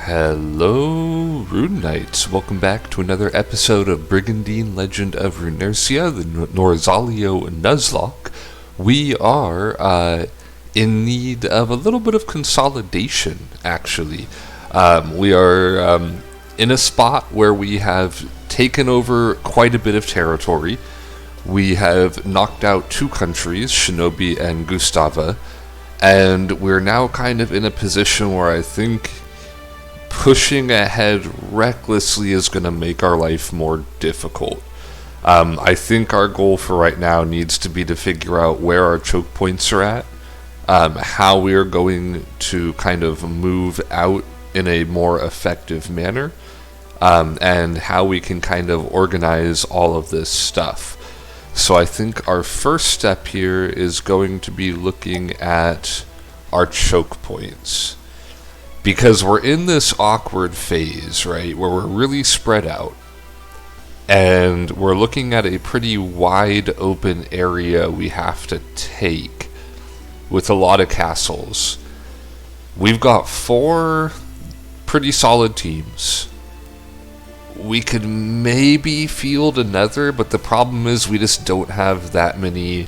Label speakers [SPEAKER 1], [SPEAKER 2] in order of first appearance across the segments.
[SPEAKER 1] Hello, Rune Knights. Welcome back to another episode of Brigandine Legend of Runersia, the Norzaleo Nuzlocke. We are in need of a little bit of consolidation, actually. We are in a spot where we have taken over quite a bit of territory. We have knocked out two countries, Shinobi and Gustava, and we're now kind of in a position where I think pushing ahead recklessly is going to make our life more difficult. I think our goal for right now needs to be to figure out where our choke points are at, how we are going to kind of move out in a more effective manner, and how we can kind of organize all of this stuff. So I think our first step here is going to be looking at our choke points. Because we're in this awkward phase, right, where we're really spread out, and we're looking at a pretty wide open area we have to take with a lot of castles. We've got 4 pretty solid teams. We could maybe field another, but the problem is we just don't have that many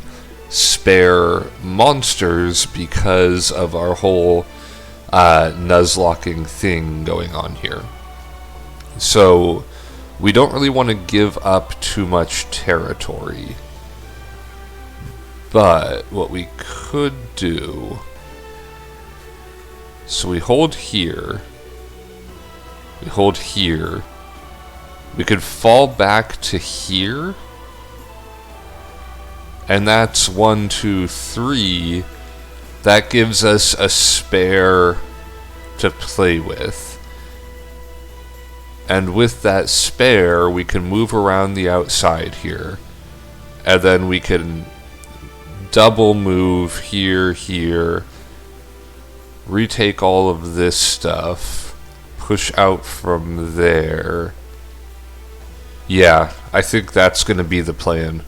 [SPEAKER 1] spare monsters because of our whole Nuzlocking thing going on here. So we don't really want to give up too much territory. But what we could do, so we hold here, we hold here, we could fall back to here, and that's 1, 2, 3. That gives us a spare to play with. And with that spare, we can move around the outside here. And then we can double move here, retake all of this stuff, push out from there. Yeah, I think that's going to be the plan.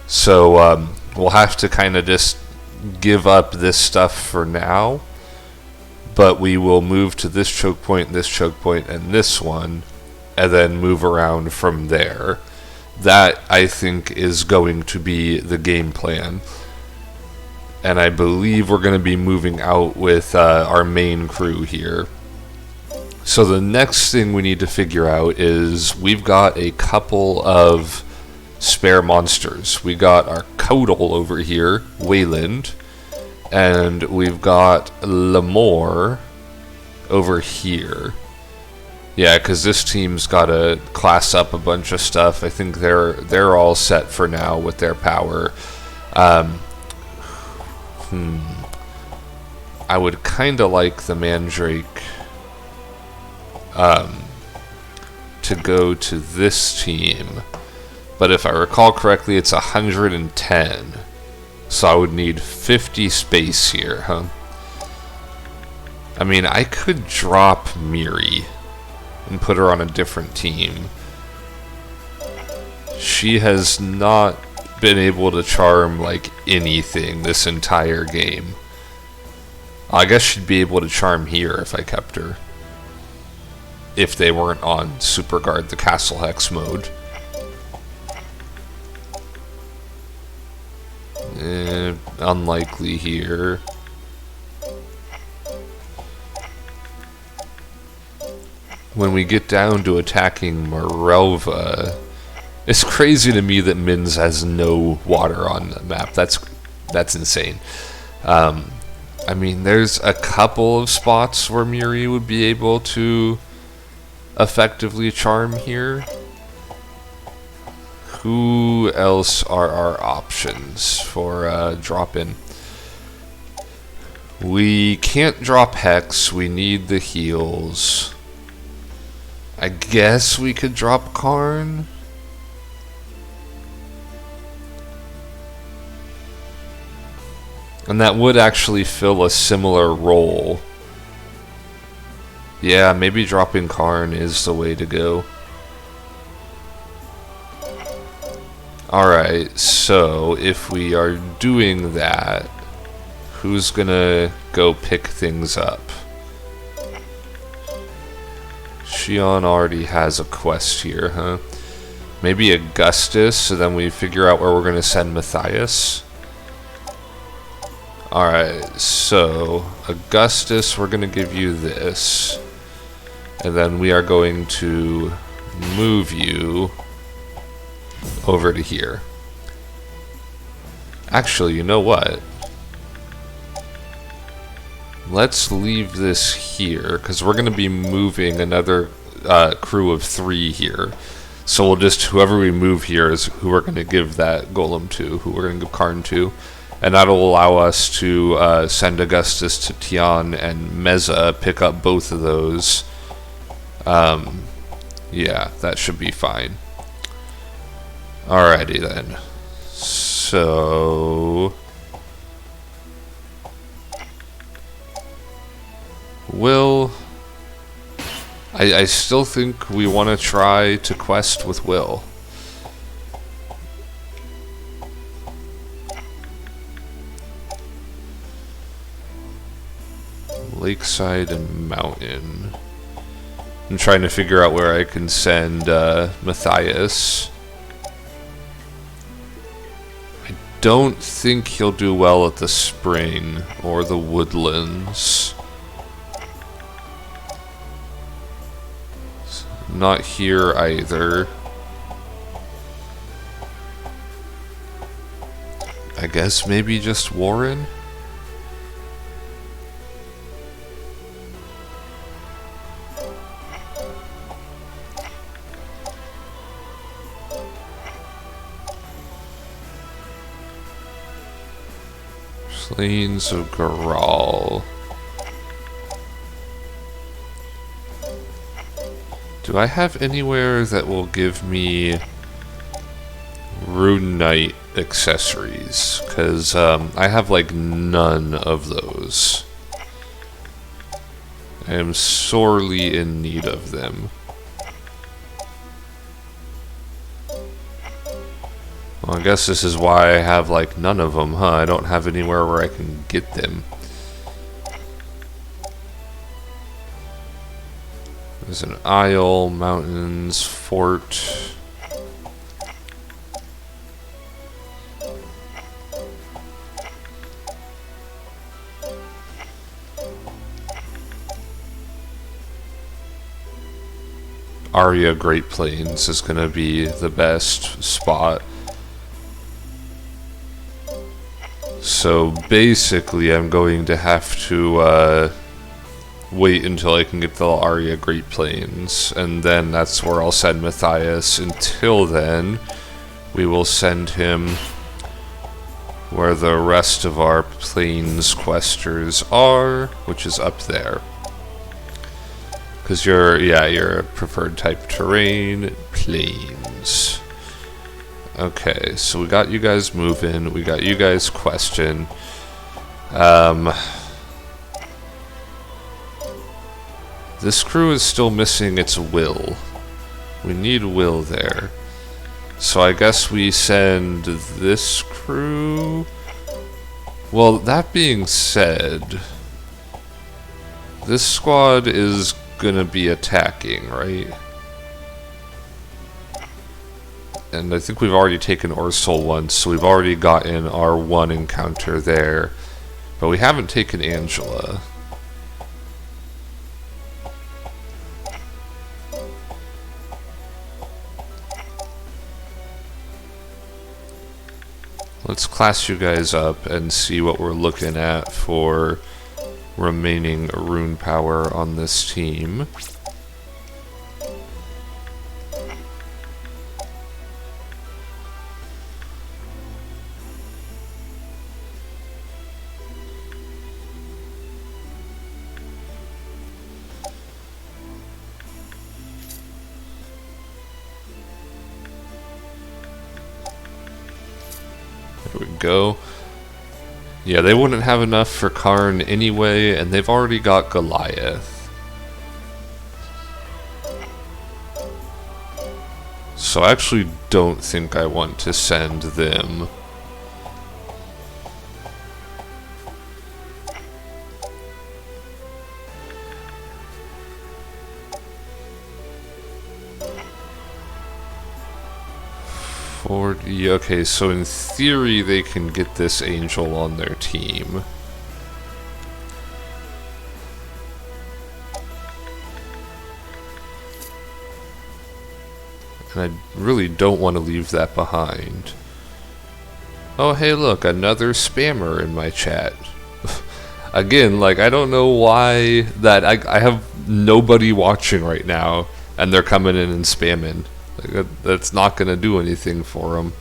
[SPEAKER 1] So we'll have to kind of just give up this stuff for now, but we will move to this choke point, and this one, and then move around from there. That, I think, is going to be the game plan. And I believe we're going to be moving out with our main crew here. So the next thing we need to figure out is we've got a couple of spare monsters. We got our Codal over here, Wayland, and we've got Lemore over here. Yeah, because this team's got to class up a bunch of stuff. I think they're all set for now with their power. I would kind of like the Mandrake to go to this team. But if I recall correctly, it's 110. So I would need 50 space here, huh? I mean, I could drop Miri and put her on a different team. She has not been able to charm, like, anything this entire game. I guess she'd be able to charm here if I kept her. If they weren't on Super Guard the Castle Hex mode. Unlikely here. When we get down to attacking Morelva, it's crazy to me that Mins has no water on the map. That's insane. I mean, there's a couple of spots where Miri would be able to effectively charm here. Who else are our options for drop-in? We can't drop Hex. We need the heals. I guess we could drop Karn. And that would actually fill a similar role. Yeah, maybe dropping Karn is the way to go. Alright, so if we are doing that, who's gonna go pick things up? Gian already has a quest here, huh? Maybe Augustus, so then we figure out where we're going to send Matthias. Alright, so Augustus, we're going to give you this. And then we are going to move you over to here. Actually, you know what? Let's leave this here, because we're going to be moving another crew of 3 here. So we'll just, whoever we move here is who we're going to give that golem to, who we're going to give Karn to. And that'll allow us to send Augustus to Tian and Meza, pick up both of those. Yeah, that should be fine. Alrighty then. So... Will... I still think we want to try to quest with Will. Lakeside and Mountain. I'm trying to figure out where I can send Matthias. I don't think he'll do well at the Spring or the Woodlands. Not here either. I guess maybe just Warren? Plains of Garal. Do I have anywhere that will give me Rune Knight accessories? Because I have like none of those. I am sorely in need of them. Well, I guess this is why I have like none of them, huh? I don't have anywhere where I can get them. There's an isle, mountains, fort. Aria Great Plains is going to be the best spot. So basically I'm going to have to wait until I can get the Aria Great Plains, and then that's where I'll send Matthias. Until then, we will send him where the rest of our plains questers are, which is up there. Because you're a preferred type terrain, plains. Okay, so we got you guys moving, we got you guys question. This crew is still missing its will. We need will there. So I guess we send this crew. Well, that being said, this squad is gonna be attacking, right? And I think we've already taken Ursel once, so we've already gotten our one encounter there. But we haven't taken Angela. Let's class you guys up and see what we're looking at for remaining rune power on this team. There we go. Yeah, they wouldn't have enough for Karn anyway, and they've already got Goliath. So I actually don't think I want to send them. 40. Okay, so in theory they can get this angel on their team. And I really don't want to leave that behind. Oh, hey, look, another spammer in my chat. Again, like, I don't know why that I have nobody watching right now, and they're coming in and spamming. Like, that's not going to do anything for them.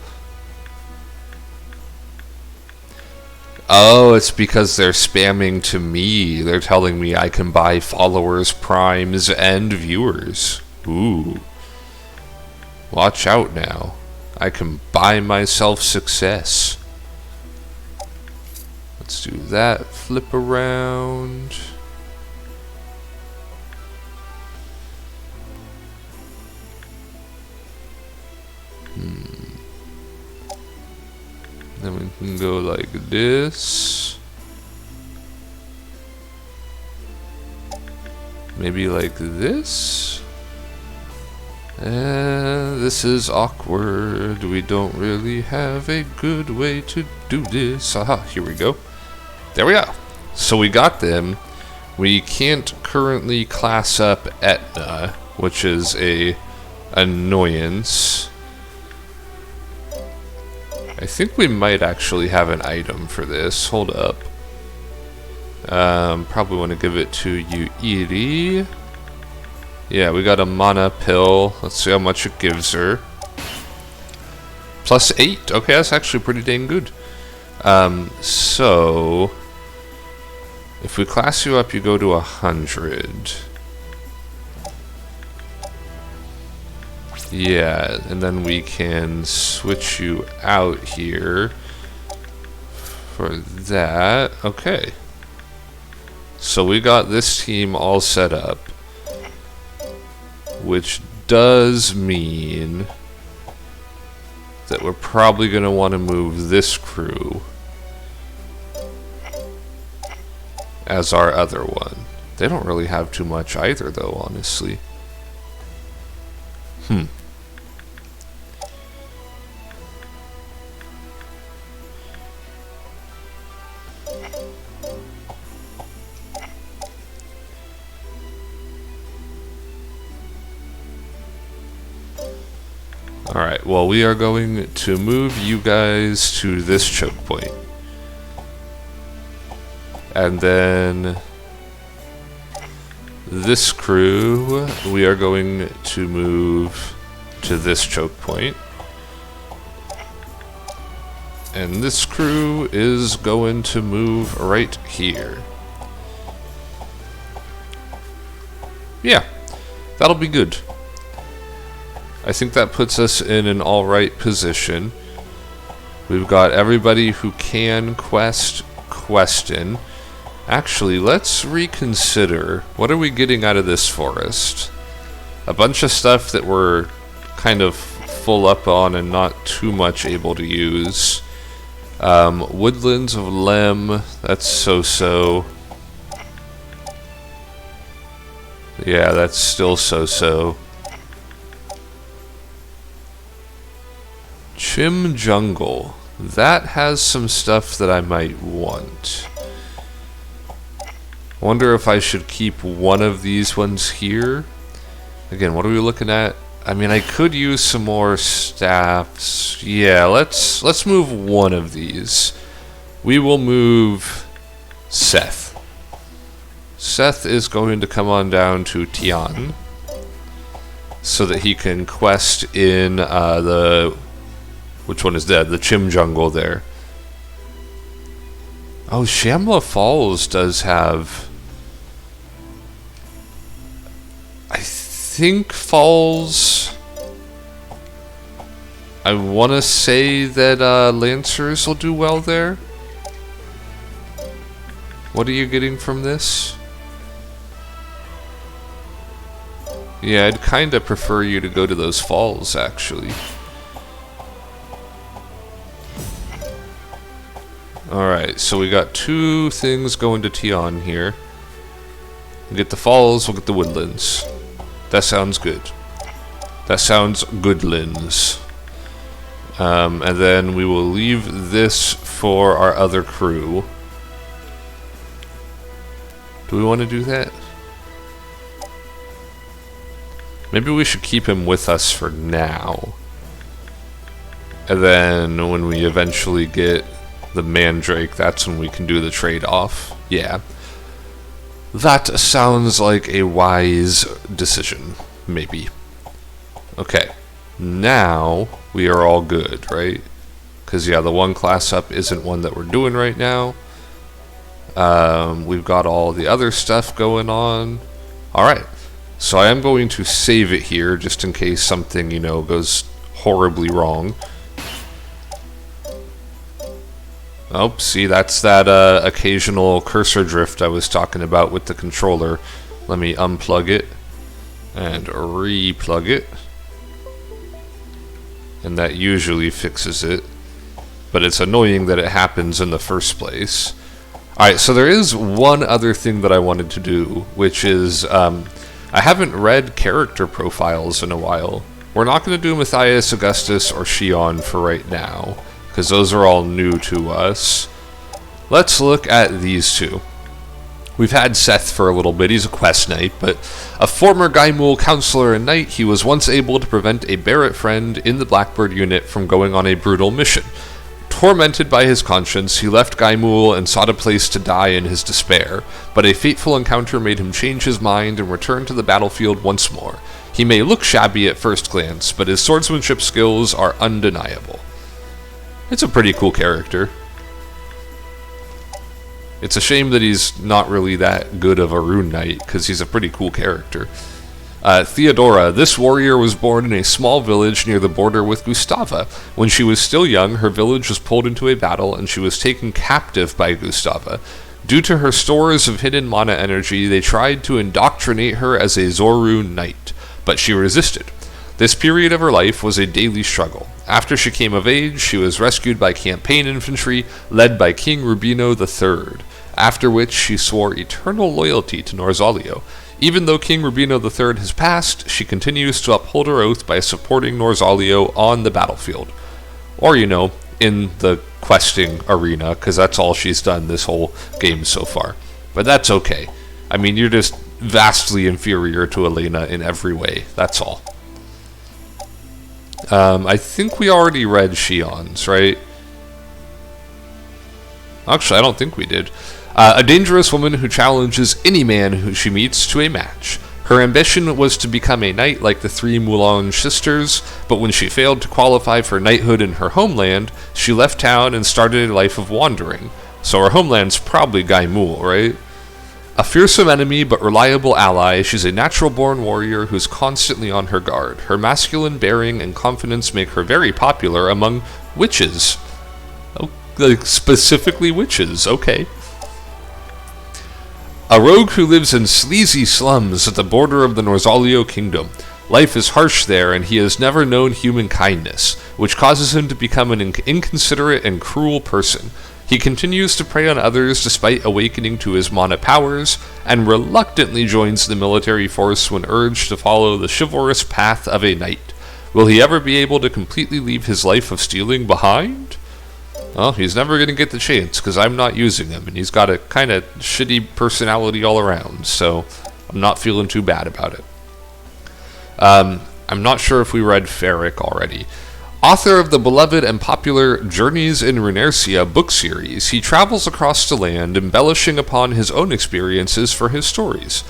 [SPEAKER 1] Oh, it's because they're spamming to me. They're telling me I can buy followers, primes, and viewers. Ooh. Watch out now. I can buy myself success. Let's do that. Flip around. Then we can go like this. Maybe like this. This is awkward. We don't really have a good way to do this. Aha, here we go. There we are. So we got them. We can't currently class up Etna, which is a annoyance. I think we might actually have an item for this. Hold up. Probably want to give it to you, Edie. Yeah, we got a mana pill. Let's see how much it gives her. +8. Okay, that's actually pretty dang good. So if we class you up, you go to 100. Yeah, and then we can switch you out here for that. Okay. So we got this team all set up, which does mean that we're probably going to want to move this crew as our other one. They don't really have too much either, though, honestly. Alright, well, we are going to move you guys to this choke point. And then this crew, we are going to move to this choke point. And this crew is going to move right here. Yeah, that'll be good. I think that puts us in an alright position. We've got everybody who can question. Actually, let's reconsider. What are we getting out of this forest? A bunch of stuff that we're kind of full up on and not too much able to use. Woodlands of Lem, that's so-so. Yeah, that's still so-so. Chim Jungle. That has some stuff that I might want. Wonder if I should keep one of these ones here. Again, what are we looking at? I mean, I could use some more staffs. Yeah, let's move one of these. We will move Seth. Seth is going to come on down to Tian so that he can quest in the... Which one is dead? The Chim Jungle there. Oh, Shamla Falls does have... I think Falls... I want to say that Lancers will do well there. What are you getting from this? Yeah, I'd kind of prefer you to go to those falls, actually. Alright, so we got two things going to Tian here. We'll get the falls, we'll get the woodlands. That sounds good. That sounds goodlands. And then we will leave this for our other crew. Do we want to do that? Maybe we should keep him with us for now. And then when we eventually get the Mandrake, that's when we can do the trade-off. Yeah. That sounds like a wise decision. Maybe. Okay. Now we are all good, right? Because, yeah, the one class up isn't one that we're doing right now. We've got all the other stuff going on. Alright. So I am going to save it here, just in case something, you know, goes horribly wrong. Oh, see, that's that occasional cursor drift I was talking about with the controller. Let me unplug it and re-plug it. And that usually fixes it. But it's annoying that it happens in the first place. Alright, so there is one other thing that I wanted to do, which is, I haven't read character profiles in a while. We're not going to do Matthias, Augustus, or Shion for right now, because those are all new to us. Let's look at these two. We've had Seth for a little bit. He's a quest knight, but a former Gaimul counselor and knight, he was once able to prevent a Barrett friend in the Blackbird unit from going on a brutal mission. Tormented by his conscience, he left Gaimul and sought a place to die in his despair, but a fateful encounter made him change his mind and return to the battlefield once more. He may look shabby at first glance, but his swordsmanship skills are undeniable. It's a pretty cool character. It's a shame that he's not really that good of a rune knight, because he's a pretty cool character. Theodora. This warrior was born in a small village near the border with Gustava. When she was still young, her village was pulled into a battle and she was taken captive by Gustava. Due to her stores of hidden mana energy, they tried to indoctrinate her as a Zorun knight, but she resisted. This period of her life was a daily struggle. After she came of age, she was rescued by campaign infantry led by King Rubino III, after which she swore eternal loyalty to Norzaleo. Even though King Rubino III has passed, she continues to uphold her oath by supporting Norzaleo on the battlefield. Or, you know, in the questing arena, because that's all she's done this whole game so far. But that's okay. I mean, you're just vastly inferior to Elena in every way, that's all. I think we already read Shion's, right? Actually, I don't think we did. A dangerous woman who challenges any man who she meets to a match. Her ambition was to become a knight like the three Moulange sisters, but when she failed to qualify for knighthood in her homeland, she left town and started a life of wandering. So her homeland's probably Gaimul, right? A fearsome enemy but reliable ally, she's a natural-born warrior who's constantly on her guard. Her masculine bearing and confidence make her very popular among witches. Oh, like specifically witches, okay. A rogue who lives in sleazy slums at the border of the Norzaleo kingdom. Life is harsh there, and he has never known human kindness, which causes him to become an inconsiderate and cruel person. He continues to prey on others despite awakening to his mana powers, and reluctantly joins the military force when urged to follow the chivalrous path of a knight. Will he ever be able to completely leave his life of stealing behind? Well, he's never going to get the chance, because I'm not using him, and he's got a kind of shitty personality all around, so I'm not feeling too bad about it. I'm not sure if we read Ferric already. Author of the beloved and popular Journeys in Runersia book series, he travels across the land, embellishing upon his own experiences for his stories.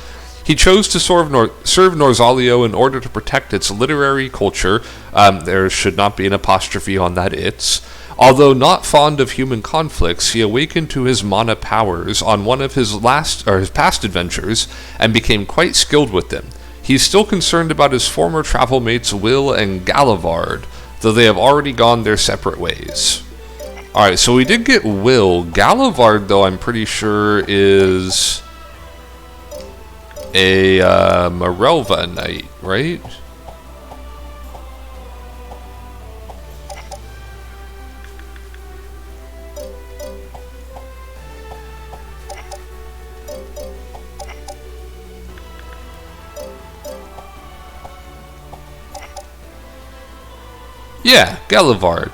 [SPEAKER 1] He chose to serve Norzaleo in order to protect its literary culture. There should not be an apostrophe on that it's. Although not fond of human conflicts, he awakened to his mana powers on one of his past adventures and became quite skilled with them. He's still concerned about his former travel mates Will and Galavard, though they have already gone their separate ways. Alright, so we did get Will. Galavard, though, I'm pretty sure is a Marelva knight, right? Yeah, Galivard.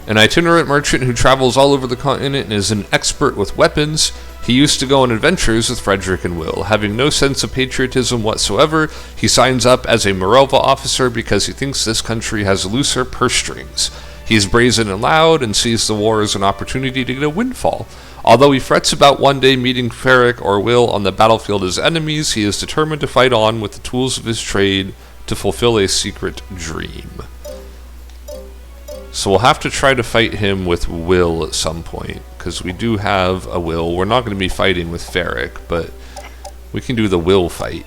[SPEAKER 1] An itinerant merchant who travels all over the continent and is an expert with weapons. He used to go on adventures with Frederick and Will. Having no sense of patriotism whatsoever, he signs up as a Morelva officer because he thinks this country has looser purse strings. He's brazen and loud and sees the war as an opportunity to get a windfall. Although he frets about one day meeting Frederick or Will on the battlefield as enemies, he is determined to fight on with the tools of his trade to fulfill a secret dream. So we'll have to try to fight him with Will at some point, because we do have a Will. We're not going to be fighting with Ferric, but we can do the Will fight.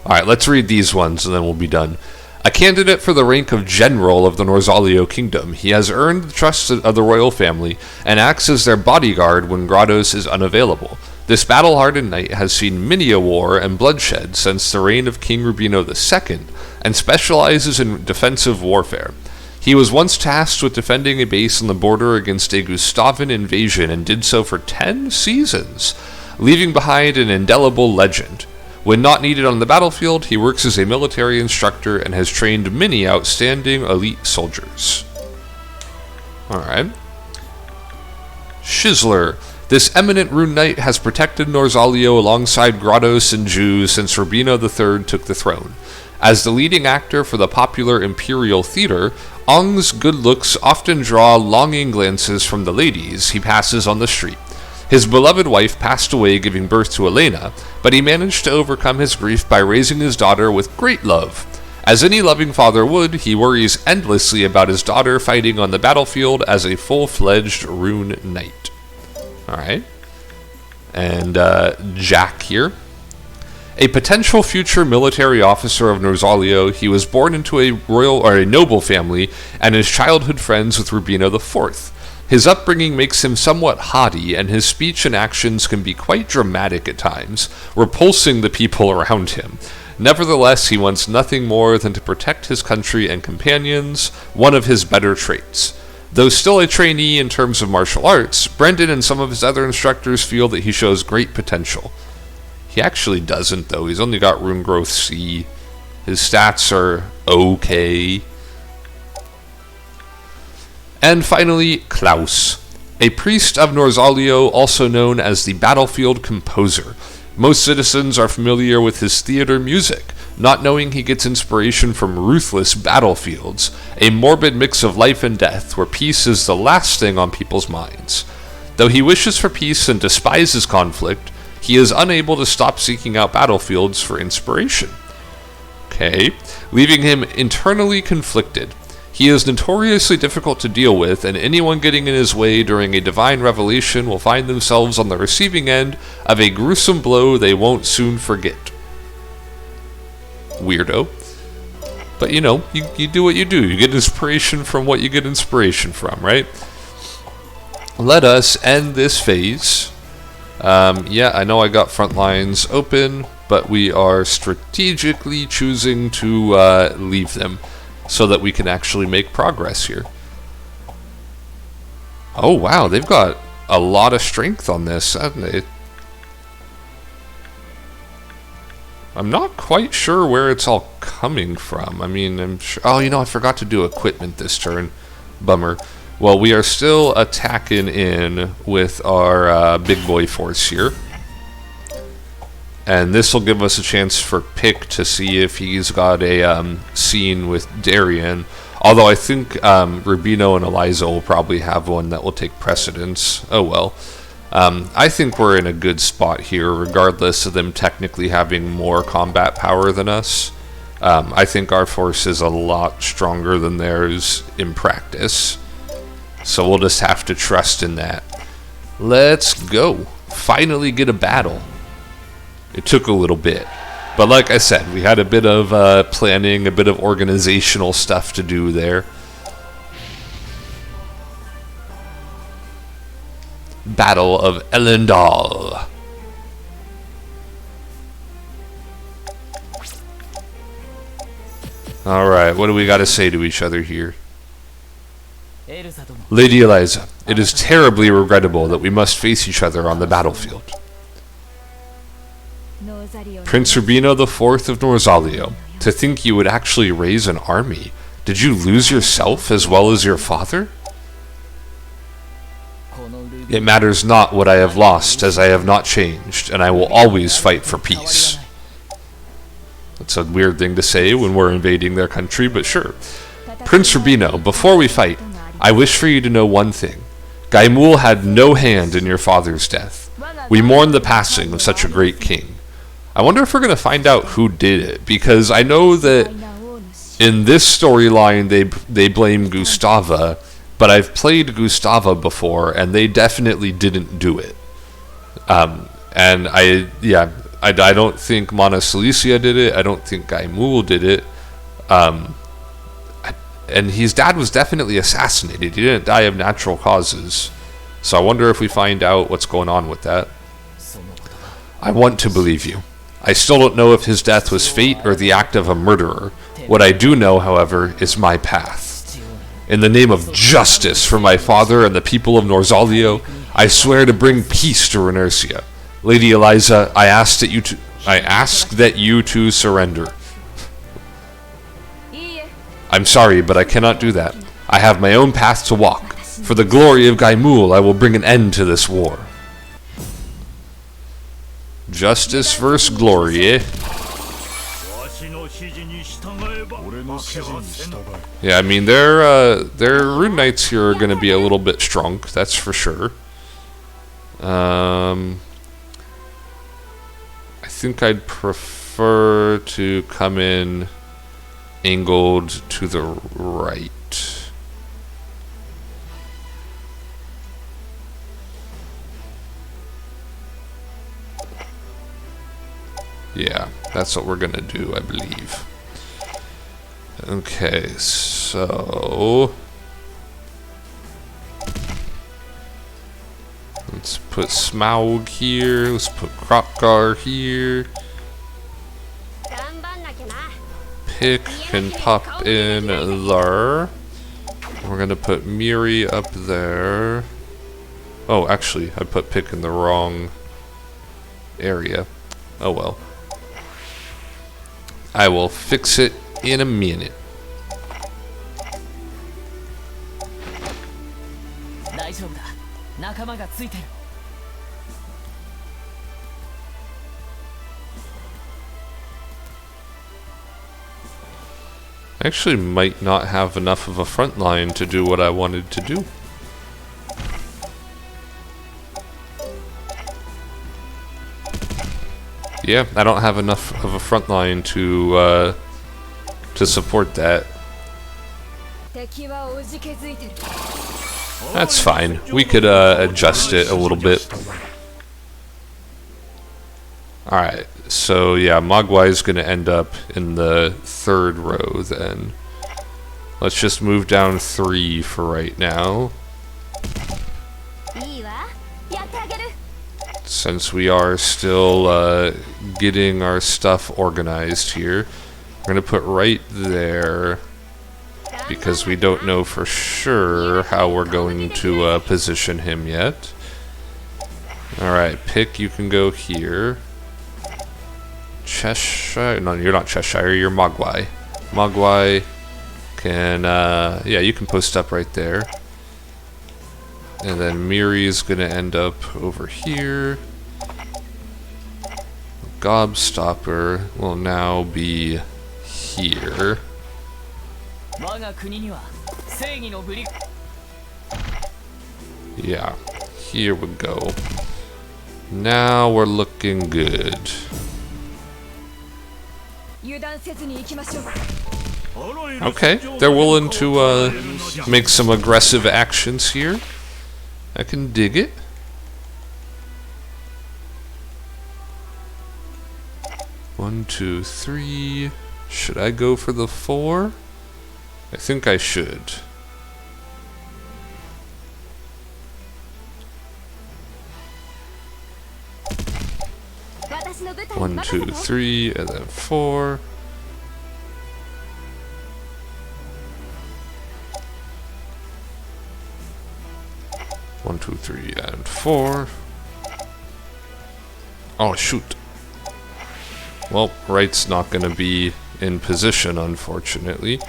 [SPEAKER 1] Alright, let's read these ones and then we'll be done. A candidate for the rank of General of the Norzaleo Kingdom, he has earned the trust of the royal family and acts as their bodyguard when Grottos is unavailable. This battle-hardened knight has seen many a war and bloodshed since the reign of King Rubino II and specializes in defensive warfare. He was once tasked with defending a base on the border against a Gustavan invasion and did so for 10 seasons, leaving behind an indelible legend. When not needed on the battlefield, he works as a military instructor and has trained many outstanding elite soldiers. Alright. Shizler. This eminent rune knight has protected Norzaleo alongside Grottos and Jews since Rubino III took the throne. As the leading actor for the popular Imperial Theater, Ong's good looks often draw longing glances from the ladies he passes on the street. His beloved wife passed away giving birth to Elena, but he managed to overcome his grief by raising his daughter with great love. As any loving father would, he worries endlessly about his daughter fighting on the battlefield as a full-fledged rune knight. Alright. And Jack here. A potential future military officer of Norzaleo, he was born into a royal or a noble family and is childhood friends with Rubino IV. His upbringing makes him somewhat haughty, and his speech and actions can be quite dramatic at times, repulsing the people around him. Nevertheless, he wants nothing more than to protect his country and companions, one of his better traits. Though still a trainee in terms of martial arts, Brendan and some of his other instructors feel that he shows great potential. He actually doesn't, though. He's only got Rune Growth C. His stats are okay. And finally, Klaus. A priest of Norzaleo, also known as the Battlefield Composer. Most citizens are familiar with his theater music, not knowing he gets inspiration from ruthless battlefields, a morbid mix of life and death where peace is the last thing on people's minds. Though he wishes for peace and despises conflict, he is unable to stop seeking out battlefields for inspiration. Okay, leaving him internally conflicted. He is notoriously difficult to deal with, and anyone getting in his way during a divine revelation will find themselves on the receiving end of a gruesome blow they won't soon forget. Weirdo. But you know, you do what you do. You get inspiration from what you get inspiration from, right? Let us end this phase. Yeah, I know I got front lines open, but we are strategically choosing to leave them so that we can actually make progress here. Oh wow, they've got a lot of strength on this, haven't they? I'm not quite sure where it's all coming from. I mean, I'm sure... Oh, you know, I forgot to do equipment this turn. Bummer. Well, we are still attacking in with our big boy force here. And this will give us a chance for Pick to see if he's got a scene with Darien. Although I think Rubino and Eliza will probably have one that will take precedence. Oh well. I think we're in a good spot here, regardless of them technically having more combat power than us. I think our force is a lot stronger than theirs in practice. So we'll just have to trust in that. Let's go. Finally get a battle. It took a little bit. But like I said, we had a bit of planning, a bit of organizational stuff to do there. Battle of Elendal. Alright, what do we got to say to each other here? Lady Eliza, it is terribly regrettable that we must face each other on the battlefield. Prince Rubino IV of Norzaleo, to think you would actually raise an army Did you lose yourself as well as your father? It matters not what I have lost, as I have not changed, and I will always fight for peace. That's a weird thing to say when we're invading their country, but sure. Prince Rubino, before we fight, I wish for you to know one thing. Gaimul had no hand in your father's death. We mourn the passing of such a great king. I wonder if we're going to find out who did it, because I know that in this storyline they blame Gustava, but I've played Gustava before, and they definitely didn't do it. And I don't think Mana Cilicia did it. I don't think Gaimul did it. And his dad was definitely assassinated. He didn't die of natural causes. So I wonder if we find out what's going on with that. I want to believe you. I still don't know if his death was fate or the act of a murderer. What I do know, however, is my path. In the name of justice for my father and the people of Norzaleo, I swear to bring peace to Runersia. Lady Eliza, I ask that you two surrender. I'm sorry, but I cannot do that. I have my own path to walk. For the glory of Gaimul, I will bring an end to this war. Justice versus glory, eh? Yeah, I mean, their rune knights here are going to be a little bit strong, that's for sure. I think I'd prefer to come in angled to the right. Yeah, that's what we're gonna do, I believe. Okay, so let's put Smaug here, let's put Kropgar here. Pick can pop in there. We're gonna put Miri up there. Oh, actually, I put Pick in the wrong area. Oh well. I will fix it in a minute. I actually might not have enough of a front line to do what I wanted to do. Yeah, I don't have enough of a front line to support that. That's fine. We could adjust it a little bit. Alright, so yeah, Mogwai is going to end up in the third row then. Let's just move down 3 for right now. Since we are still getting our stuff organized here, we're going to put right there because we don't know for sure how we're going to position him yet. Alright, Pick, you can go here. Cheshire, no, you're not Cheshire, you're Mogwai. Mogwai can, yeah, you can post up right there. And then Miri's gonna end up over here. Gobstopper will now be here. Yeah, here we go. Now we're looking good. Okay, they're willing to make some aggressive actions here. I can dig it. One, two, three. Should I go for the 4? I think I should. One, two, three, and then 4. One, two, three, and 4. Oh, shoot. Well, Right's not going to be in position, unfortunately.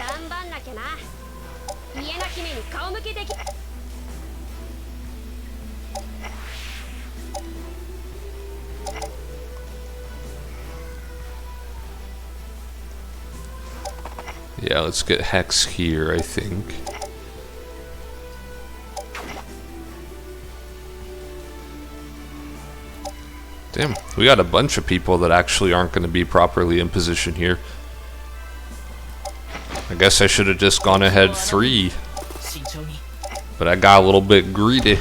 [SPEAKER 1] Yeah, let's get Hex here, I think. Damn, we got a bunch of people that actually aren't going to be properly in position here. I guess I should have just gone ahead 3. But I got a little bit greedy.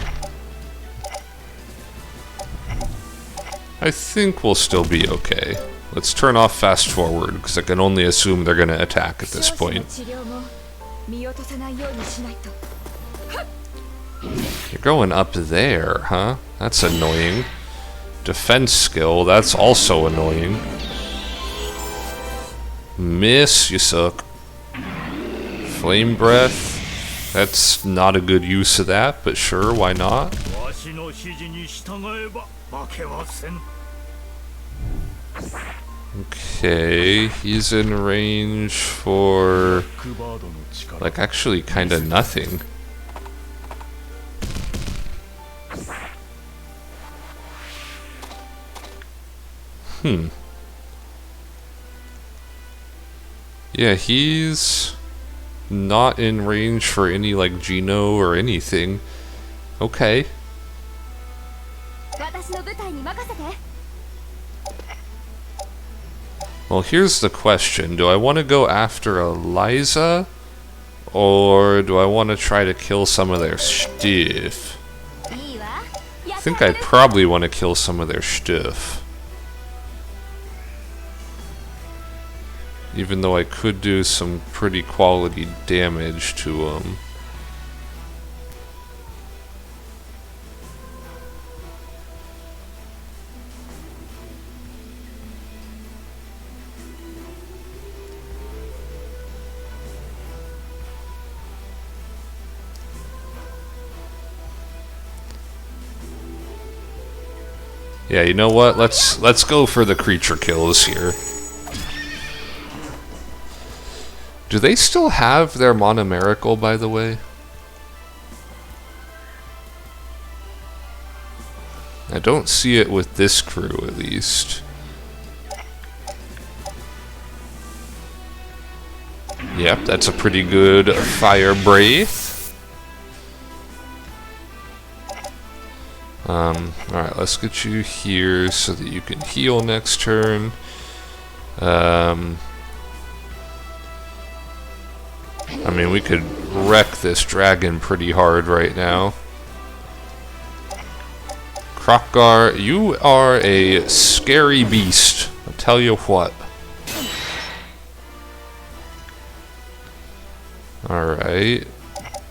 [SPEAKER 1] I think we'll still be okay. Let's turn off fast forward, because I can only assume they're going to attack at this point. You're going up there, huh? That's annoying. Defense skill, that's also annoying. Miss, you suck. Flame breath, that's not a good use of that, but sure, why not? Okay, he's in range for, like, actually kinda nothing. Yeah, he's not in range for any, like, Geno or anything. Okay. Well, here's the question. Do I want to go after Eliza? Or do I want to try to kill some of their stuff? I think I probably want to kill some of their stuff. Even though I could do some pretty quality damage to them. Yeah, you know what? Let's go for the creature kills here. Do they still have their monomerical, by the way? I don't see it with this crew, at least. Yep, that's a pretty good fire breath. Alright, let's get you here so that you can heal next turn. I mean, we could wreck this dragon pretty hard right now. Krokgar, you are a scary beast. I'll tell you what. Alright.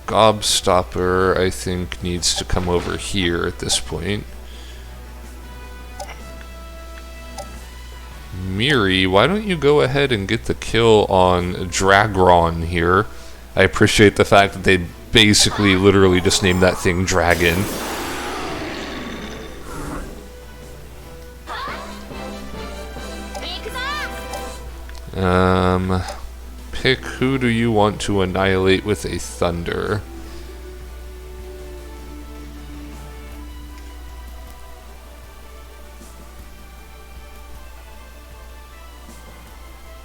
[SPEAKER 1] Gobstopper, I think, needs to come over here at this point. Miri, why don't you go ahead and get the kill on Dragron here? I appreciate the fact that they basically literally just named that thing Dragon. Pick who do you want to annihilate with a thunder?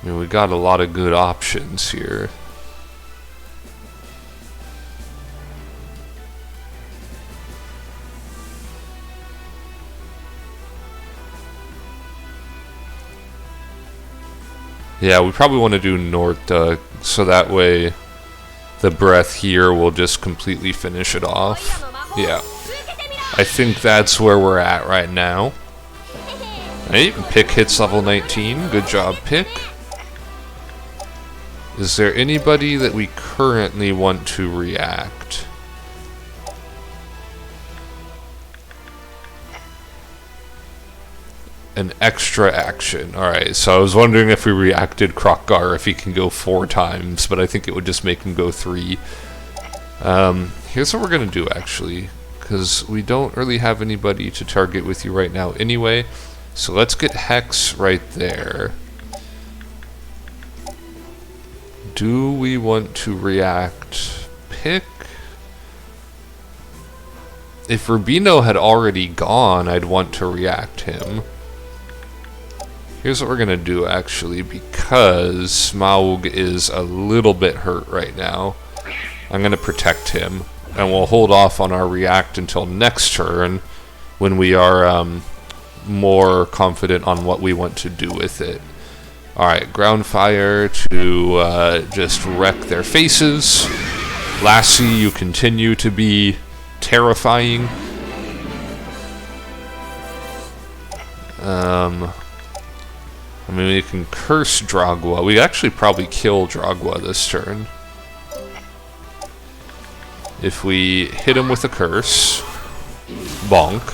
[SPEAKER 1] I mean, we got a lot of good options here. Yeah, we probably want to do Norta, so that way the breath here will just completely finish it off. Yeah, I think that's where we're at right now. Right, Pick hits level 19. Good job, Pick. Is there anybody that we currently want to react? An extra action. Alright, so I was wondering if we reacted Krokgar, if he can go 4 times, but I think it would just make him go 3. Here's what we're going to do, actually, because we don't really have anybody to target with you right now anyway, so let's get Hex right there. Do we want to react Pick? If Rubino had already gone, I'd want to react him. Here's what we're gonna do actually, because Smaug is a little bit hurt right now. I'm gonna protect him, and we'll hold off on our react until next turn when we are more confident on what we want to do with it. Alright, ground fire to just wreck their faces. Lassie, you continue to be terrifying. I mean, we can curse Dragwa. We actually probably kill Dragwa this turn. If we hit him with a curse, bonk.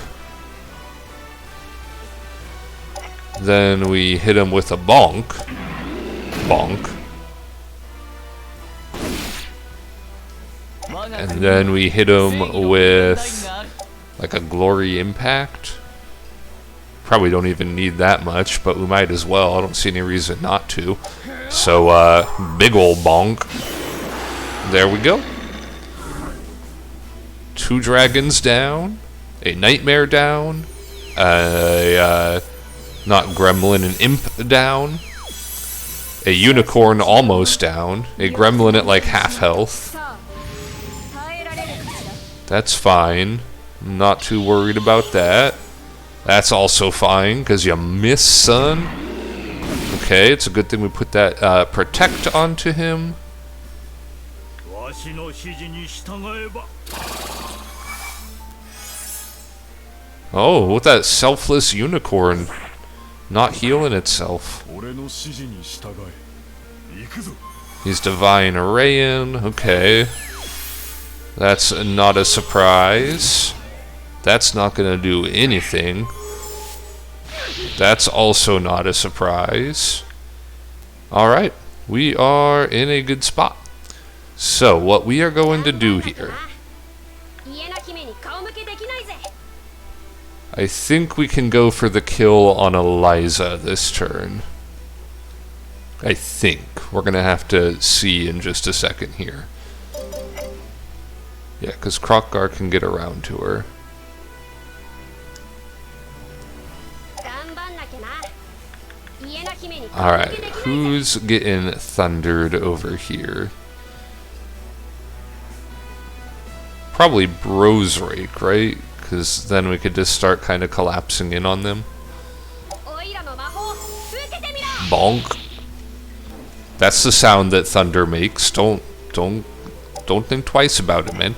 [SPEAKER 1] Then we hit him with a bonk, bonk. And then we hit him with like a glory impact. Probably don't even need that much, but we might as well. I don't see any reason not to. So, big ol' bonk. There we go. 2 dragons down. A nightmare down. Not gremlin, an imp down. A unicorn almost down. A gremlin at like half health. That's fine. I'm not too worried about that. That's also fine, because you miss, son. Okay, it's a good thing we put that protect onto him. Oh, with that selfless unicorn not healing itself. He's Divine Arrayan. Okay. That's not a surprise. That's not going to do anything. That's also not a surprise. Alright, we are in a good spot. So, what we are going to do here, I think we can go for the kill on Eliza this turn. I think. We're going to have to see in just a second here. Yeah, because Krokgar can get around to her. Alright, who's getting thundered over here? Probably Brosrake, right? Because then we could just start kind of collapsing in on them. Bonk. That's the sound that thunder makes. Don't think twice about it, man.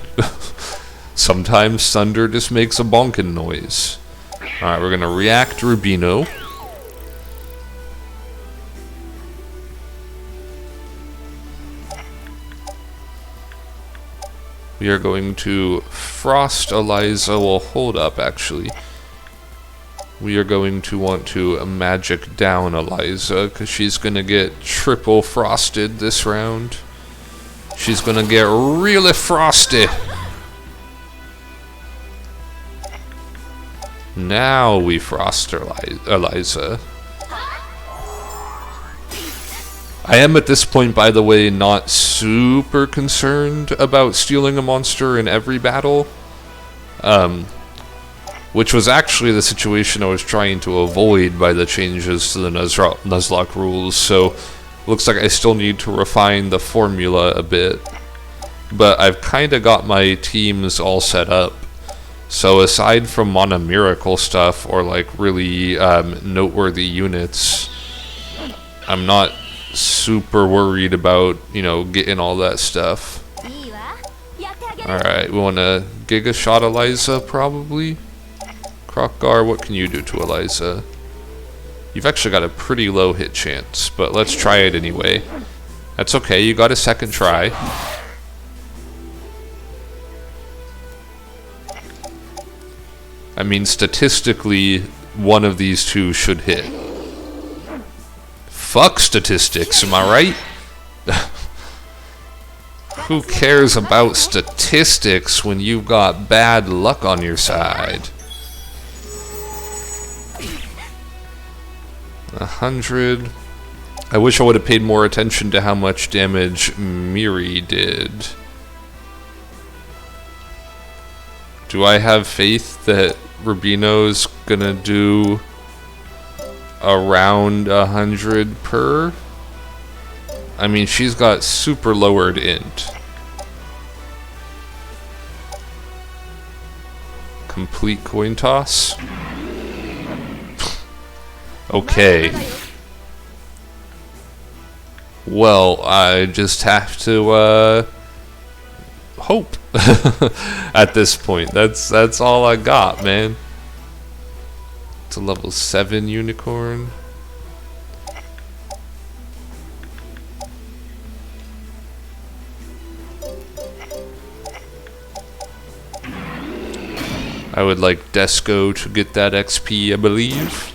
[SPEAKER 1] Sometimes thunder just makes a bonking noise. Alright, we're gonna react Rubino. We are going to frost Eliza. Well, hold up, actually. We are going to want to magic down Eliza, because she's going to get triple frosted this round. She's going to get really frosty. Now we frost Eliza. I am at this point, by the way, not super concerned about stealing a monster in every battle. Which was actually the situation I was trying to avoid by the changes to the Nuzlocke rules, so looks like I still need to refine the formula a bit. But I've kind of got my teams all set up. So aside from Mana Miracle stuff, or like really noteworthy units, I'm not super worried about, you know, getting all that stuff. Alright, we want to Giga Shot Eliza, probably. Krokgar, what can you do to Eliza? You've actually got a pretty low hit chance, but let's try it anyway. That's okay, you got a second try. I mean, statistically, one of these two should hit. Fuck statistics, am I right? Who cares about statistics when you've got bad luck on your side? 100. I wish I would have paid more attention to how much damage Miri did. Do I have faith that Rubino's gonna do around 100 per. I mean, she's got super lowered int. Complete coin toss. Okay. Well, I just have to hope at this point. That's all I got, man. It's a level 7 unicorn. I would like Desco to get that XP, I believe.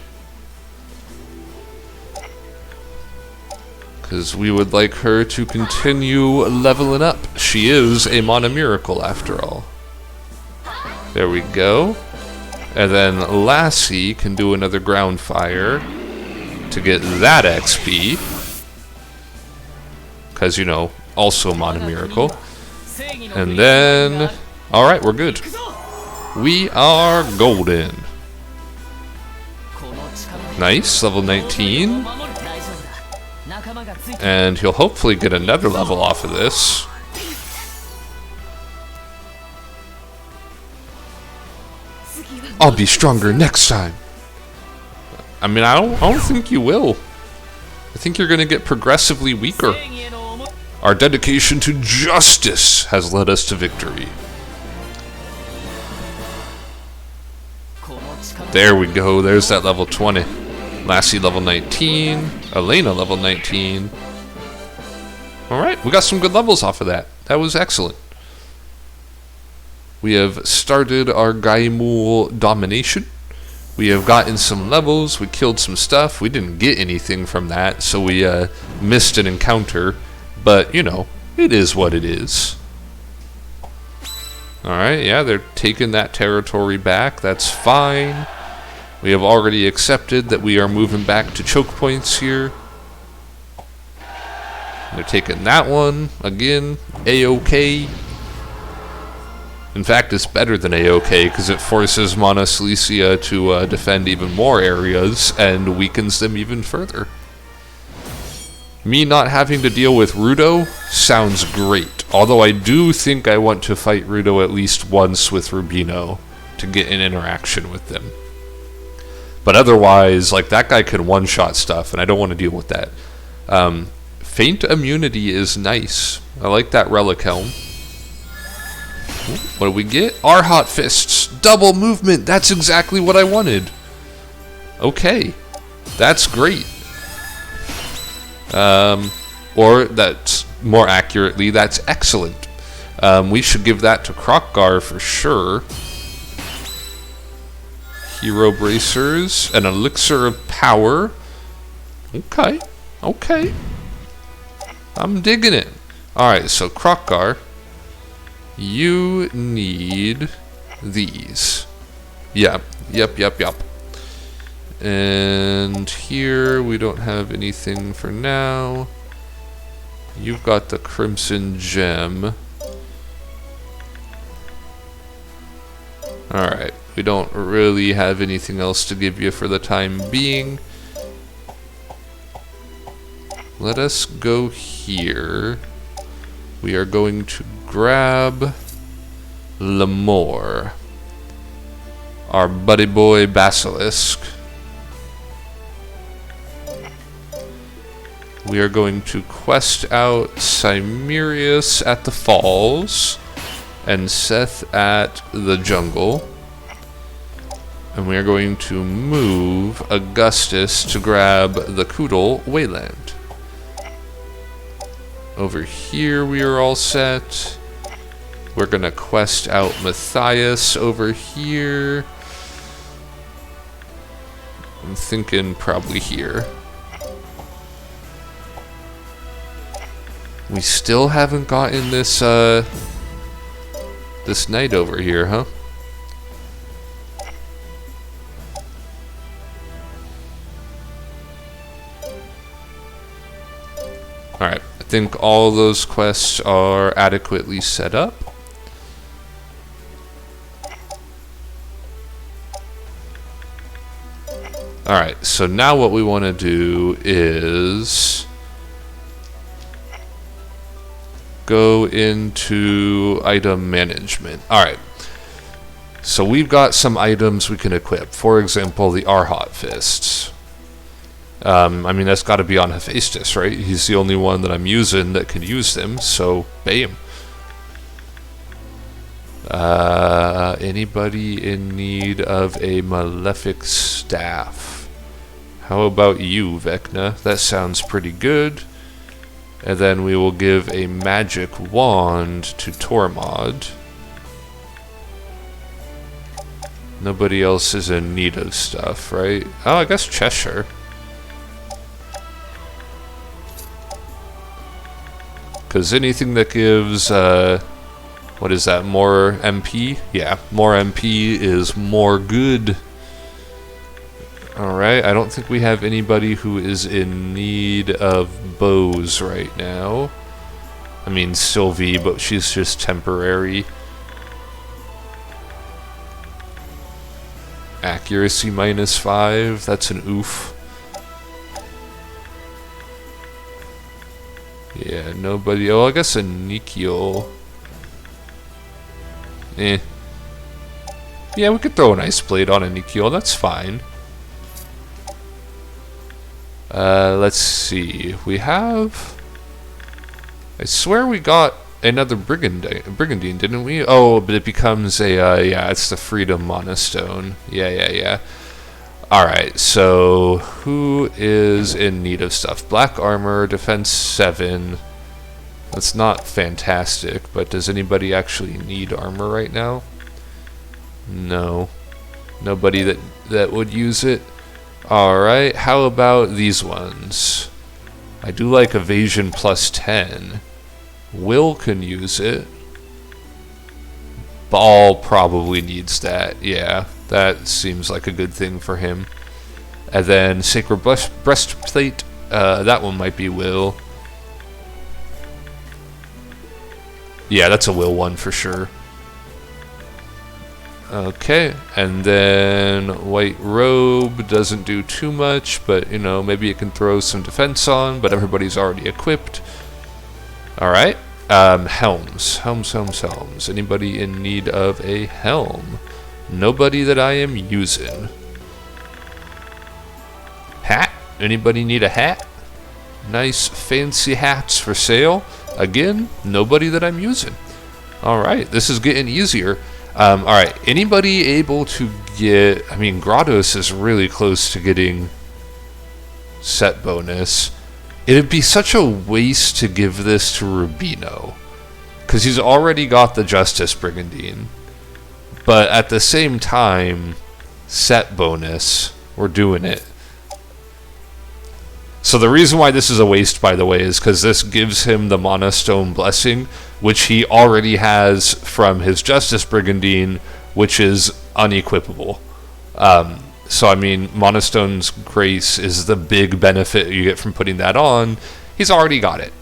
[SPEAKER 1] Because we would like her to continue leveling up. She is a Mana Miracle after all. There we go. And then Lassie can do another Ground Fire to get that XP. Because, you know, also Mana Miracle. And then... Alright, we're good. We are golden. Nice, level 19. And he'll hopefully get another level off of this. I'll be stronger next time. I mean, I don't think you will. I think you're gonna get progressively weaker. Our dedication to justice has led us to victory. There we go, there's that level 20. Lassie level 19, Elena level 19. Alright, we got some good levels off of that. That was excellent. We have started our Gaimul domination. We have gotten some levels, we killed some stuff. We didn't get anything from that, so we missed an encounter. But, you know, it is what it is. Alright, yeah, they're taking that territory back. That's fine. We have already accepted that we are moving back to choke points here. They're taking that one. Again, A-OK. In fact, it's better than A-OK because it forces Mana Silesia to defend even more areas and weakens them even further. Me not having to deal with Rudo sounds great. Although I do think I want to fight Rudo at least once with Rubino to get an interaction with them. But otherwise, like, that guy can one-shot stuff, and I don't want to deal with that. Feint immunity is nice. I like that Relic Helm. What do we get? Our Hot Fists. Double movement. That's exactly what I wanted. Okay. That's great. Or that's more accurately, that's excellent. We should give that to Krokgar for sure. Hero Bracers, an Elixir of Power. Okay, okay. I'm digging it. Alright, so Krokgar, you need these. Yep. And here we don't have anything for now. You've got the Crimson Gem. Alright, we don't really have anything else to give you for the time being. Let us go here. We are going to grab Lemore, our buddy boy Basilisk. We are going to quest out Cimerius at the Falls and Seth at the Jungle. And we are going to move Augustus to grab the Koodle Wayland. Over here we are all set. We're going to quest out Matthias over here. I'm thinking probably here. We still haven't gotten this, this knight over here, huh? Alright, I think all those quests are adequately set up. Alright, so now what we want to do is go into item management. Alright, so we've got some items we can equip. For example, the Arhat Fists. I mean, that's got to be on Hephaestus, right? He's the only one that I'm using that can use them, so bam. Anybody in need of a malefic staff? How about you, Vecna? That sounds pretty good. And then we will give a magic wand to Tormod. Nobody else is in need of stuff, right? Oh, I guess Cheshire. Because anything that gives, what is that, more MP? Yeah, more MP is more good. Alright, I don't think we have anybody who is in need of bows right now. I mean, Sylvie, but she's just temporary. Accuracy -5, that's an oof. Yeah, nobody. Oh, I guess a Nikiel. Eh. Yeah, we could throw an ice blade on a Nikiel, that's fine. Let's see. We have... I swear we got another Brigandine, didn't we? Oh, but it becomes a, yeah, it's the Freedom Monostone. Yeah. Alright, so who is in need of stuff? Black armor, defense 7. That's not fantastic, but does anybody actually need armor right now? No. Nobody that would use it? Alright, how about these ones? I do like evasion +10. Will can use it. Ball probably needs that, yeah. That seems like a good thing for him. And then Sacred Breastplate, that one might be Will. Yeah, that's a Will one for sure. Okay, and then White Robe doesn't do too much, but you know, maybe it can throw some defense on, but everybody's already equipped. Alright, helms. Anybody in need of a helm? Nobody that I am using. Hat? Anybody need a hat? Nice fancy hats for sale. Again, nobody that I'm using. Alright, this is getting easier. Alright, anybody able to get... I mean, Grados is really close to getting set bonus. It'd be such a waste to give this to Rubino, because he's already got the Justice Brigandine. But at the same time, set bonus, we're doing it. So the reason why this is a waste, by the way, is because this gives him the Monostone Blessing, which he already has from his Justice Brigandine, which is unequipable. So, I mean, Monostone's Grace is the big benefit you get from putting that on. He's already got it.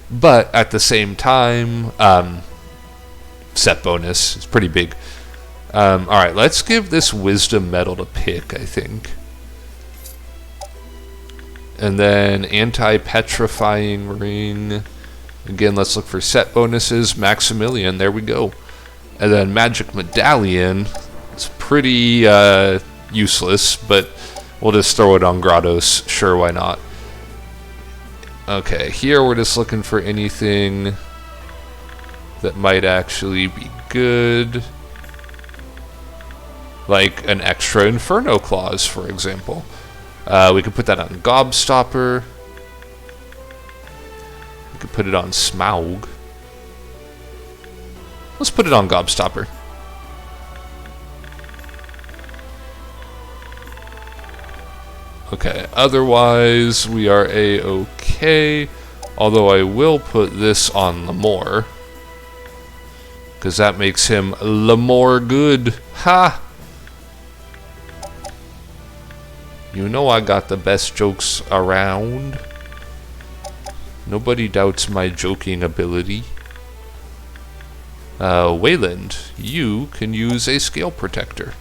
[SPEAKER 1] But at the same time, set bonus is pretty big. Alright, let's give this Wisdom Medal to Pick, I think. And then Anti-Petrifying Ring. Again, let's look for set bonuses. Maximilian, there we go. And then Magic Medallion. It's pretty useless, but we'll just throw it on Grados. Sure, why not? Okay, here we're just looking for anything that might actually be good. Like an extra Inferno Clause, for example. We could put that on Gobstopper. We could put it on Smaug. Let's put it on Gobstopper. Okay, otherwise we are a-okay. Although I will put this on Lamore, because that makes him Lamore good. Ha! You know I got the best jokes around. Nobody doubts my joking ability. Wayland, you can use a Scale Protector.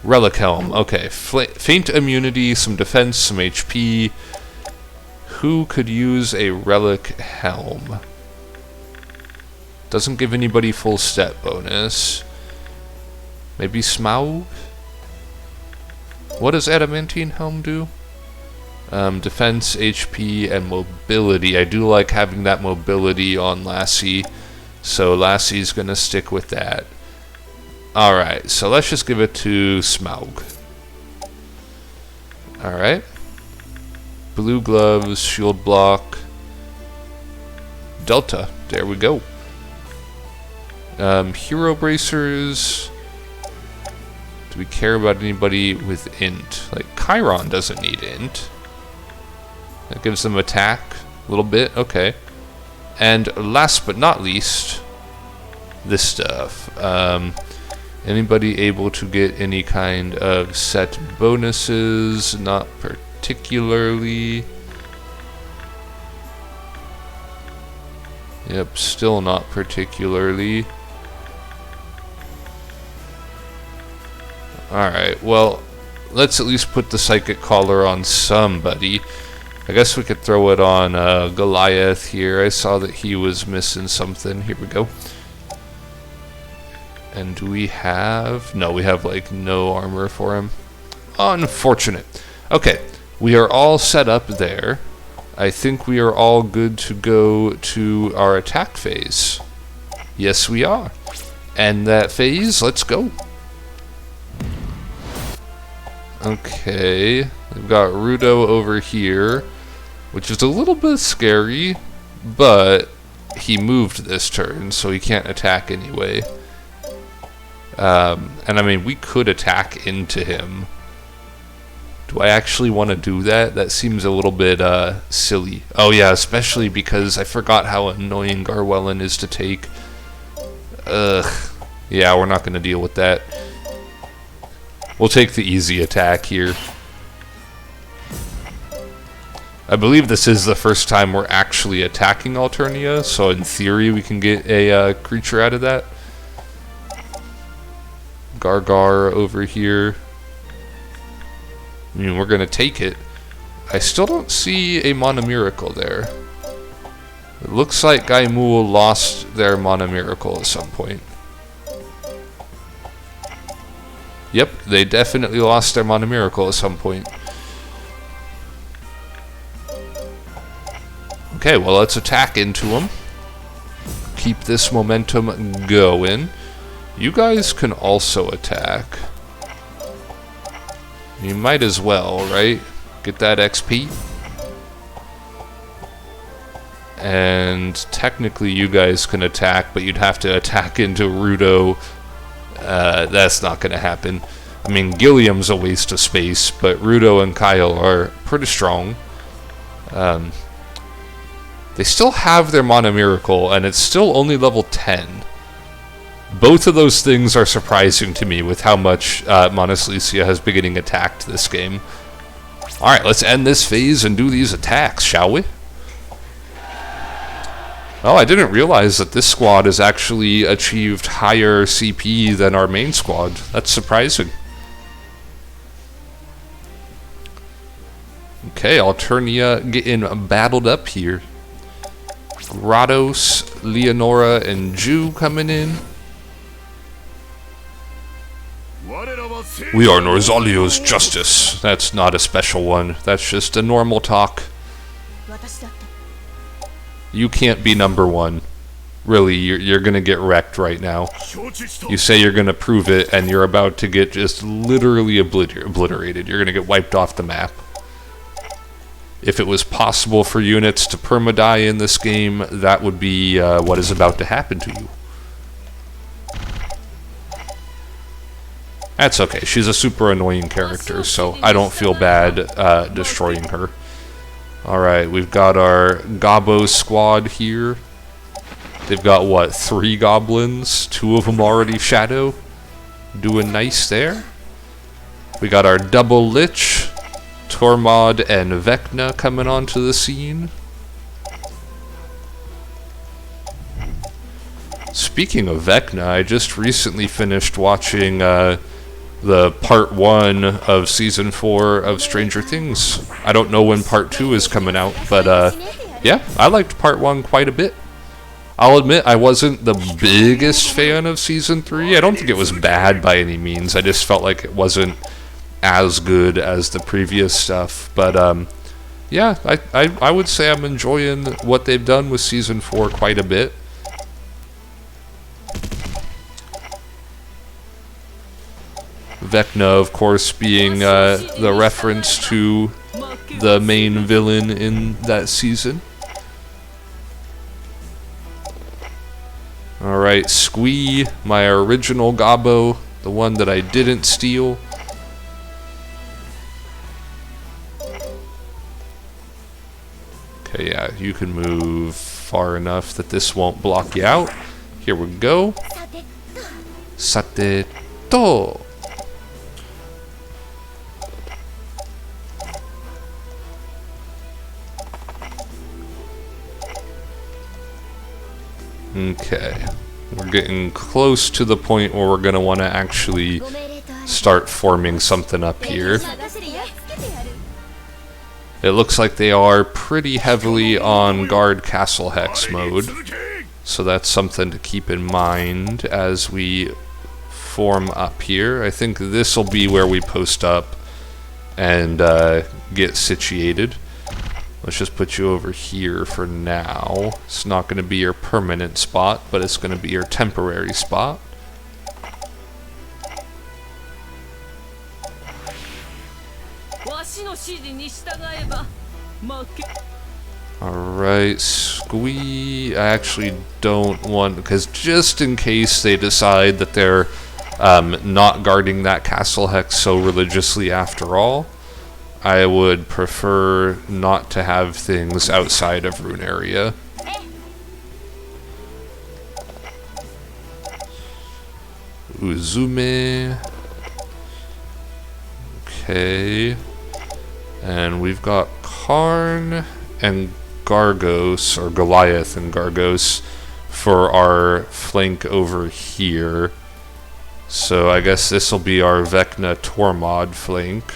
[SPEAKER 1] Relic Helm. Okay, faint immunity, some defense, some HP. Who could use a Relic Helm? Doesn't give anybody full stat bonus. Maybe Smaug? What does Adamantine Helm do? Defense, HP, and mobility. I do like having that mobility on Lassie, so Lassie's gonna stick with that. Alright, so let's just give it to Smaug. Alright. Blue gloves, shield block. Delta. There we go. Hero bracers. Do we care about anybody with int? Like, Chiron doesn't need int. That gives them attack a little bit. Okay. And last but not least, this stuff. Anybody able to get any kind of set bonuses? Not particularly. Yep, still not particularly. Alright, well, let's at least put the Psychic Collar on somebody. I guess we could throw it on Goliath here. I saw that he was missing something. Here we go. And do we have... No, we have, like, no armor for him. Unfortunate. Okay, we are all set up there. I think we are all good to go to our attack phase. Yes, we are. And that phase, let's go. Okay, we've got Rudo over here, which is a little bit scary, but he moved this turn, so he can't attack anyway. And I mean, we could attack into him. Do I actually want to do that? That seems a little bit silly. Oh yeah, especially because I forgot how annoying Garwellen is to take. Ugh. Yeah, we're not going to deal with that. We'll take the easy attack here. I believe this is the first time we're actually attacking Alternia, so in theory we can get a creature out of that. Gargar over here. I mean, we're gonna take it. I still don't see a Mana Miracle there. It looks like Gaimul lost their Mana Miracle at some point. Yep, they definitely lost their Mana Miracle at some point. Okay, well, let's attack into them. Keep this momentum going. You guys can also attack. You might as well, right? Get that XP. And technically you guys can attack, but you'd have to attack into Rudo. That's not going to happen. I mean, Gilliam's a waste of space, but Rudo and Kyle are pretty strong. They still have their Mana Miracle, and it's still only level 10. Both of those things are surprising to me with how much Monaslisia has been getting attacked this game. Alright, let's end this phase and do these attacks, shall we? Oh, I didn't realize that this squad has actually achieved higher CP than our main squad. That's surprising. Okay, Alternia getting battled up here. Grados, Leonora, and Ju coming in. We are Norzaleo's justice. That's not a special one. That's just a normal talk. You can't be number one. Really, you're gonna get wrecked right now. You say you're gonna prove it, and you're about to get just literally obliterated. You're gonna get wiped off the map. If it was possible for units to permadie in this game, that would be what is about to happen to you. That's okay. She's a super annoying character, so I don't feel bad destroying her. Alright, we've got our Gobbo squad here. They've got, what, 3 goblins? 2 of them already Shadow. Doing nice there. We got our double Lich, Tormod and Vecna coming onto the scene. Speaking of Vecna, I just recently finished watching the part 1 of season 4 of Stranger Things. I don't know when part 2 is coming out, but yeah, I liked part 1 quite a bit. I'll admit I wasn't the biggest fan of season 3. I don't think it was bad by any means. I just felt like it wasn't as good as the previous stuff. But yeah, I would say I'm enjoying what they've done with season 4 quite a bit. Vecna, of course, being the reference to the main villain in that season. Alright, Squee, my original Gobbo, the one that I didn't steal. Okay, yeah, you can move far enough that this won't block you out. Here we go. Sate to. Okay, we're getting close to the point where we're going to want to actually start forming something up here. It looks like they are pretty heavily on guard castle hex mode, so that's something to keep in mind as we form up here. I think this will be where we post up and get situated. Let's just put you over here for now. It's not going to be your permanent spot, but it's going to be your temporary spot. Alright, Squee, I actually don't want, because just in case they decide that they're not guarding that castle hex so religiously after all, I would prefer not to have things outside of Runersia. Uzume. Okay. And we've got Karn and Gargos, or Goliath and Gargos, for our flank over here. So I guess this will be our Vecna Tormod flank.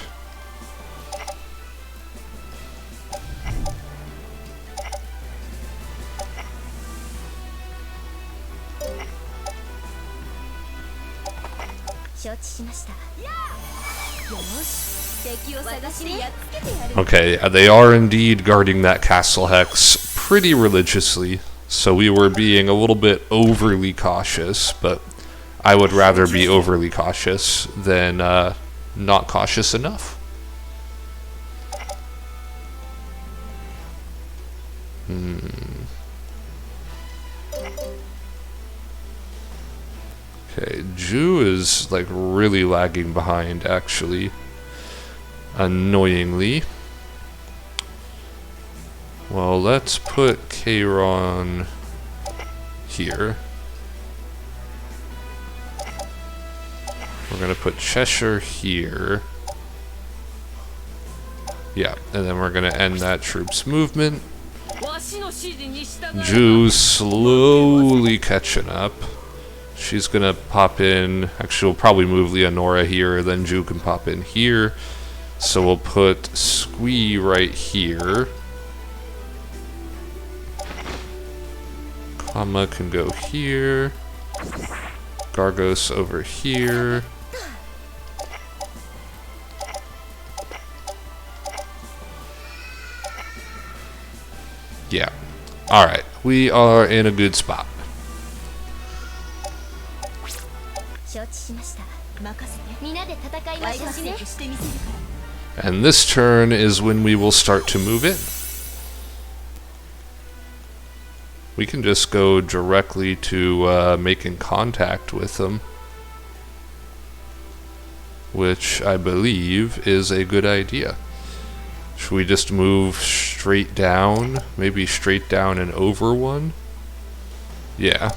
[SPEAKER 1] Okay, they are indeed guarding that castle hex pretty religiously, so we were being a little bit overly cautious, but I would rather be overly cautious than not cautious enough. Okay, Ju is like really lagging behind, actually. Annoyingly. Well, let's put Kairon here. We're gonna put Cheshire here. Yeah, and then we're gonna end that troop's movement. Ju's slowly catching up. She's gonna pop in. Actually, we'll probably move Leonora here, then Ju can pop in here. So we'll put Squee right here. Kama can go here. Gargos over here. Yeah. Alright, we are in a good spot. And this turn is when we will start to move in. We can just go directly to making contact with them, which I believe is a good idea. Should we just move straight down? Maybe straight down and over one? Yeah.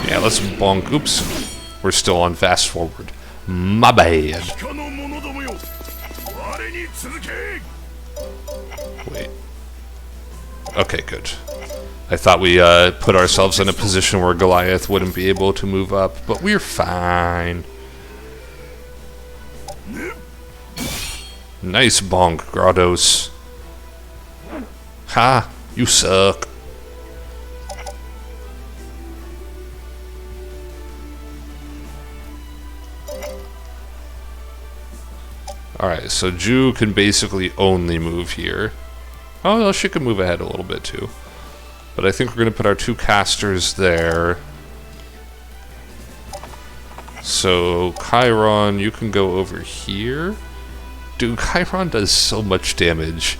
[SPEAKER 1] Yeah, let's bonk. Oops. We're still on fast forward. My bad. Wait. Okay, good. I thought we put ourselves in a position where Goliath wouldn't be able to move up, but we're fine. Nice bonk, Grottos. Ha! You suck. Alright, so Ju can basically only move here. Oh, no, she can move ahead a little bit too. But I think we're going to put our 2 casters there. So, Chiron, you can go over here. Dude, Chiron does so much damage.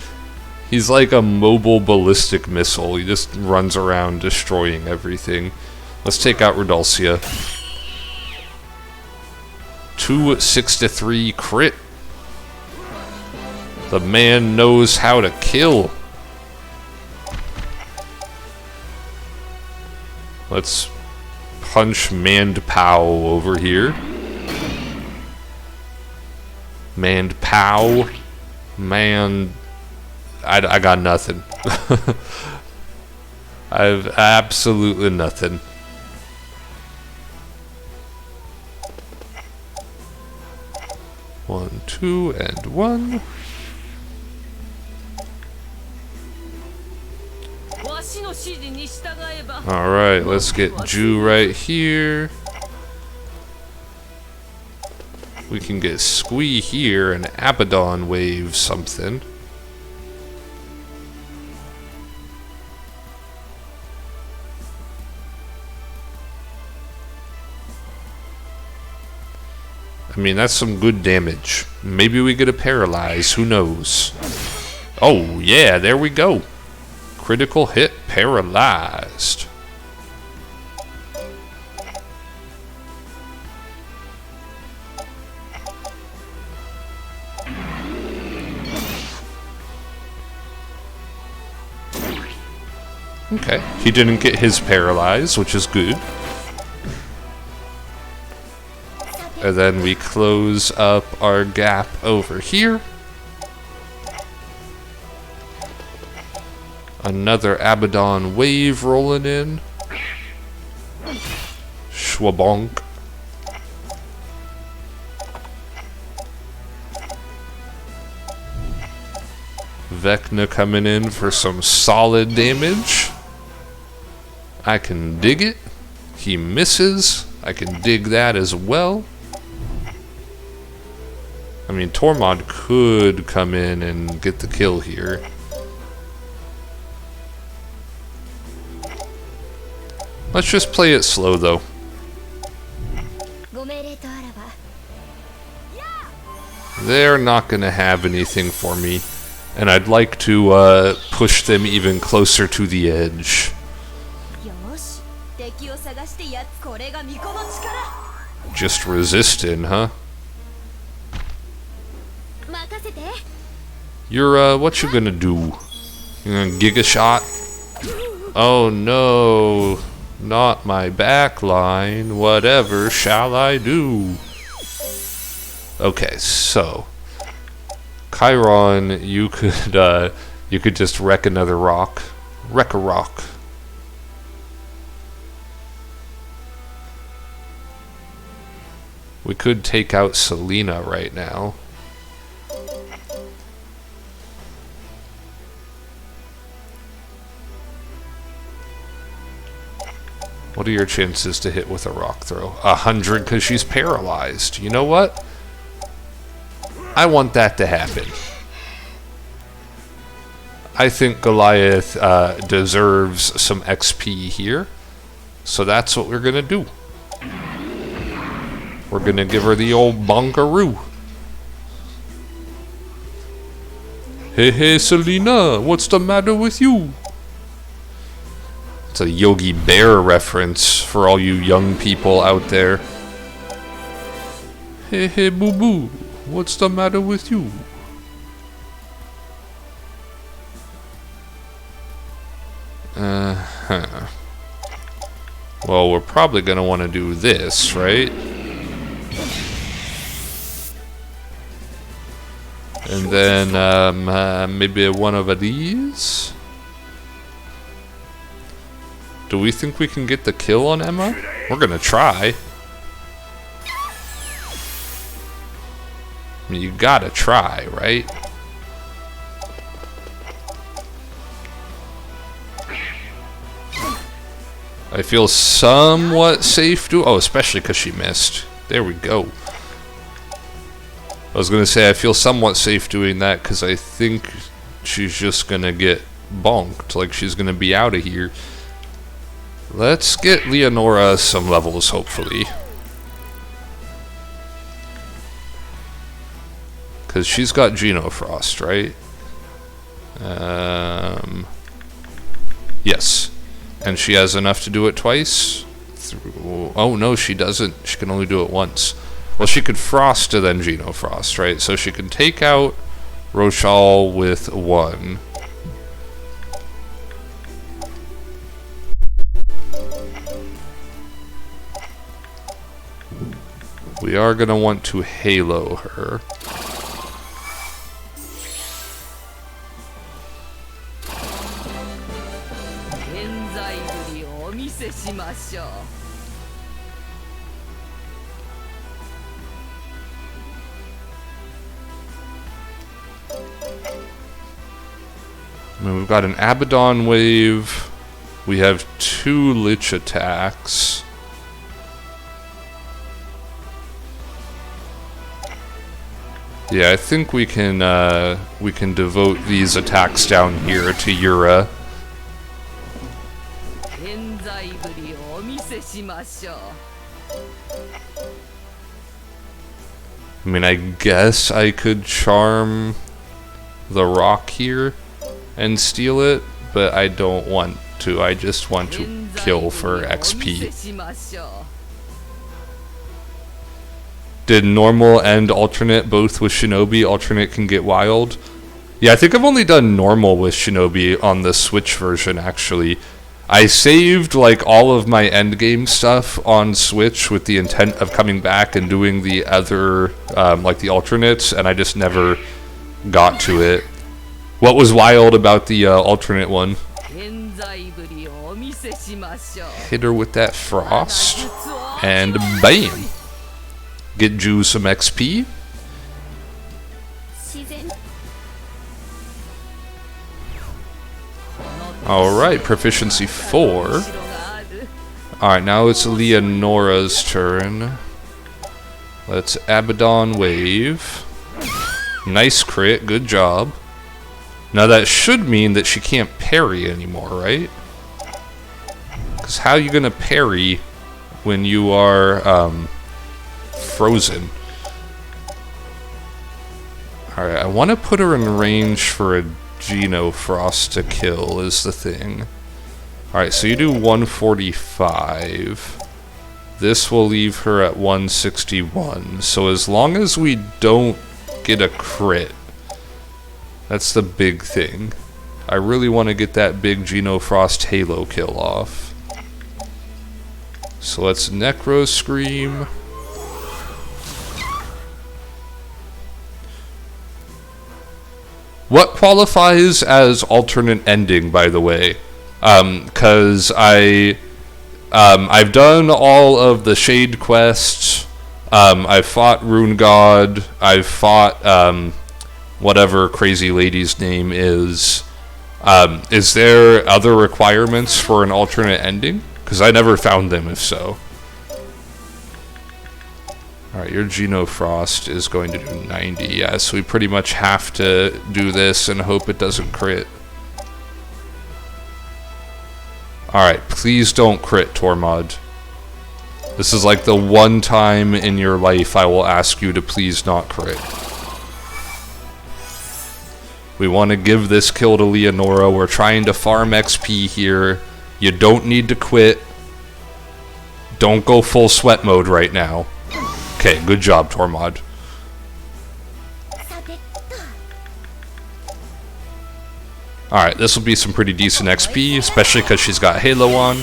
[SPEAKER 1] He's like a mobile ballistic missile. He just runs around destroying everything. Let's take out Runersia. 2-6-3 crit. The man knows how to kill. Let's punch Mand Pow over here. Mand Pow. Man. I got nothing. I have absolutely nothing. One, 2, and 1. Alright, let's get Ju right here. We can get Squee here and Abaddon wave something. I mean, that's some good damage. Maybe we get a paralyze, who knows? Oh, yeah, there we go. Critical hit, paralyzed. Okay, he didn't get his paralyze, which is good. And then we close up our gap over here. Another Abaddon wave rolling in. Schwabonk. Vecna coming in for some solid damage. I can dig it. He misses. I can dig that as well. I mean, Tormod could come in and get the kill here. Let's just play it slow, though. They're not going to have anything for me. And I'd like to push them even closer to the edge. Just resisting, huh? You're, what you gonna do? You gonna Giga Shot? Oh no, not my backline. Whatever shall I do? Okay, so Chiron, you could just wreck another rock. Wreck a rock. We could take out Selena right now. What are your chances to hit with a rock throw? 100 because she's paralyzed. You know what? I want that to happen. I think Goliath deserves some XP here. So that's what we're going to do. We're going to give her the old bonkaroo. Hey, hey, Selena, what's the matter with you? It's a Yogi Bear reference for all you young people out there. Hey, hey, boo-boo, what's the matter with you? Well, we're probably going to want to do this, right? And then maybe one of these. Do we think we can get the kill on Emma? We're gonna try. I mean, you gotta try, right? I feel somewhat safe to... Oh, especially because she missed. There we go. I was gonna say I feel somewhat safe doing that because I think she's just gonna get bonked. Like, she's gonna be out of here. Let's get Leonora some levels, hopefully. Because she's got Genofrost, right? Yes. And she has enough to do it twice? Oh, no, she doesn't. She can only do it once. Well, she could Frost to then Genofrost, right? So she can take out Rochal with one. We are going to want to Halo her. I mean, we've got an Abaddon wave. We have 2 Lich attacks. Yeah, I think we can devote these attacks down here to Yura. I mean, I guess I could charm the rock here and steal it, but I don't want to. I just want to kill for XP. Did normal and alternate both with Shinobi? Alternate can get wild. Yeah, I think I've only done normal with Shinobi on the Switch version, actually. I saved like all of my endgame stuff on Switch with the intent of coming back and doing the other, like the alternates, and I just never got to it. What was wild about the alternate one? Hit her with that Frost, and bam! Get Ju some XP. Alright, proficiency 4. Alright, now it's Leonora's turn. Let's Abaddon wave. Nice crit, good job. Now that should mean that she can't parry anymore, right? Because how are you gonna parry when you are frozen? Alright, I want to put her in range for a Genofrost to kill is the thing. Alright, so you do 145. This will leave her at 161. So as long as we don't get a crit, that's the big thing. I really want to get that big Genofrost Halo kill off. So let's Necro Scream. What qualifies as alternate ending, by the way? Because I've done all of the Shade quests. I've fought Rune God. I've fought whatever crazy lady's name is. Is there other requirements for an alternate ending? Because I never found them, if so. Alright, your Genofrost is going to do 90. Yeah, so we pretty much have to do this and hope it doesn't crit. Alright, please don't crit, Tormod. This is like the one time in your life I will ask you to please not crit. We want to give this kill to Leonora. We're trying to farm XP here. You don't need to quit. Don't go full sweat mode right now. Okay, good job, Tormod. Alright, this will be some pretty decent XP, especially because she's got Halo on.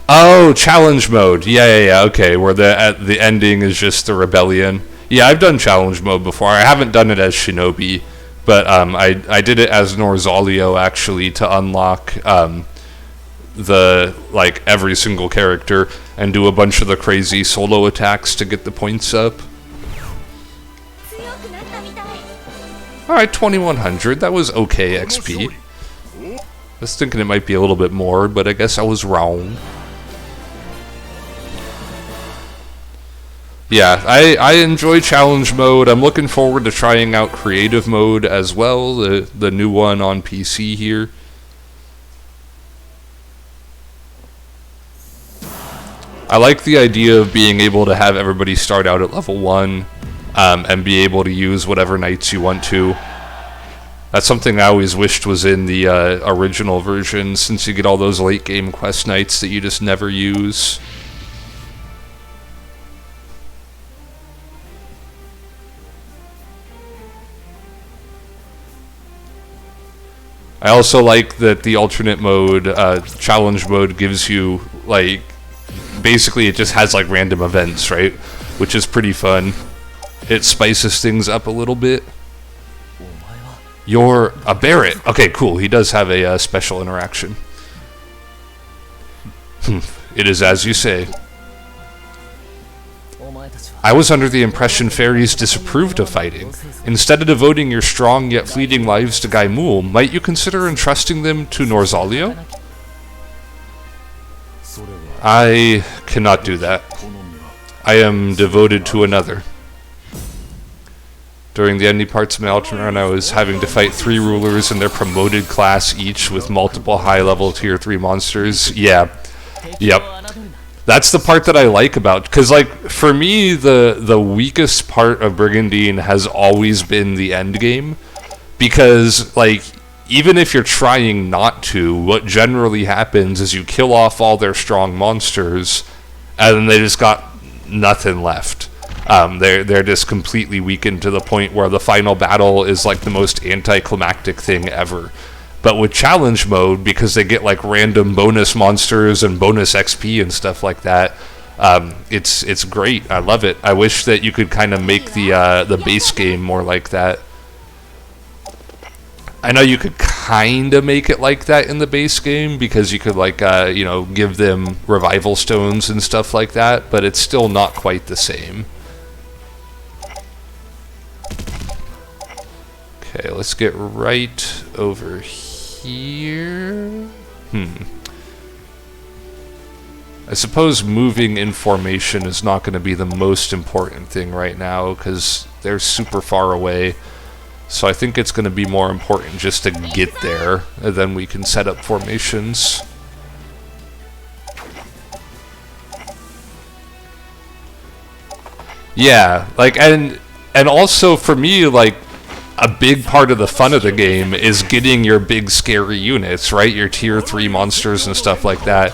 [SPEAKER 1] Oh, Oh, challenge mode. Yeah. Okay, where the ending is just the rebellion. Yeah, I've done challenge mode before. I haven't done it as Shinobi, but I did it as Norzaleo actually to unlock the like every single character and do a bunch of the crazy solo attacks to get the points up. Alright, 2100. That was okay XP. I was thinking it might be a little bit more, but I guess I was wrong. Yeah, I enjoy challenge mode. I'm looking forward to trying out creative mode as well, the new one on PC here. I like the idea of being able to have everybody start out at level 1 and be able to use whatever knights you want to. That's something I always wished was in the original version, since you get all those late game quest knights that you just never use. I also like that the alternate mode, challenge mode, gives you, like, basically it just has, like, random events, right? Which is pretty fun. It spices things up a little bit. You're a Barret. Okay, cool. He does have a special interaction. It is as you say. I was under the impression fairies disapproved of fighting. Instead of devoting your strong yet fleeting lives to Gaimul, might you consider entrusting them to Norzaleo? I cannot do that. I am devoted to another. During the ending parts of my alternate run, I was having to fight 3 rulers in their promoted class each with multiple high-level tier 3 monsters. Yeah. Yep. That's the part that I like about, because, like, for me, the weakest part of Brigandine has always been the end game, because, like, even if you're trying not to, what generally happens is you kill off all their strong monsters, and then they just got nothing left. They're just completely weakened to the point where the final battle is, like, the most anticlimactic thing ever. But with challenge mode, because they get like random bonus monsters and bonus XP and stuff like that, it's great. I love it. I wish that you could kind of make the base game more like that. I know you could kind of make it like that in the base game, because you could like you know, give them revival stones and stuff like that, but it's still not quite the same. Okay, let's get right over here. I suppose moving in formation is not going to be the most important thing right now, because they're super far away. So I think it's going to be more important just to get there, and then we can set up formations. Yeah, like, and also for me, like, a big part of the fun of the game is getting your big scary units, right? Your tier 3 monsters and stuff like that.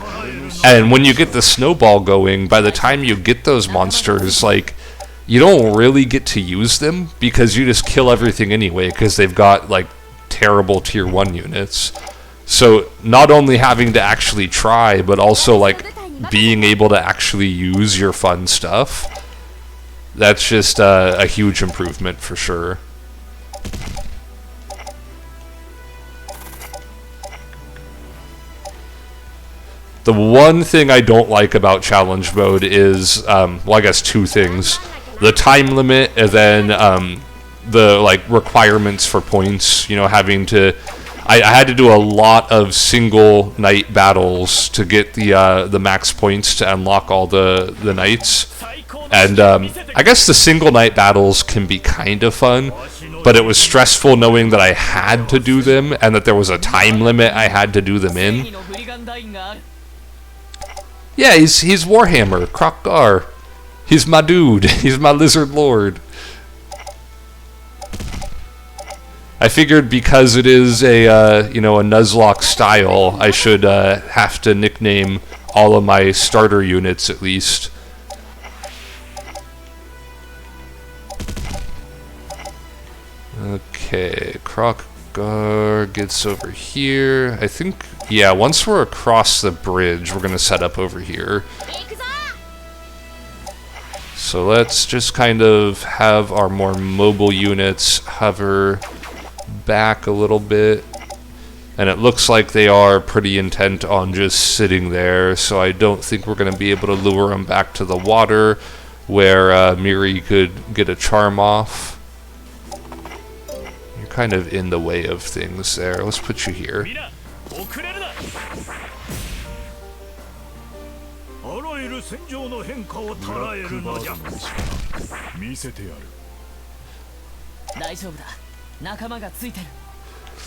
[SPEAKER 1] And when you get the snowball going, by the time you get those monsters, like, you don't really get to use them, because you just kill everything anyway, because they've got, like, terrible tier 1 units. So not only having to actually try, but also, like, being able to actually use your fun stuff, that's just a huge improvement for sure. The one thing I don't like about challenge mode is, well, I guess 2 things. The time limit, and then the, like, requirements for points. You know, having to... I had to do a lot of single night battles to get the max points to unlock all the knights. And I guess the single night battles can be kind of fun, but it was stressful knowing that I had to do them, and that there was a time limit I had to do them in. Yeah, he's Warhammer, Krokgar. He's my dude. He's my lizard lord. I figured because it is a you know, a Nuzlocke style, I should have to nickname all of my starter units at least. Okay, Krokgar gets over here. I think Yeah, once we're across the bridge, we're gonna set up over here. So let's just kind of have our more mobile units hover back a little bit. And it looks like they are pretty intent on just sitting there, so I don't think we're going to be able to lure them back to the water where Miri could get a charm off. You're kind of in the way of things there. Let's put you here.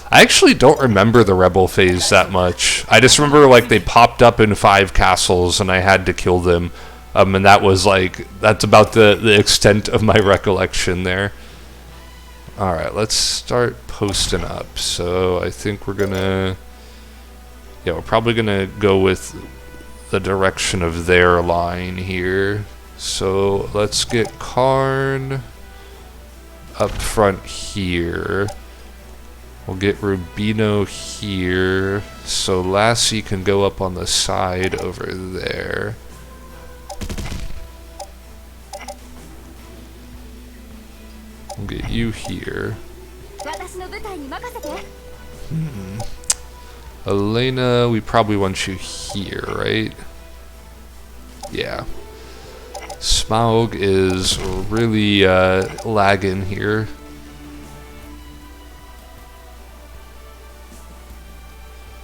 [SPEAKER 1] I actually don't remember the rebel phase that much. I just remember like they popped up in 5 castles and I had to kill them. And that was like, that's about the extent of my recollection there. Alright, let's start posting up. So I think we're gonna, yeah, we're probably gonna go with the direction of their line here. So let's get Karn up front here. We'll get Rubino here, so Lassie can go up on the side over there. We'll get you here. Elena, we probably want you here, right? Yeah. Smaug is really lagging here.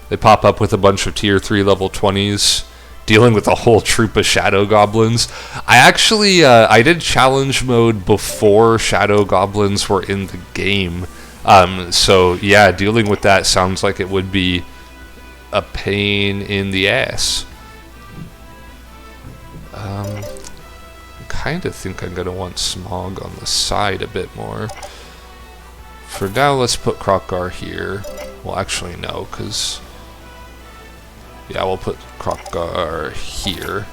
[SPEAKER 1] They pop up with a bunch of tier 3 level 20s, dealing with a whole troop of shadow goblins. I actually, I did challenge mode before shadow goblins were in the game. So yeah, dealing with that sounds like it would be a pain in the ass. I kind of think I'm going to want Smaug on the side a bit more. For now, let's put Krokgar here. Well, actually, no, because... yeah, we'll put Krokgar here.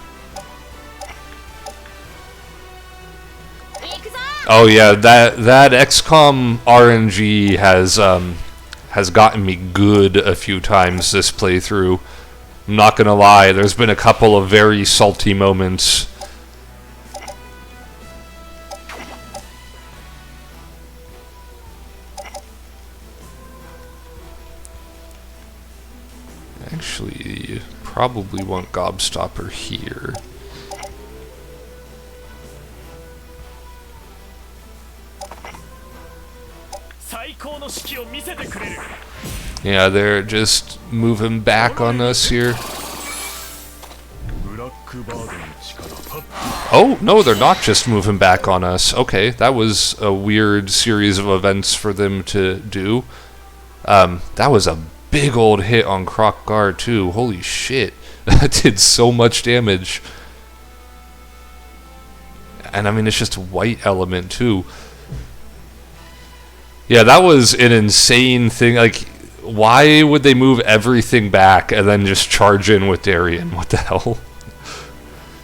[SPEAKER 1] Oh yeah, that XCOM RNG has gotten me good a few times this playthrough. I'm not gonna lie, there's been a couple of very salty moments. Actually, you probably want Gobstopper here. Yeah, they're just moving back on us here. Oh, no, they're not just moving back on us. Okay, that was a weird series of events for them to do. That was a big old hit on Krokgar too. Holy shit. That did so much damage. And I mean, it's just white element too. Yeah, that was an insane thing. Like, why would they move everything back and then just charge in with Darien? What the hell?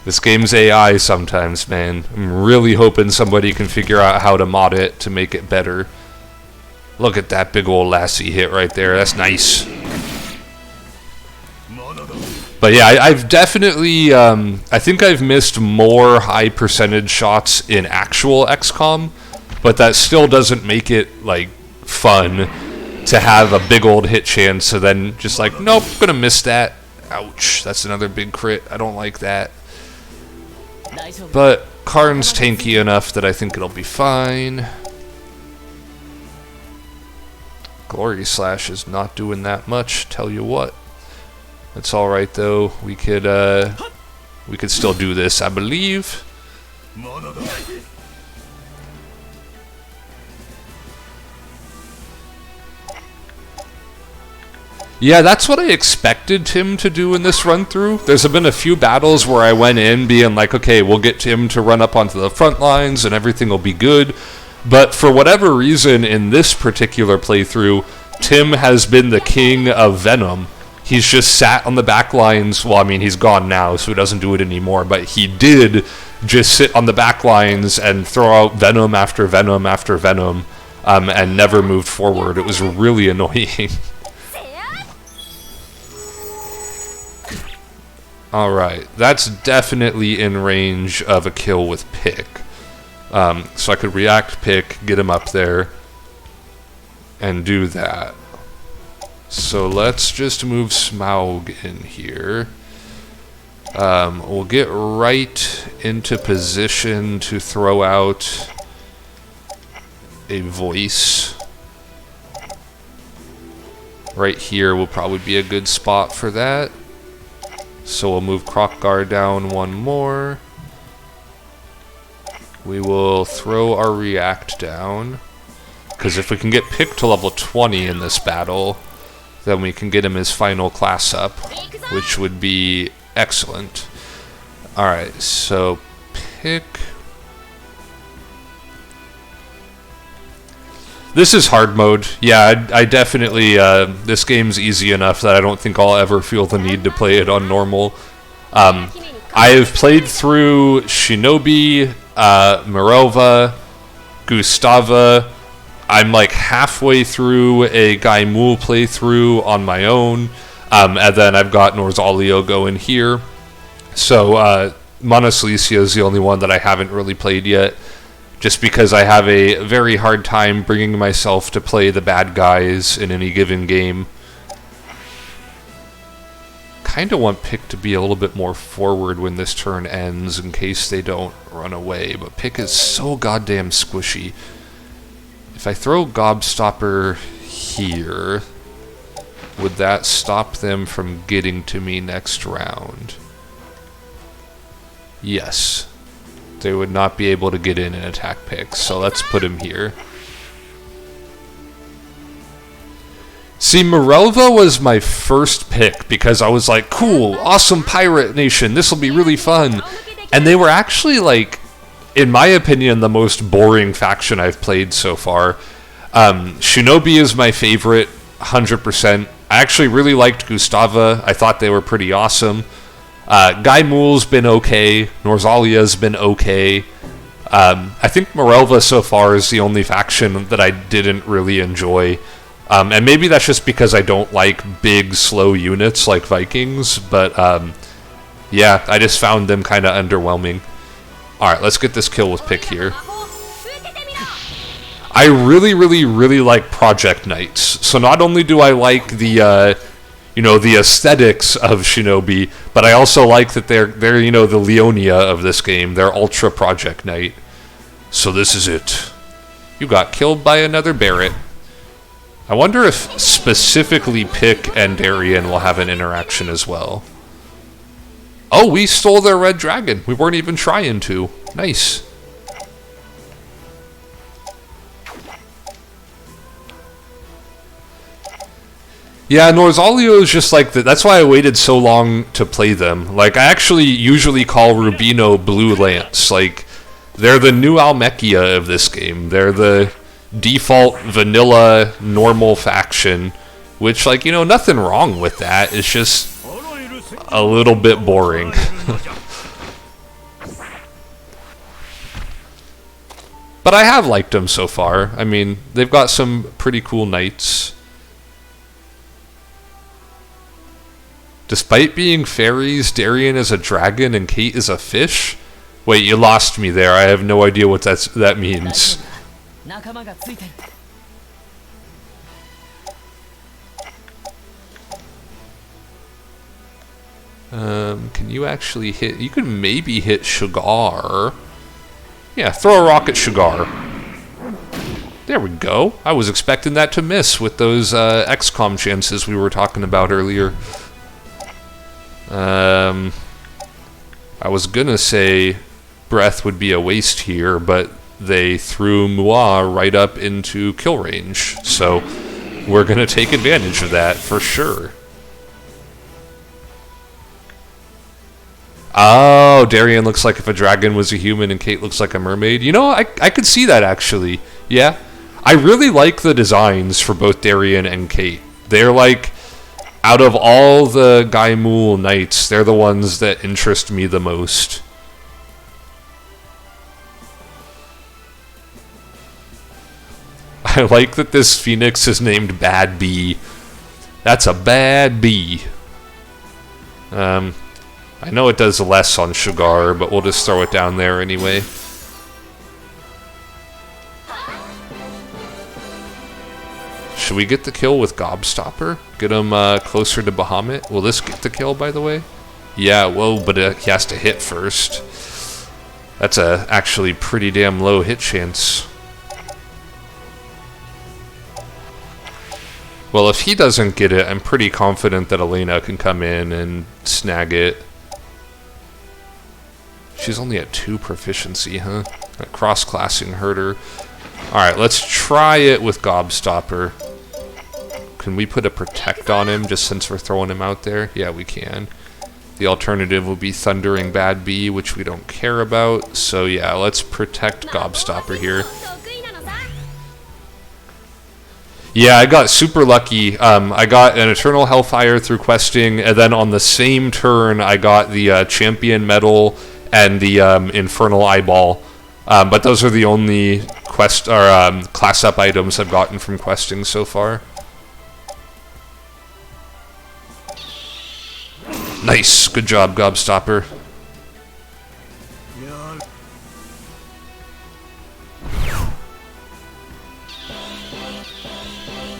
[SPEAKER 1] This game's AI sometimes, man. I'm really hoping somebody can figure out how to mod it to make it better. Look at that big old Lassie hit right there. That's nice. But yeah, I've definitely, I think I've missed more high percentage shots in actual XCOM, but that still doesn't make it, like, fun to have a big old hit chance, so then just like, nope, gonna miss that. Ouch, that's another big crit. I don't like that. But Karn's tanky enough that I think it'll be fine. Glory Slash is not doing that much, tell you what. It's alright though, we could still do this, I believe. Yeah, that's what I expected Tim to do in this run-through. There's been a few battles where I went in being like, okay, we'll get Tim to run up onto the front lines and everything will be good. But for whatever reason, in this particular playthrough, Tim has been the king of Venom. He's just sat on the back lines. Well, I mean, he's gone now, so he doesn't do it anymore. But he did just sit on the back lines and throw out Venom after Venom after Venom, and never moved forward. It was really annoying. Alright, that's definitely in range of a kill with pick. So I could react pick, get him up there, and do that. So let's just move Smaug in here. We'll get right into position to throw out a voice. Right here will probably be a good spot for that. So we'll move Crockgar down one more. We will throw our react down, because if we can get Pick to level 20 in this battle, then we can get him his final class up, which would be excellent. Alright, so Pick. This is hard mode. Yeah, I definitely, this game's easy enough that I don't think I'll ever feel the need to play it on normal. I have played through Shinobi, Mirova, Gustava. I'm like halfway through a Gaimul playthrough on my own, and then I've got Norzaleo going here. So, Monoslicia is the only one that I haven't really played yet, just because I have a very hard time bringing myself to play the bad guys in any given game. Kind of want Pick to be a little bit more forward when this turn ends in case they don't run away, but Pick is so goddamn squishy. If I throw Gobstopper here, would that stop them from getting to me next round? Yes. They would not be able to get in and attack Pick, so let's put him here. See, Morelva was my first pick because I was like, cool, awesome pirate nation, this will be really fun. And they were actually, like, in my opinion, the most boring faction I've played so far. Shinobi is my favorite, 100%. I actually really liked Gustava. I thought they were pretty awesome. Gaimul's been okay. Norzalia's been okay. I think Morelva so far is the only faction that I didn't really enjoy. And maybe that's just because I don't like big, slow units like Vikings, but yeah, I just found them kind of underwhelming. Alright, let's get this kill with Pick here. I really, really, really like Project Knights. So not only do I like the, you know, the aesthetics of Shinobi, but I also like that they're you know, the Leonia of this game. They're Ultra Project Knight. So this is it. You got killed by another Barret. I wonder if specifically Pick and Darien will have an interaction as well. Oh, we stole their red dragon. We weren't even trying to. Nice. Yeah, Norzaleo is just like that's why I waited so long to play them. Like, I actually usually call Rubino Blue Lance. Like, they're the new Almechia of this game. They're the default vanilla normal faction, which, like, you know, nothing wrong with that. It's just a little bit boring. But I have liked them so far. I mean, they've got some pretty cool knights. Despite being fairies, Darien is a dragon and Kate is a fish? Wait, you lost me there. I have no idea what that means. Can you actually hit... You can maybe hit Sugar. Yeah, throw a rock at Sugar. There we go. I was expecting that to miss with those XCOM chances we were talking about earlier. I was gonna say breath would be a waste here, but they threw Mua right up into kill range, so we're gonna take advantage of that for sure. Oh, Darien looks like if a dragon was a human and Kate looks like a mermaid. You know, I could see that actually. Yeah. I really like the designs for both Darien and Kate. They're like, out of all the Gaimul knights, they're the ones that interest me the most. I like that this phoenix is named Bad Bee. That's a bad bee. I know it does less on Sugar, but we'll just throw it down there anyway. Should we get the kill with Gobstopper? Get him closer to Bahamut? Will this get the kill, by the way? Yeah, whoa, but he has to hit first. That's a actually pretty damn low hit chance. Well, if he doesn't get it, I'm pretty confident that Elena can come in and snag it. She's only at 2 proficiency, huh? That cross-classing hurt her. Alright, let's try it with Gobstopper. Can we put a protect on him just since we're throwing him out there? Yeah, we can. The alternative will be Thundering Bad Bee, which we don't care about. So yeah, let's protect Gobstopper here. Yeah, I got super lucky. I got an Eternal Hellfire through questing, and then on the same turn, I got the Champion Medal and the Infernal Eyeball. But those are the only quest or class up items I've gotten from questing so far. Nice, good job, Gobstopper.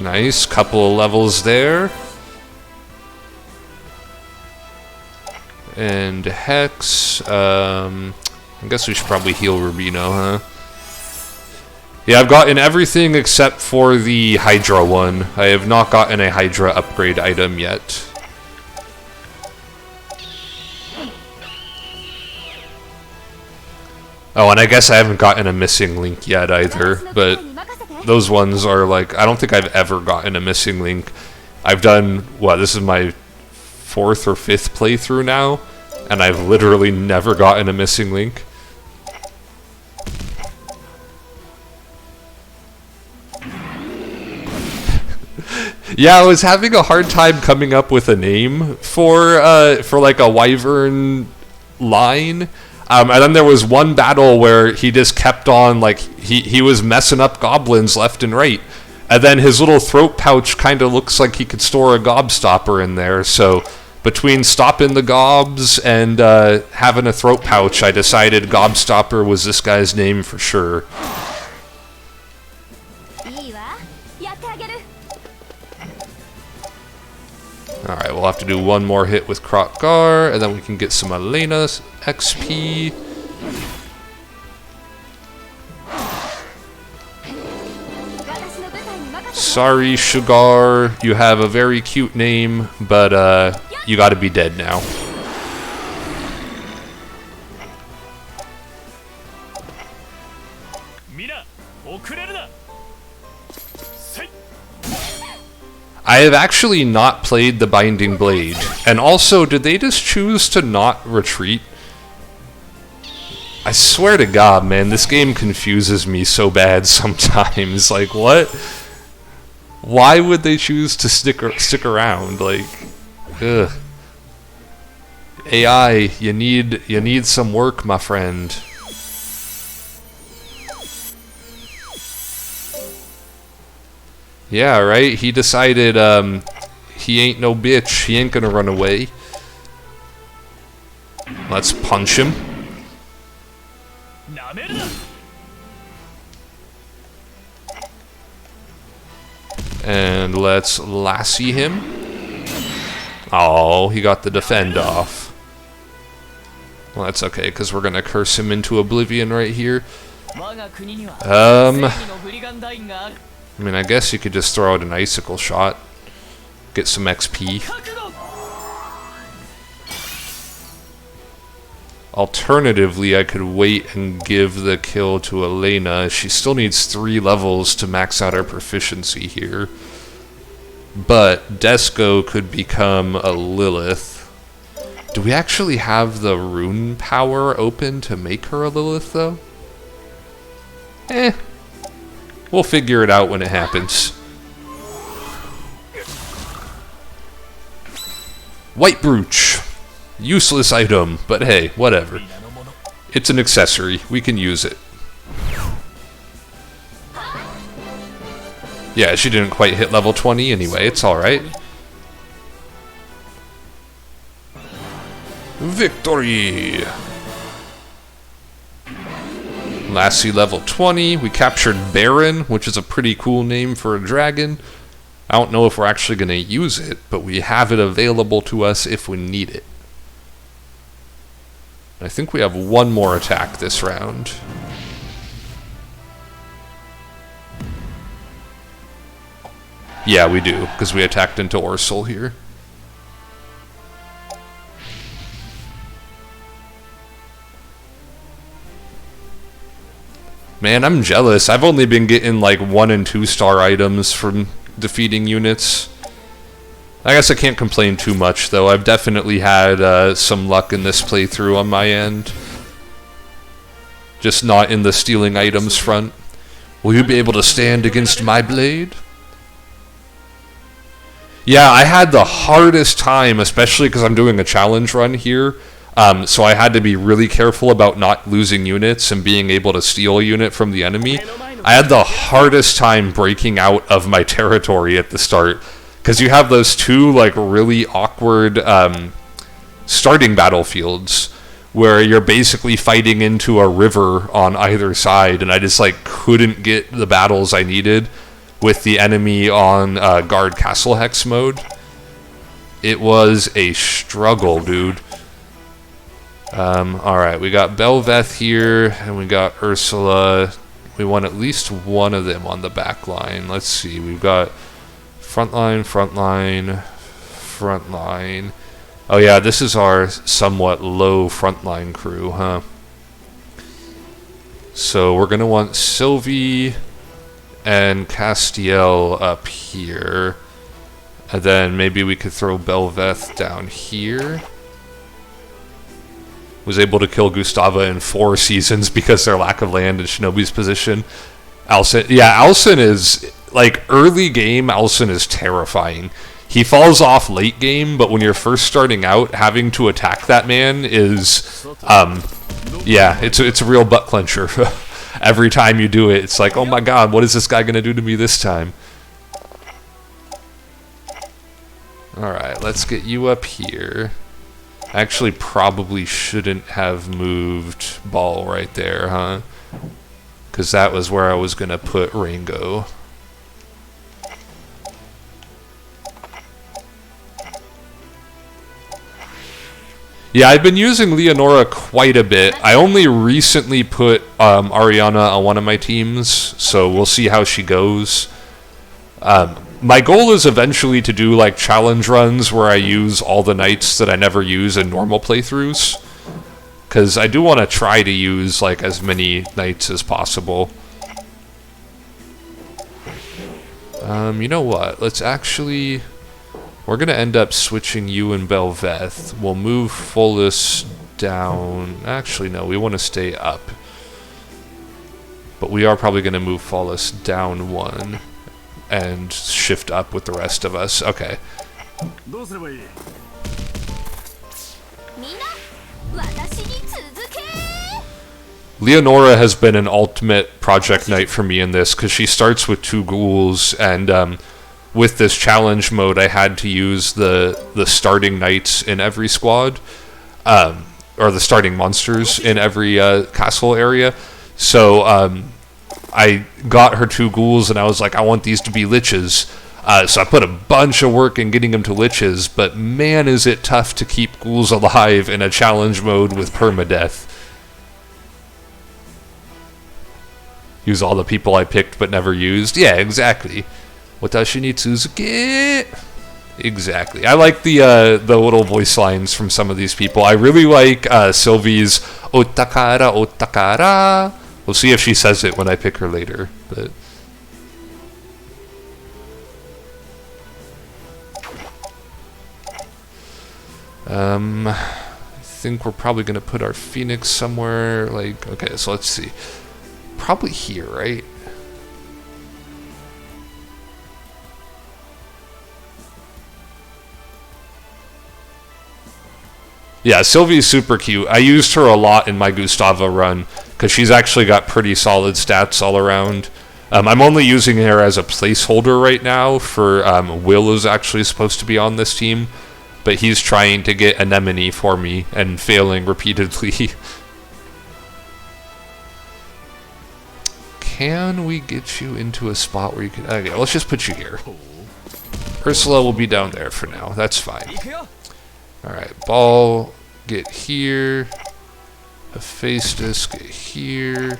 [SPEAKER 1] Nice, couple of levels there. And Hex, I guess we should probably heal Rubino, huh? Yeah, I've gotten everything except for the Hydra one. I have not gotten a Hydra upgrade item yet. Oh, and I guess I haven't gotten a missing link yet either, but those ones are like, I don't think I've ever gotten a missing link. I've done, what, this is my 4th or 5th playthrough now, and I've literally never gotten a missing link. Yeah, I was having a hard time coming up with a name for like a wyvern line. And then there was one battle where he just kept on, like, he was messing up goblins left and right. And then his little throat pouch kind of looks like he could store a Gobstopper in there. So between stopping the gobs and having a throat pouch, I decided Gobstopper was this guy's name for sure. Alright, we'll have to do one more hit with Krotgar, and then we can get some Elena's XP. Sorry, Sugar, you have a very cute name, but you gotta be dead now. I have actually not played the Binding Blade. And also, did they just choose to not retreat? I swear to God, man, this game confuses me so bad sometimes. Like, what? Why would they choose to stick around? Like, ugh. AI, you need some work, my friend. Yeah, right? He decided he ain't no bitch. He ain't gonna run away. Let's punch him. And let's lassie him. Oh, he got the defend off. Well, that's okay, because we're gonna curse him into oblivion right here. I mean, I guess you could just throw out an icicle shot, get some XP. Alternatively, I could wait and give the kill to Elena. She still needs 3 levels to max out her proficiency here. But Desco could become a Lilith. Do we actually have the rune power open to make her a Lilith, though? We'll figure it out when it happens. White Brooch. Useless item, but hey, whatever. It's an accessory. We can use it. Yeah, she didn't quite hit level 20 anyway. It's alright. Victory! Lassie level 20. We captured Baron, which is a pretty cool name for a dragon. I don't know if we're actually going to use it, but we have it available to us if we need it. I think we have one more attack this round. Yeah, we do, because we attacked into Orsul here. Man, I'm jealous. I've only been getting like 1 and 2 star items from defeating units. I guess I can't complain too much, though. I've definitely had some luck in this playthrough on my end. Just not in the stealing items front. Will you be able to stand against my blade? Yeah, I had the hardest time, especially because I'm doing a challenge run here. So I had to be really careful about not losing units and being able to steal a unit from the enemy. I had the hardest time breaking out of my territory at the start. Because you have those two like really awkward starting battlefields where you're basically fighting into a river on either side, and I just like couldn't get the battles I needed with the enemy on guard castle hex mode. It was a struggle, dude. Alright, we got Belveth here, and we got Ursula. We want at least one of them on the back line. Let's see, we've got frontline, frontline, frontline. Oh yeah, this is our somewhat low frontline crew, huh? So we're gonna want Sylvie and Castiel up here. And then maybe we could throw Belveth down here. Was able to kill Gustava in 4 seasons because their lack of land in Shinobi's position. Alcin, yeah, Alcin is, like, early game, Alcin is terrifying. He falls off late game, but when you're first starting out, having to attack that man is, yeah, it's a real butt clencher. Every time you do it, it's like, oh my god, what is this guy gonna do to me this time? Alright, let's get you up here. I actually probably shouldn't have moved Ball right there, huh? Because that was where I was going to put Rango. Yeah, I've been using Leonora quite a bit. I only recently put Ariana on one of my teams, so we'll see how she goes. My goal is eventually to do like challenge runs where I use all the knights that I never use in normal playthroughs, because I do want to try to use like as many knights as possible. You know what? Let's actually... We're going to end up switching you and Belveth. We'll move Follis down. Actually, no, we want to stay up. But we are probably going to move Follis down 1. And shift up with the rest of us. Okay. Leonora has been an ultimate project knight for me in this, because she starts with 2 ghouls, and with this challenge mode I had to use the starting knights in every squad, or the starting monsters in every castle area. So I got her 2 ghouls, and I was like, I want these to be liches. So I put a bunch of work in getting them to liches, but man is it tough to keep ghouls alive in a challenge mode with permadeath. Use all the people I picked but never used. Yeah, exactly. Watashi ni Tsuzuki. Exactly. I like the little voice lines from some of these people. I really like Sylvie's Otakara, Otakara. We'll see if she says it when I pick her later, but... I think we're probably going to put our Phoenix somewhere, like... Okay, so let's see. Probably here, right? Yeah, Sylvie's super cute. I used her a lot in my Gustava run, because she's actually got pretty solid stats all around. I'm only using her as a placeholder right now for Will is actually supposed to be on this team, but he's trying to get anemone for me and failing repeatedly. Can we get you into a spot where you can... Okay, let's just put you here. Ursula will be down there for now. That's fine. Alright, Ball, get here. Hephaestus, get here.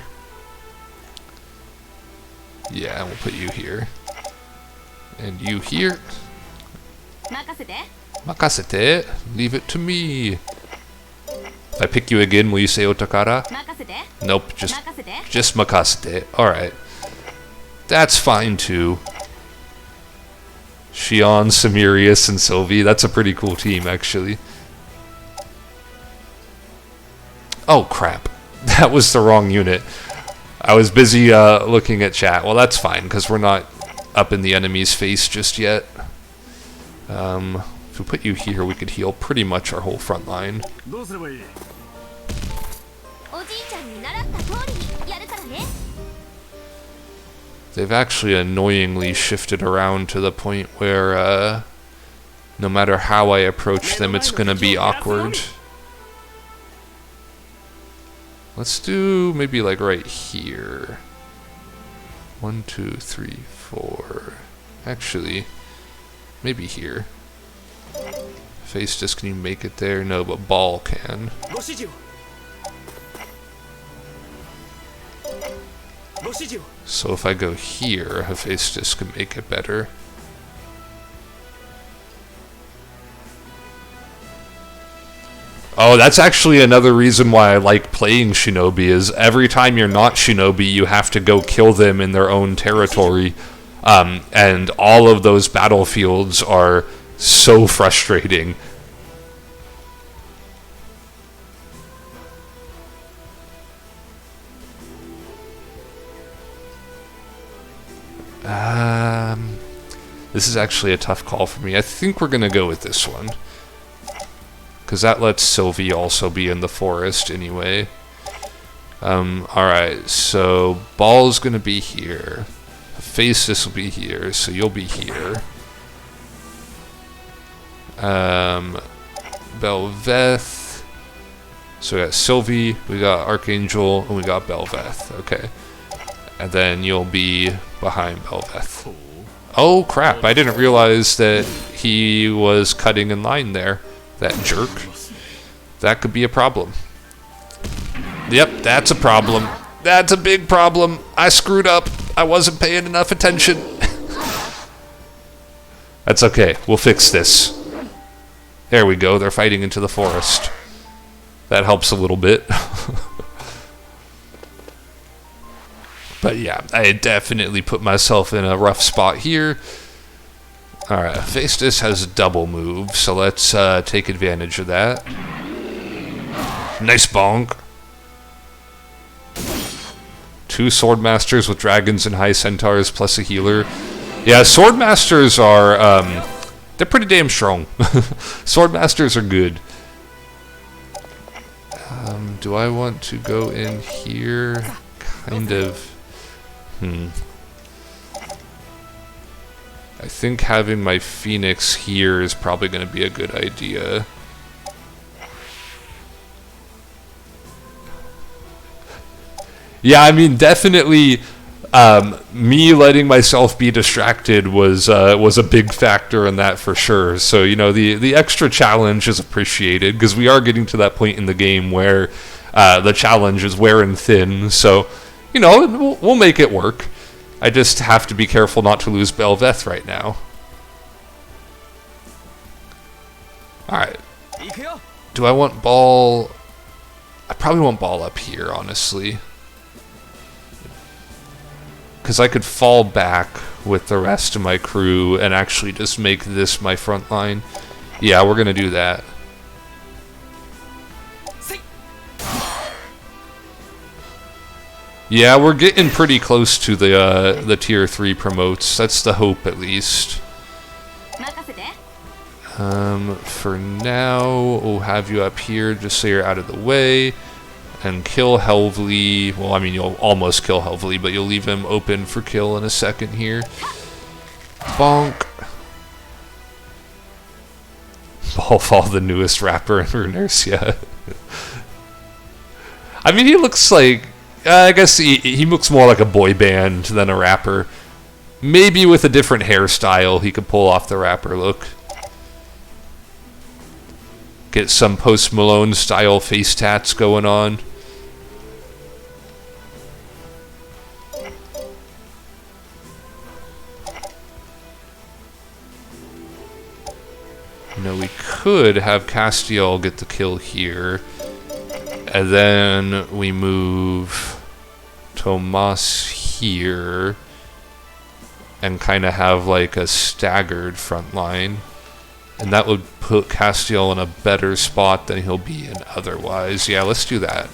[SPEAKER 1] Yeah, we'll put you here. And you here. Makasete. Leave it to me. If I pick you again, will you say Otakara? Nope, just Makasete. Alright. That's fine too. Shion, Samirius, and Sylvie. That's a pretty cool team, actually. Oh, crap. That was the wrong unit. I was busy looking at chat. Well, that's fine, because we're not up in the enemy's face just yet. If we put you here, we could heal pretty much our whole front line. They've actually annoyingly shifted around to the point where no matter how I approach them, it's going to be awkward. Let's do maybe like right here. 1, 2, 3, 4. Actually, maybe here. Hephaestus, can you make it there? No, but Ball can. So if I go here, Hephaestus can make it better. Oh, that's actually another reason why I like playing Shinobi, is every time you're not Shinobi, you have to go kill them in their own territory. And all of those battlefields are so frustrating. This is actually a tough call for me. I think we're going to go with this one, because that lets Sylvie also be in the forest anyway. Alright, so Ball's going to be here. Hephaestus will be here, so you'll be here. Belveth. So we got Sylvie, we got Archangel, and we got Belveth. Okay. And then you'll be behind Belveth. Oh crap, I didn't realize that he was cutting in line there. That jerk. That could be a problem. Yep, that's a problem. That's a big problem. I screwed up. I wasn't paying enough attention. That's okay. We'll fix this. There we go. They're fighting into the forest. That helps a little bit. But yeah, I definitely put myself in a rough spot here. Alright, Hephaestus has a double move, so let's take advantage of that. Nice bonk. 2 Swordmasters with dragons and high centaurs plus a healer. Yeah, Swordmasters are, they're pretty damn strong. Swordmasters are good. Do I want to go in here? Kind of. I think having my Phoenix here is probably going to be a good idea. Yeah, I mean, definitely, me letting myself be distracted was a big factor in that for sure. So, you know, the extra challenge is appreciated, because we are getting to that point in the game where the challenge is wearing thin. So, you know, we'll make it work. I just have to be careful not to lose Belveth right now. Alright. Do I want Ball? I probably want Ball up here, honestly. Because I could fall back with the rest of my crew and actually just make this my front line. Yeah, we're going to do that. Yeah, we're getting pretty close to the tier 3 promotes. That's the hope, at least. For now, we'll have you up here just so you're out of the way. And kill Helvely. Well, I mean, you'll almost kill Helvely, but you'll leave him open for kill in a second here. Bonk. Ball Fall the newest rapper in Runersia? I mean, he looks like... I guess he looks more like a boy band than a rapper. Maybe with a different hairstyle, he could pull off the rapper look. Get some Post Malone style face tats going on. You know, we could have Castiel get the kill here. And then we move Tomas here. And kind of have like a staggered front line. And that would put Castiel in a better spot than he'll be in otherwise. Yeah, let's do that.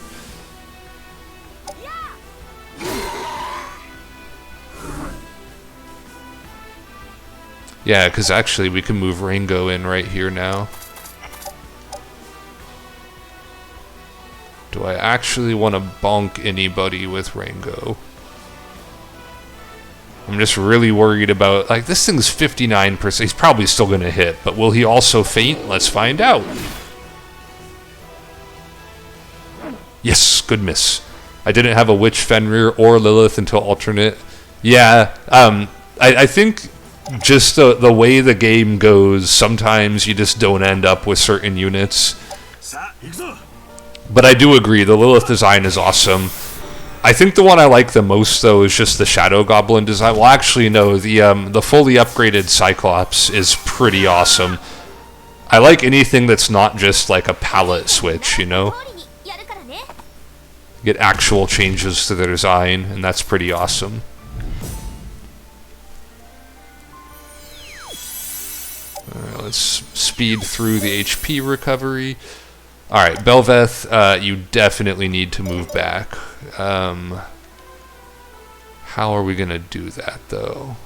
[SPEAKER 1] Yeah, because actually we can move Rango in right here now. Do I actually want to bonk anybody with Rango? I'm just really worried about... Like, this thing's 59%. He's probably still going to hit, but will he also faint? Let's find out. Yes, good miss. I didn't have a Witch Fenrir or Lilith until alternate. Yeah, I think... just the way the game goes, sometimes you just don't end up with certain units. But I do agree, the Lilith design is awesome. I think the one I like the most, though, is just the Shadow Goblin design. Well, actually, no, the fully upgraded Cyclops is pretty awesome. I like anything that's not just like a palette switch, you know? Get actual changes to their design, and that's pretty awesome. Let's speed through the HP recovery. Alright, Belveth, you definitely need to move back. How are we going to do that, though?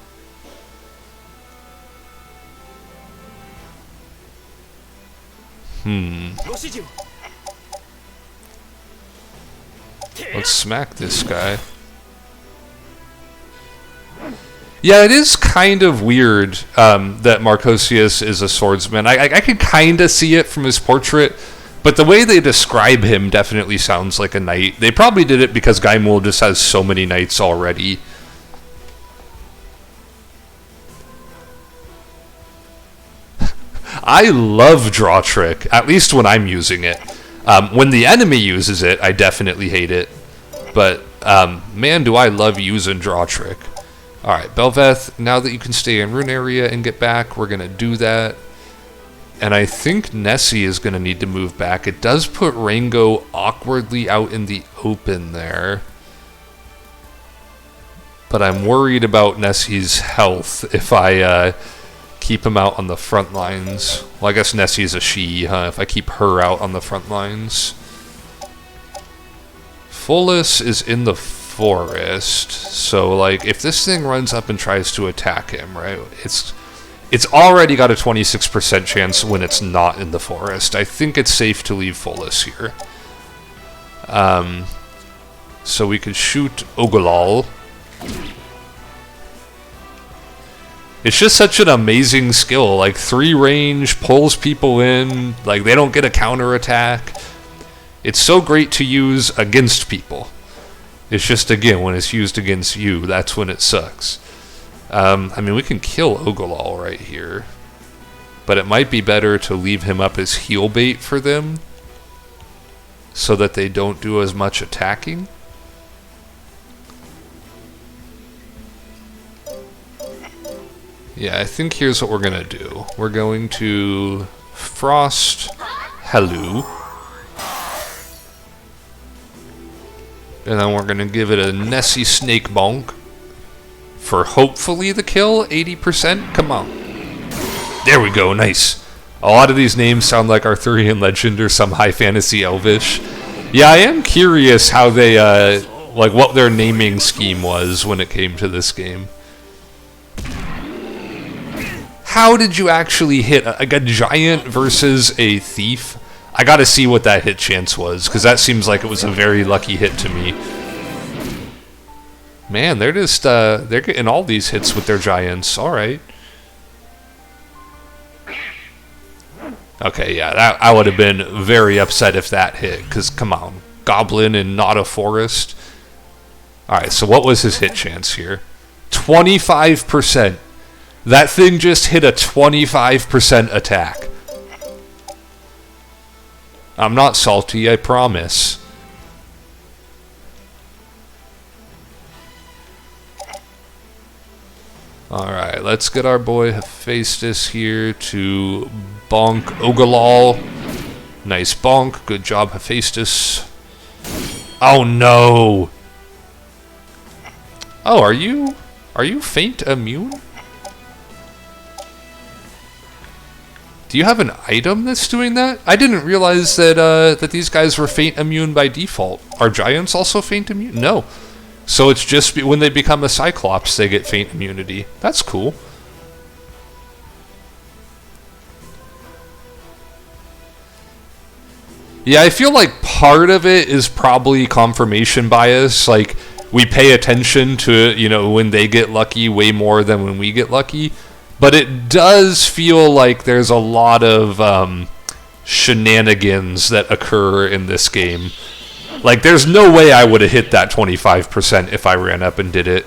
[SPEAKER 1] Let's smack this guy. Yeah, it is kind of weird that Marcosius is a swordsman. I can kind of see it from his portrait, but the way they describe him definitely sounds like a knight. They probably did it because Gaimul just has so many knights already. I love Draw Trick, at least when I'm using it. When the enemy uses it, I definitely hate it. But, man, do I love using Draw Trick. Alright, Belveth, now that you can stay in Runersia and get back, we're going to do that. And I think Nessie is going to need to move back. It does put Rango awkwardly out in the open there. But I'm worried about Nessie's health if I keep him out on the front lines. Well, I guess Nessie's a she, huh? If I keep her out on the front lines. Fullus is in the forest, so like if this thing runs up and tries to attack him, right, it's already got a 26% chance when it's not in the forest. I think it's safe to leave Fullus here. So we could shoot Ogolal. It's just such an amazing skill, like 3 range, pulls people in, like they don't get a counter attack. It's so great to use against people. It's just, again, when it's used against you, that's when it sucks. I mean, we can kill Ogolal right here. But it might be better to leave him up as heal bait for them, so that they don't do as much attacking. Yeah, I think here's what we're going to do. We're going to Frost Helu. And then we're going to give it a Nessie Snake Bonk for hopefully the kill, 80%. Come on. There we go, nice. A lot of these names sound like Arthurian legend or some high fantasy elvish. Yeah, I am curious how they, like what their naming scheme was when it came to this game. How did you actually hit a giant versus a thief? I gotta see what that hit chance was, because that seems like it was a very lucky hit to me. Man, they're just, they're getting all these hits with their giants. Alright. Okay, yeah, that I would have been very upset if that hit, because come on, goblin and not a forest. Alright, so what was his hit chance here? 25%. That thing just hit a 25% attack. I'm not salty, I promise. Alright, let's get our boy Hephaestus here to bonk Ogolol. Nice bonk. Good job, Hephaestus. Oh no! Oh, are you faint immune? Do you have an item that's doing that? I didn't realize that that these guys were faint immune by default. Are giants also faint immune? No. So it's just when they become a Cyclops, they get faint immunity. That's cool. Yeah, I feel like part of it is probably confirmation bias. Like, we pay attention to, you know, when they get lucky way more than when we get lucky. But it does feel like there's a lot of shenanigans that occur in this game. Like, there's no way I would have hit that 25% if I ran up and did it.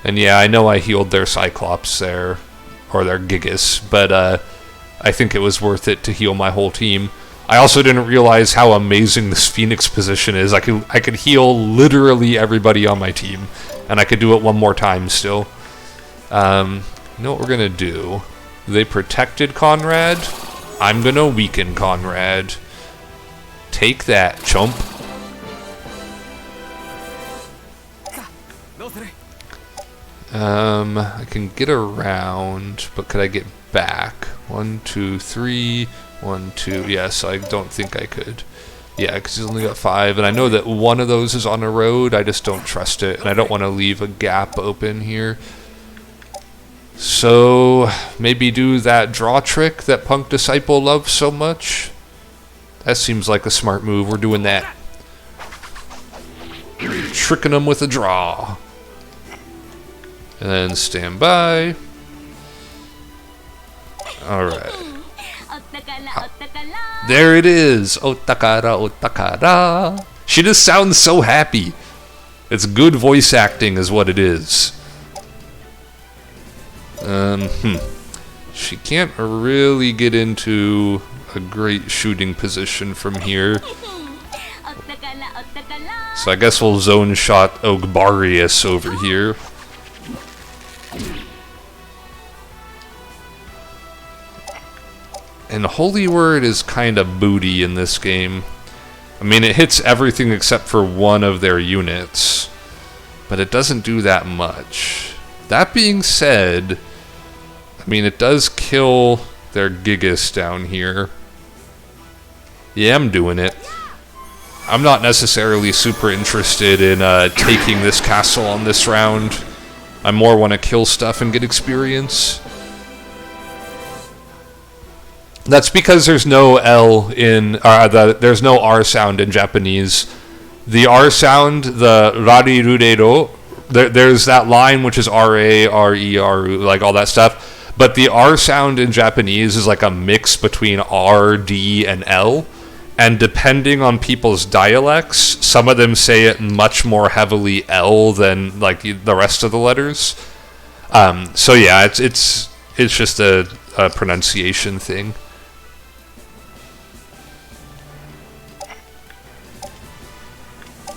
[SPEAKER 1] And yeah, I know I healed their Cyclops there, or their Gigas, but I think it was worth it to heal my whole team. I also didn't realize how amazing this Phoenix position is. I could heal literally everybody on my team, and I could do it one more time still. You know what we're gonna do? They protected Conrad. I'm gonna weaken Conrad. Take that, chump. I can get around, but could I get back? 1, 2, 3, 1, 2. Yes, I don't think I could. Yeah, because he's only got 5, and I know that one of those is on a road. I just don't trust it, and I don't want to leave a gap open here. So, maybe do that draw trick that Punk Disciple loves so much. That seems like a smart move. We're doing that. Tricking them with a draw. And then stand by. Alright. There it is. Otakara, otakara. She just sounds so happy. It's good voice acting is what it is. She can't really get into a great shooting position from here. So I guess we'll zone shot Ogbarius over here. And Holy Word is kind of booty in this game. I mean, it hits everything except for one of their units, but it doesn't do that much. That being said, I mean, it does kill their Gigas down here. Yeah, I'm doing it. I'm not necessarily super interested in taking this castle on this round. I more want to kill stuff and get experience. That's because there's no L in, there's no R sound in Japanese. The R sound, the rari rurero, there's that line which is R-A, R-E, R-U, like all that stuff. But the R sound in Japanese is like a mix between R, D, and L. And depending on people's dialects, some of them say it much more heavily L than like the rest of the letters. So yeah, it's just a pronunciation thing.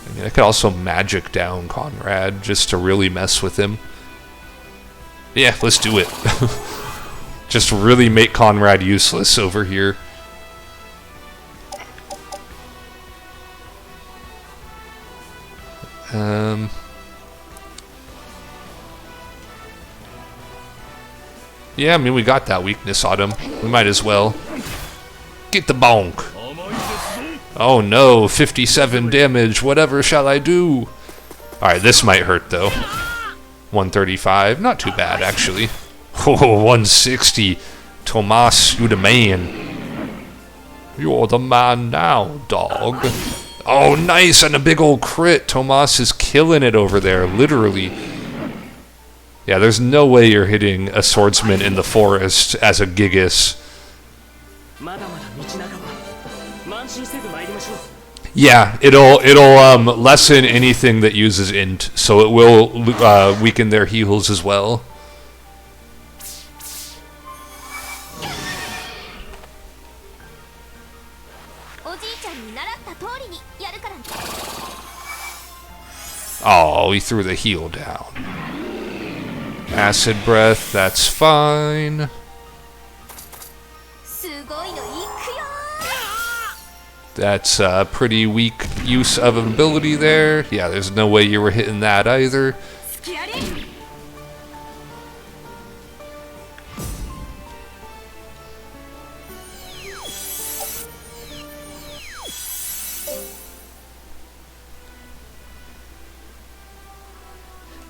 [SPEAKER 1] I mean, I could also magic down Conrad just to really mess with him. Yeah, let's do it. Just really make Conrad useless over here. Yeah, I mean, we got that weakness on him. We might as well. Get the bonk. Oh no, 57 damage. Whatever shall I do? Alright, this might hurt though. 135. Not too bad, actually. Oh, 160. Tomas, you the man. You're the man now, dog. Oh, nice, and a big old crit. Tomas is killing it over there, literally. Yeah, there's no way you're hitting a swordsman in the forest as a Gigas. Yeah, it'll lessen anything that uses int, so it will weaken their heals as well. Oh, he threw the heal down. Acid breath, that's fine. That's a pretty weak use of an ability there. Yeah, there's no way you were hitting that either.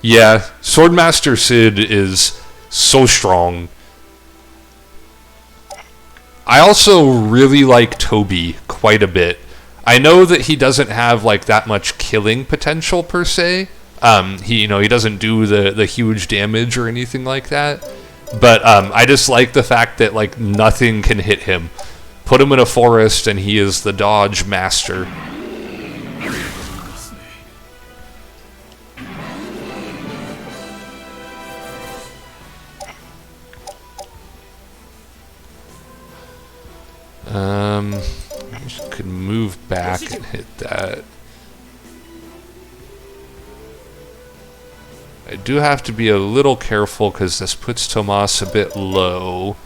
[SPEAKER 1] Yeah, Swordmaster Sid is so strong. I also really like Toby quite a bit. I know that he doesn't have like that much killing potential per se. He doesn't do the huge damage or anything like that. But I just like the fact that like nothing can hit him. Put him in a forest and he is the dodge master. Could move back and hit that. I do have to be a little careful because this puts Tomas a bit low.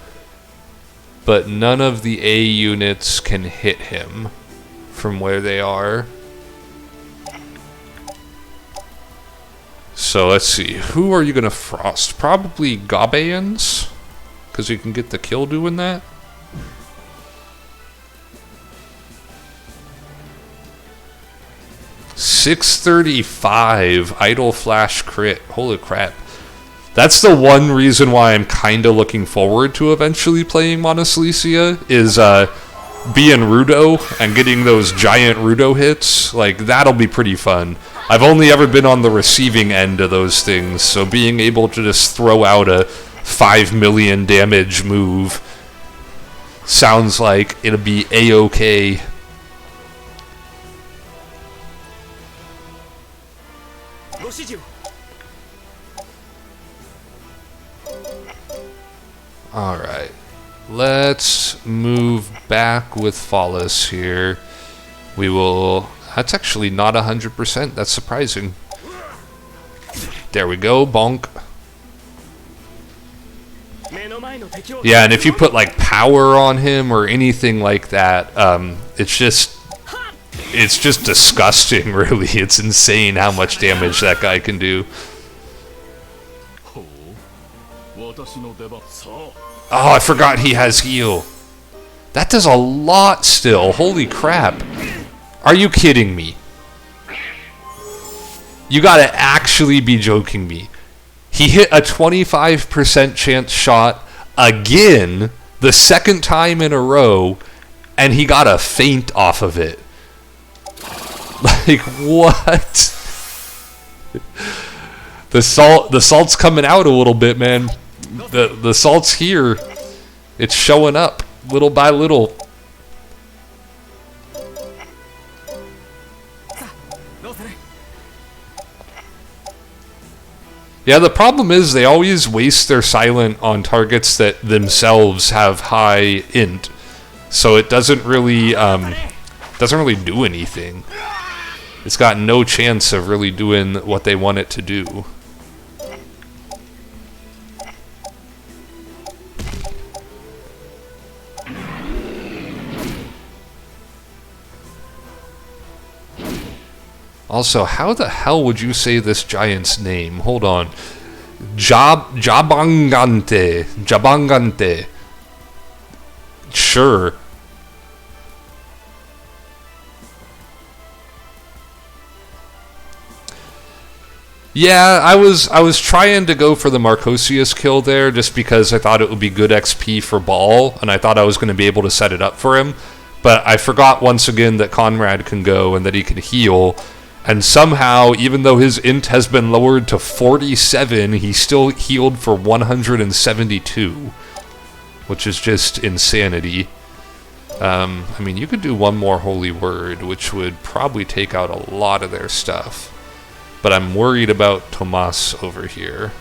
[SPEAKER 1] But none of the A units can hit him from where they are. So let's see. Who are you going to frost? Probably Gabayans? Because you can get the kill doing that. 635 idle flash crit. Holy crap. That's the one reason why I'm kind of looking forward to eventually playing Monaslesia is being Rudo and getting those giant Rudo hits. Like, that'll be pretty fun. I've only ever been on the receiving end of those things, so being able to just throw out a 5 million damage move sounds like it'll be A-okay. Alright, let's move back with Follis here. We will... That's actually not 100%, that's surprising. There we go, bonk. Yeah, and if you put like power on him or anything like that, it's just disgusting, really. It's insane how much damage that guy can do. Oh, I forgot he has heal. That does a lot still. Holy crap. Are you kidding me? You gotta actually be joking me. He hit a 25% chance shot again, the second time in a row, and he got a feint off of it. Like, what? The salt's coming out a little bit, man. The salt's here. It's showing up little by little. Yeah, the problem is they always waste their silent on targets that themselves have high int, so it doesn't really do anything. It's got no chance of really doing what they want it to do. Also, how the hell would you say this giant's name? Hold on. Jabangante. Sure. Yeah, I was trying to go for the Marcosius kill there just because I thought it would be good XP for Ball, and I thought I was going to be able to set it up for him. But I forgot once again that Conrad can go and that he can heal. And somehow, even though his int has been lowered to 47, he still healed for 172, which is just insanity. I mean, you could do one more holy word, which would probably take out a lot of their stuff. But I'm worried about Tomas over here.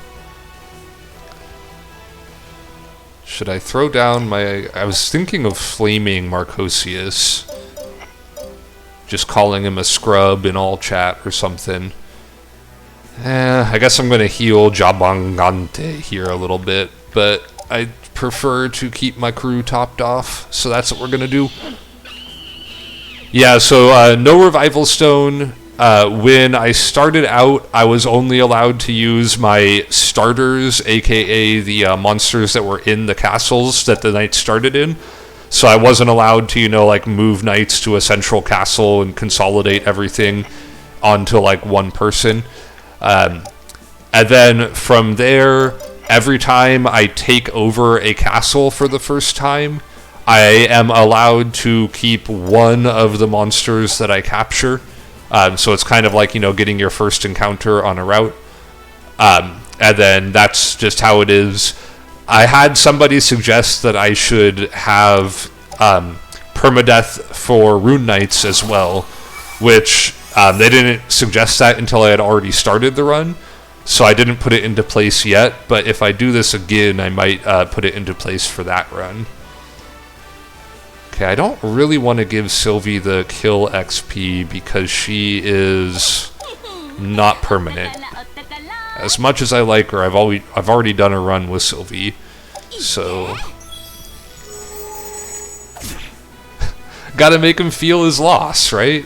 [SPEAKER 1] Should I throw down my... I was thinking of flaming Marcosius. Just calling him a scrub in all chat or something. I guess I'm going to heal Jabangante here a little bit. But I prefer to keep my crew topped off. So that's what we're going to do. Yeah, so no revival stone. When I started out, I was only allowed to use my starters, aka the monsters that were in the castles that the knights started in. So I wasn't allowed to, you know, like move knights to a central castle and consolidate everything onto like one person. And then from there, every time I take over a castle for the first time, I am allowed to keep one of the monsters that I capture. So it's kind of like, you know, getting your first encounter on a route. And then that's just how it is. I had somebody suggest that I should have permadeath for rune knights as well, which they didn't suggest that until I had already started the run. So I didn't put it into place yet, but if I do this again, I might put it into place for that run. Okay, I don't really want to give Sylvie the kill XP because she is not permanent. As much as I like her, I've already done a run with Sylvie, so gotta make him feel his loss, right?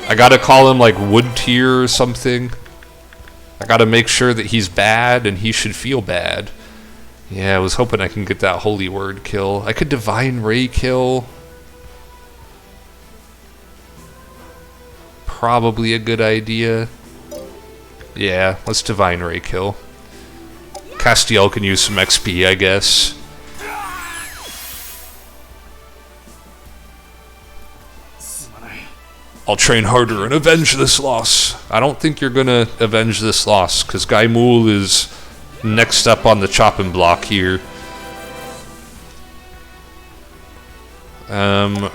[SPEAKER 1] I gotta call him like wood tier or something. I gotta make sure that he's bad and he should feel bad. Yeah, I was hoping I can get that holy word kill. I could divine ray kill. Probably a good idea. Yeah, let's divine ray kill. Castiel can use some XP, I guess. I'll train harder and avenge this loss. I don't think you're gonna avenge this loss, because Gaimul is next up on the chopping block here.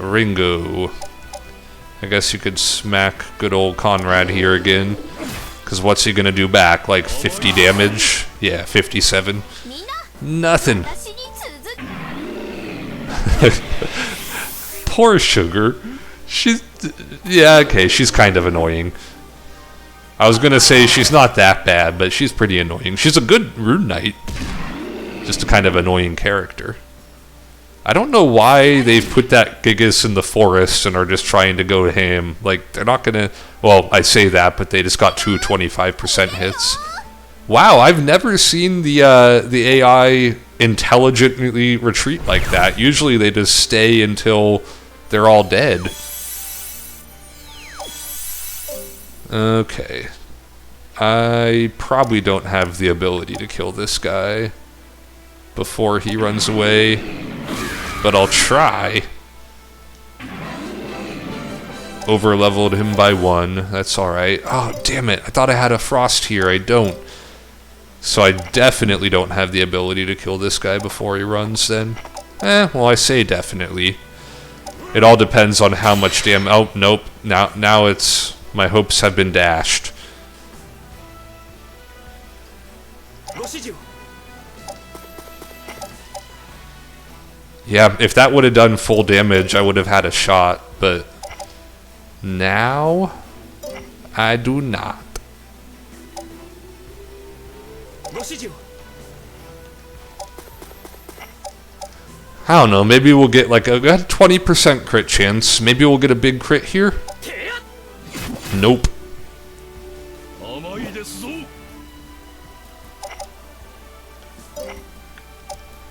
[SPEAKER 1] Ringo. I guess you could smack good old Conrad here again. Because what's he gonna do back? Like 50 damage? Yeah, 57. Nothing. Poor Sugar. She's... yeah, okay, she's kind of annoying. I was gonna say she's not that bad, but she's pretty annoying. She's a good rune knight. Just a kind of annoying character. I don't know why they've put that Gigas in the forest and are just trying to go to him. Like, they're not gonna... well, I say that, but they just got 2 25% hits. Wow, I've never seen the AI intelligently retreat like that. Usually they just stay until they're all dead. Okay. I probably don't have the ability to kill this guy before he runs away, but I'll try. Over-leveled him by 1. That's alright. Oh, damn it. I thought I had a frost here. I don't. So I definitely don't have the ability to kill this guy before he runs then. Well, I say definitely. It all depends on how much damage... oh, nope. Now it's... my hopes have been dashed. Yeah, if that would have done full damage, I would have had a shot, but... now... I do not. I don't know, maybe we'll get like a 20% crit chance. Maybe we'll get a big crit here. Nope.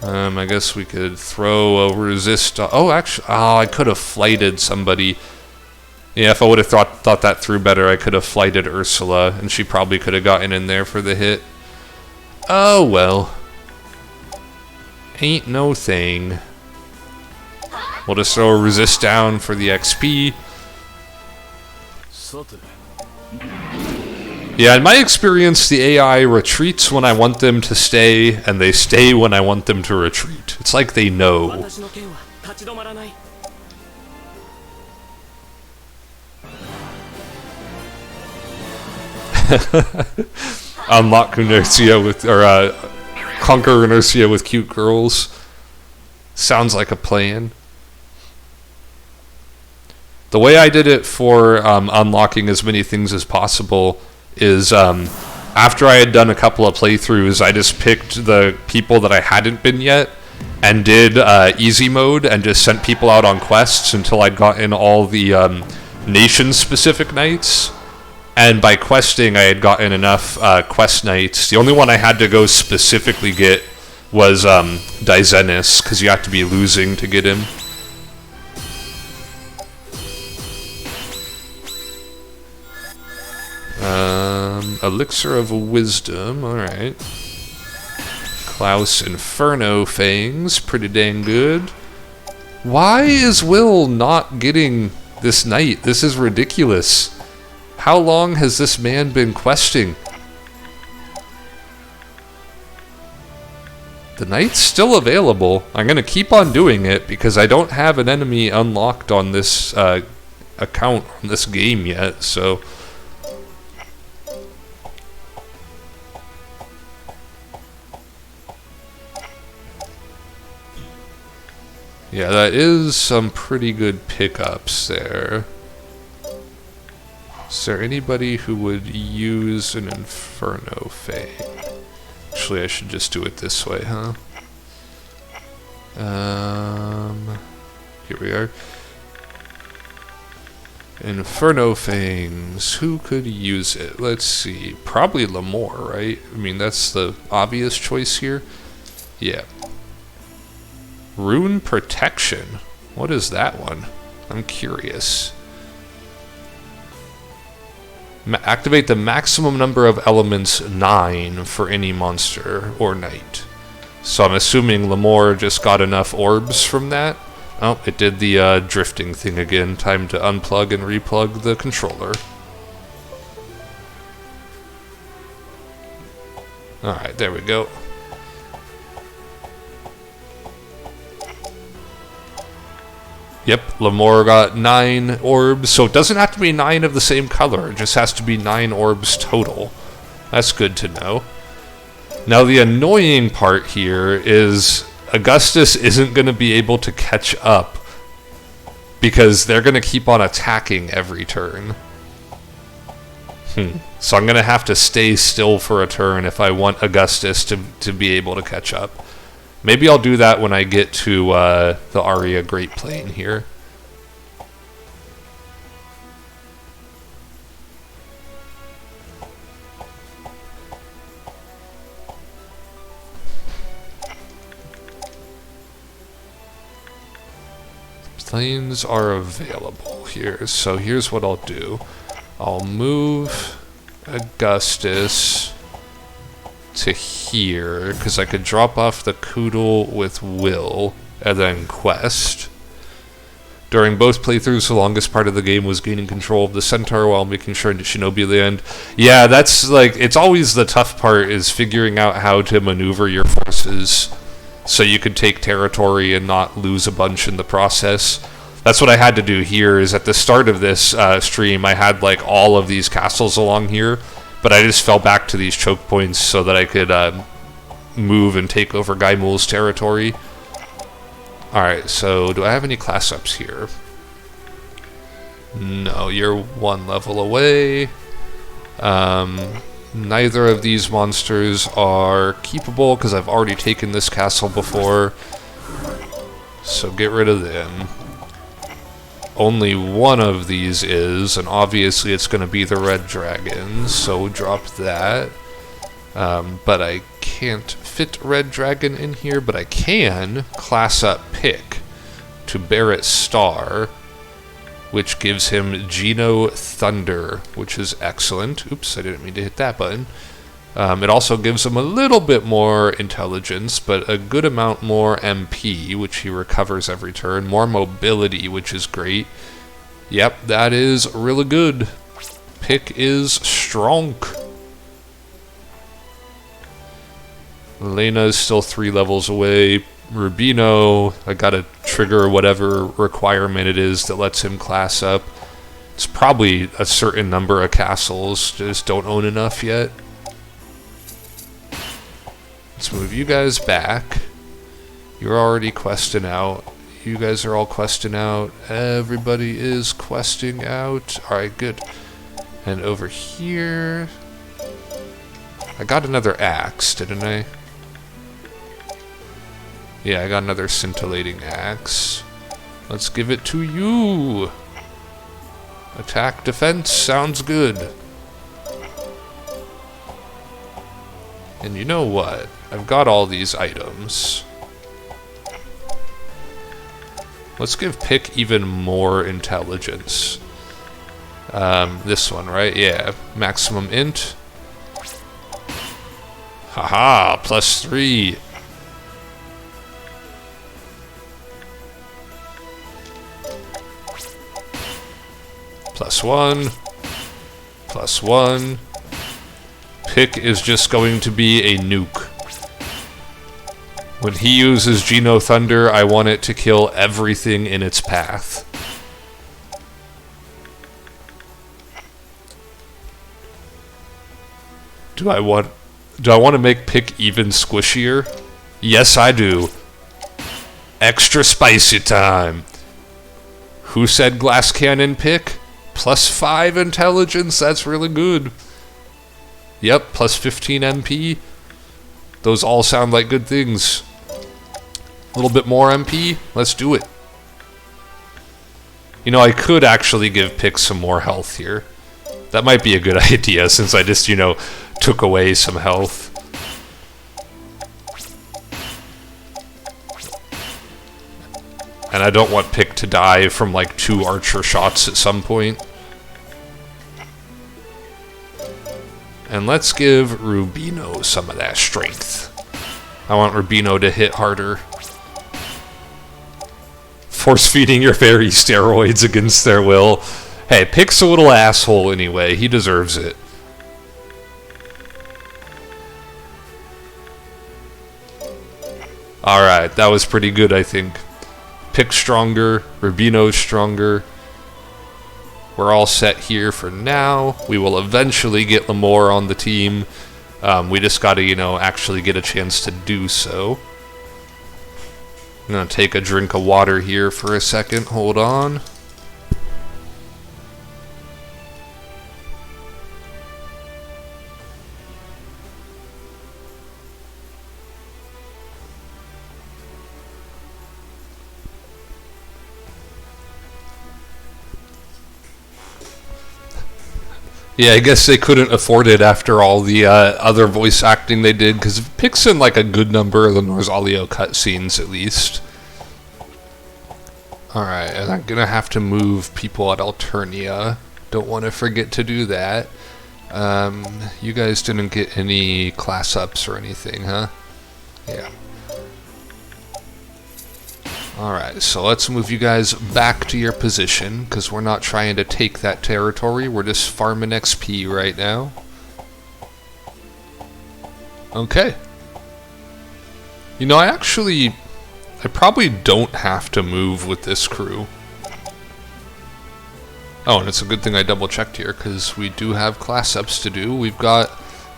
[SPEAKER 1] I guess we could throw a resist. Oh, actually, I could have flighted somebody. Yeah, if I would have thought that through better, I could have flighted Ursula, and she probably could have gotten in there for the hit. Oh well. Ain't no thing. We'll just throw a resist down for the XP. Yeah, in my experience, the AI retreats when I want them to stay, and they stay when I want them to retreat. It's like they know. Unlock Runersia with, or conquer Runersia with cute girls. Sounds like a plan. The way I did it for unlocking as many things as possible is after I had done a couple of playthroughs, I just picked the people that I hadn't been yet and did easy mode and just sent people out on quests until I'd gotten all the nation-specific knights. And by questing, I had gotten enough quest knights. The only one I had to go specifically get was Dizenis, because you have to be losing to get him. Elixir of Wisdom, alright. Klaus Inferno Fangs, pretty dang good. Why is Will not getting this knight? This is ridiculous. How long has this man been questing? The knight's still available. I'm going to keep on doing it because I don't have an enemy unlocked on this account on this game yet, so... Yeah, that is some pretty good pickups there. Is there anybody who would use an Inferno Fang? Actually, I should just do it this way, huh? Here we are. Inferno Fangs. Who could use it? Let's see. Probably Lemore, right? I mean, that's the obvious choice here. Yeah. Rune Protection. What is that one? I'm curious. Activate the maximum number of elements 9 for any monster or knight. So I'm assuming Lemore just got enough orbs from that. Oh, it did the drifting thing again. Time to unplug and replug the controller. Alright, there we go. Yep, Lemore got 9 orbs, so it doesn't have to be 9 of the same color, it just has to be 9 orbs total. That's good to know. Now the annoying part here is Augustus isn't going to be able to catch up because they're going to keep on attacking every turn. So I'm going to have to stay still for a turn if I want Augustus to be able to catch up. Maybe I'll do that when I get to the Aria Great Plain here. Plains are available here, so here's what I'll do. I'll move Augustus to here, because I could drop off the Koodle with Will, and then quest. During both playthroughs, the longest part of the game was gaining control of the centaur while making sure to Shinobi land. Yeah, that's like, it's always the tough part, is figuring out how to maneuver your forces so you could take territory and not lose a bunch in the process. That's what I had to do here, is at the start of this stream, I had like all of these castles along here, but I just fell back to these choke points so that I could move and take over Gaimul's territory. Alright, so do I have any class ups here? No, you're 1 level away. Neither of these monsters are keepable because I've already taken this castle before. So get rid of them. Only one of these is, and obviously it's going to be the red dragon, so drop that. But I can't fit red dragon in here, but I can class up Pick to Barret Star, which gives him Geno Thunder, which is excellent. Oops, I didn't mean to hit that button. It also gives him a little bit more intelligence, but a good amount more MP, which he recovers every turn. More mobility, which is great. Yep, that is really good. Pick is strong. Elena's still 3 levels away. Rubino, I gotta trigger whatever requirement it is that lets him class up. It's probably a certain number of castles, just don't own enough yet. Let's move you guys back. You're already questing out. You guys are all questing out. Everybody is questing out. Alright, good. And over here... I got another axe, didn't I? Yeah, I got another scintillating axe. Let's give it to you! Attack, defense, sounds good. And you know what? I've got all these items. Let's give Pick even more intelligence. This one, right? Yeah. Maximum int. Haha, +3. +1. +1. Pick is just going to be a nuke. When he uses Geno Thunder, I want it to kill everything in its path. Do I want to make Pick even squishier? Yes, I do. Extra spicy time. Who said glass cannon Pick? +5 intelligence, that's really good. Yep, +15 MP. Those all sound like good things. A little bit more MP, let's do it. You know, I could actually give Pick some more health here. That might be a good idea since I just, you know, took away some health. And I don't want Pick to die from like 2 archer shots at some point. And let's give Rubino some of that strength. I want Rubino to hit harder. Force feeding your fairy steroids against their will. Hey, Pick's a little asshole anyway. He deserves it. Alright, that was pretty good, I think. Pick stronger, Rubino's stronger. We're all set here for now. We will eventually get Lamore on the team. We just gotta, you know, actually get a chance to do so. I'm gonna take a drink of water here for a second. Hold on. Yeah, I guess they couldn't afford it after all the other voice acting they did, because it picks in like a good number of the Norzaleo cutscenes at least. Alright, and I'm gonna have to move people at Alternia. Don't want to forget to do that. You guys didn't get any class ups or anything, huh? Yeah. Alright, so let's move you guys back to your position, because we're not trying to take that territory, we're just farming XP right now. Okay. You know, I probably don't have to move with this crew. Oh, and it's a good thing I double checked here, because we do have class ups to do. We've got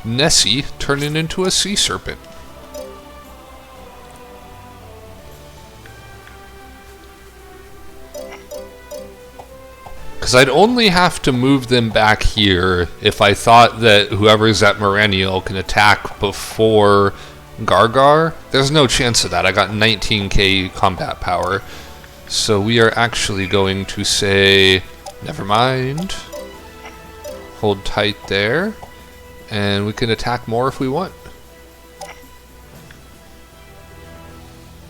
[SPEAKER 1] Nessie turning into a sea serpent. Because I'd only have to move them back here if I thought that whoever's at Moraniel can attack before Gargar. There's no chance of that. I got 19k combat power. So we are actually going to say, never mind. Hold tight there. And we can attack more if we want.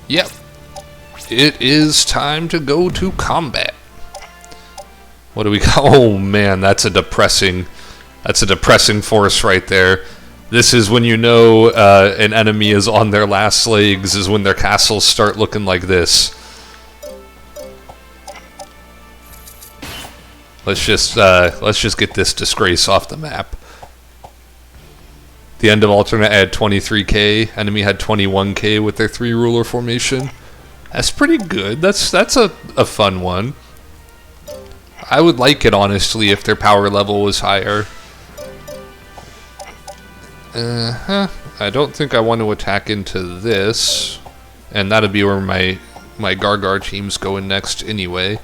[SPEAKER 1] Yep. It is time to go to combat. What do we got? Oh man, that's a depressing force right there. This is when you know an enemy is on their last legs, is when their castles start looking like this. let's just get this disgrace off the map. The end of alternate, I had 23k. Enemy had 21k with their 3 ruler formation. That's pretty good. That's a fun one. I would like it, honestly, if their power level was higher. I don't think I want to attack into this. And that'll be where my Gargar team's going next anyway.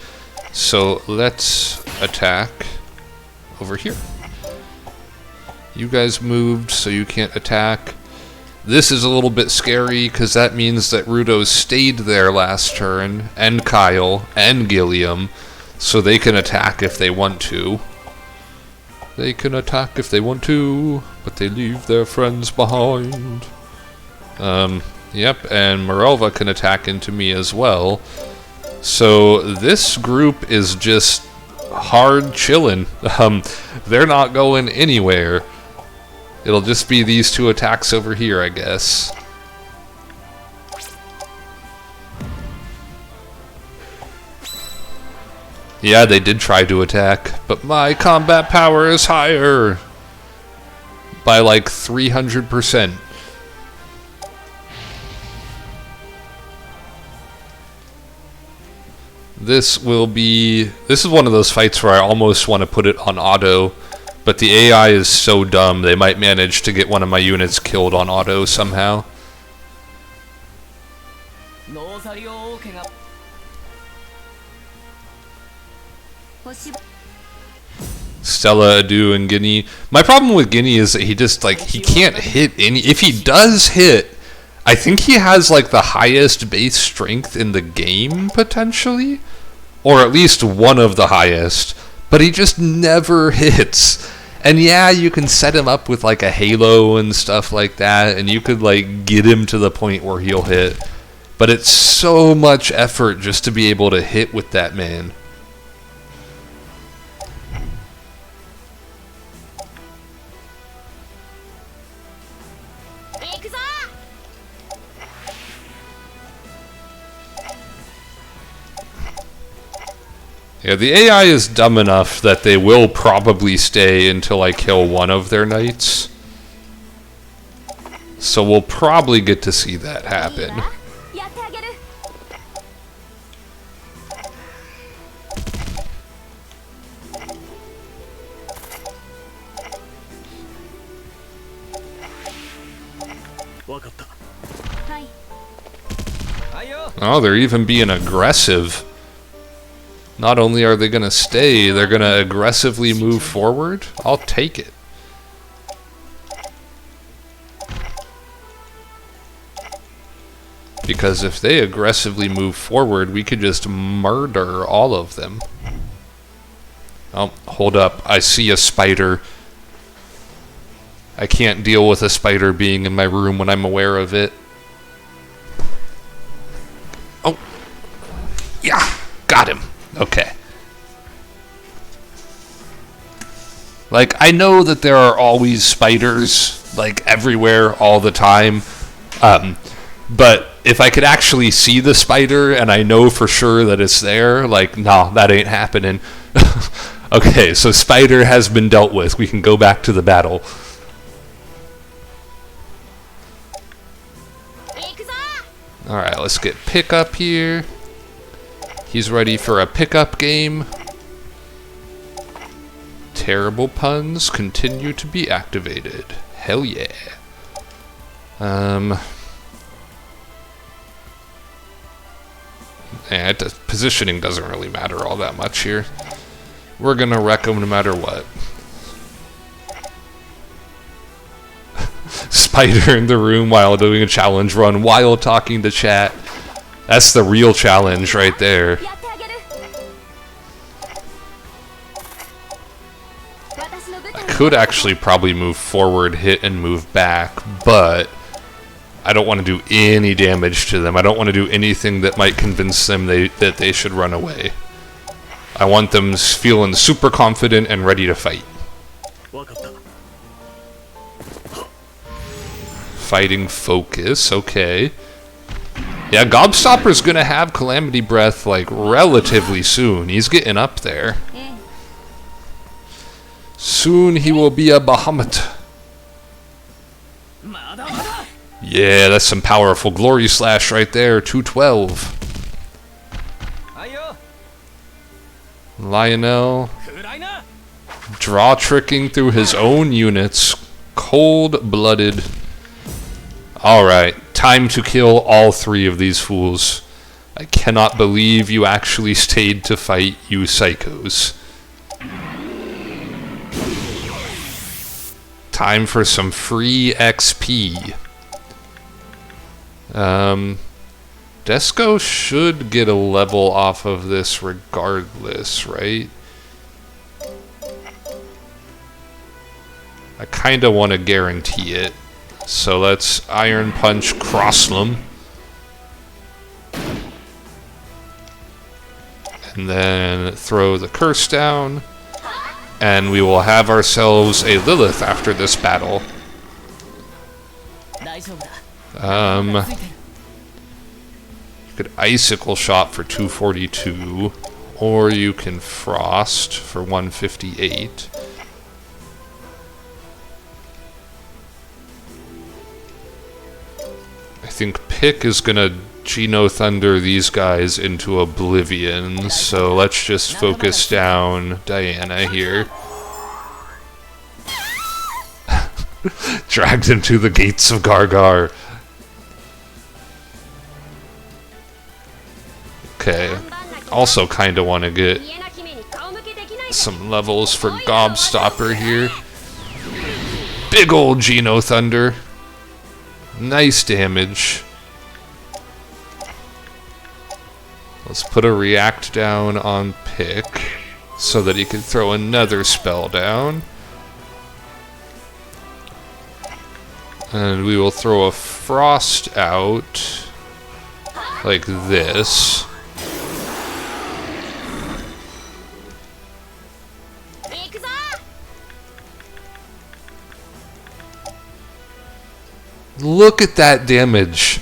[SPEAKER 1] So let's attack over here. You guys moved, so you can't attack. This is a little bit scary, because that means that Rudo stayed there last turn, and Kyle, and Gilliam, so they can attack if they want to. They can attack if they want to, but they leave their friends behind. Yep, and Morelva can attack into me as well. So this group is just hard chilling. They're not going anywhere. It'll just be these 2 attacks over here, I guess. Yeah, they did try to attack, but my combat power is higher by like 300%. This is one of those fights where I almost want to put it on auto, but the AI is so dumb they might manage to get one of my units killed on auto somehow. Stella, Adu, and Guinea. My problem with Guinea is that he just, like, he can't hit any. If he does hit, I think he has, like, the highest base strength in the game, potentially? Or at least one of the highest. But he just never hits. And yeah, you can set him up with, like, a halo and stuff like that, and you could, like, get him to the point where he'll hit. But it's so much effort just to be able to hit with that man. Yeah, the AI is dumb enough that they will probably stay until I kill one of their knights. So we'll probably get to see that happen. Oh, they're even being aggressive. Not only are they going to stay, they're going to aggressively move forward. I'll take it. Because if they aggressively move forward, we could just murder all of them. Oh, hold up. I see a spider. I can't deal with a spider being in my room when I'm aware of it. Oh. Yeah, got him. Okay. Like, I know that there are always spiders, like, everywhere, all the time. But if I could actually see the spider and I know for sure that it's there, like, nah, that ain't happening. Okay, so spider has been dealt with. We can go back to the battle. Alright, let's get pickup here. He's ready for a pickup game. Terrible puns continue to be activated. Hell yeah. Positioning doesn't really matter all that much here. We're gonna wreck him no matter what. Spider in the room while doing a challenge run, while talking to chat. That's the real challenge right there. I could actually probably move forward, hit, and move back, but I don't want to do any damage to them. I don't want to do anything that might convince them that they should run away. I want them feeling super confident and ready to fight. Fighting focus, okay. Yeah, Gobstopper's gonna have Calamity Breath, like, relatively soon. He's getting up there. Soon he will be a Bahamut. Yeah, that's some powerful glory slash right there. 212. Lionel draw tricking through his own units. Cold-blooded. Alright, time to kill all three of these fools. I cannot believe you actually stayed to fight, you psychos. Time for some free XP. Desco should get a level off of this regardless, right? I kinda want to guarantee it. So let's Iron Punch Crosslam. And then throw the curse down. And we will have ourselves a Lilith after this battle. You could Icicle Shot for 242, or you can Frost for 158. I think Pick is gonna Geno Thunder these guys into oblivion, so let's just focus down Diana here. Dragged him to the gates of Gargar. Okay, also kinda wanna get some levels for Gobstopper here. Big old Geno Thunder. Nice damage. Let's put a react down on Pick so that he can throw another spell down. And we will throw a Frost out like this. Look at that damage.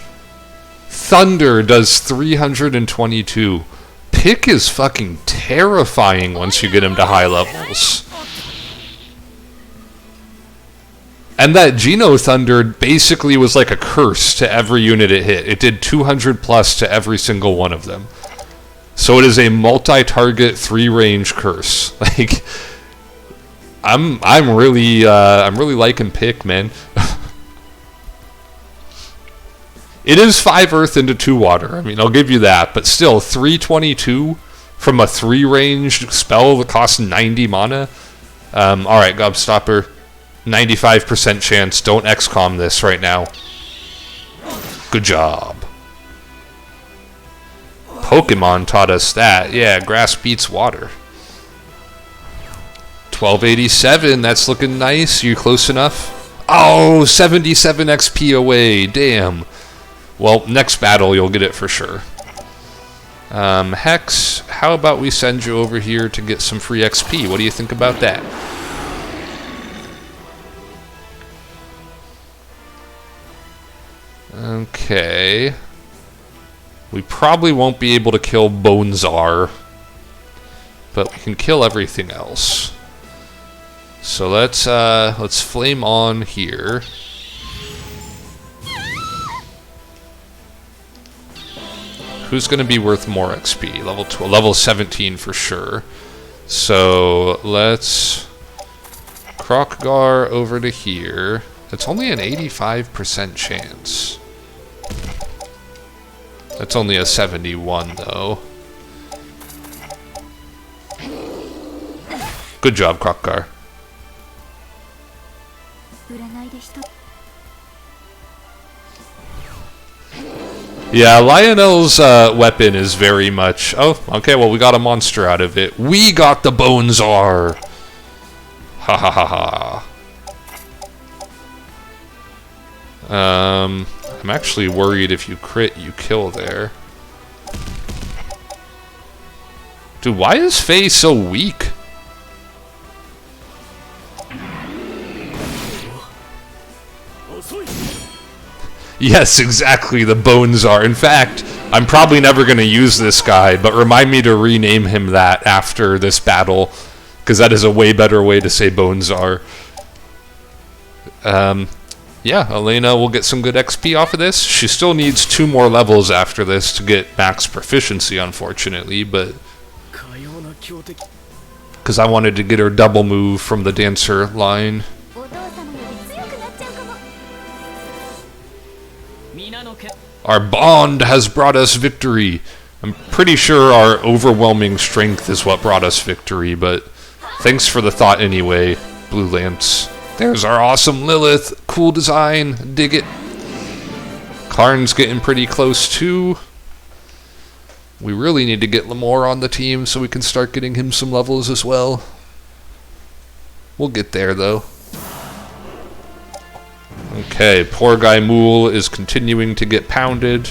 [SPEAKER 1] Thunder does 322. Pick is fucking terrifying once you get him to high levels. And that Geno Thunder basically was like a curse to every unit it hit. It did 200 plus to every single one of them. So it is a multi-target 3-range curse. Like, I'm really liking Pick, man. It is 5 earth into 2 water. I mean, I'll give you that. But still, 322 from a 3-range spell that costs 90 mana? Alright, Gobstopper. 95% chance. Don't XCOM this right now. Good job. Pokemon taught us that. Yeah, grass beats water. 1287. That's looking nice. You close enough? Oh, 77 XP away. Damn. Well, next battle you'll get it for sure. Hex, how about we send you over here to get some free XP? What do you think about that? Okay. We probably won't be able to kill Bonezar, but we can kill everything else. So let's flame on here. Who's going to be worth more XP? Level 12, level 17 for sure. So let's Krokgar over to here. It's only an 85% chance. That's only a 71 though. Good job, Krokgar. Yeah, Lionel's weapon is very much... Oh, okay, well, we got a monster out of it. We got the Bonezar! Ha ha ha ha. I'm actually worried if you crit, you kill there. Dude, why is Faye so weak? Yes, exactly, the Bonezar. In fact, I'm probably never going to use this guy, but remind me to rename him that after this battle, Because that is a way better way to say bones are. Yeah, Elena will get some good XP off of this. She still needs 2 more levels after this to get max proficiency, unfortunately, but... Because I wanted to get her double move from the dancer line. Our bond has brought us victory. I'm pretty sure our overwhelming strength is what brought us victory, but thanks for the thought anyway, Blue Lance. There's our awesome Lilith. Cool design. Dig it. Karn's getting pretty close too. We really need to get Lamore on the team so we can start getting him some levels as well. We'll get there though. Okay, poor guy Mool is continuing to get pounded.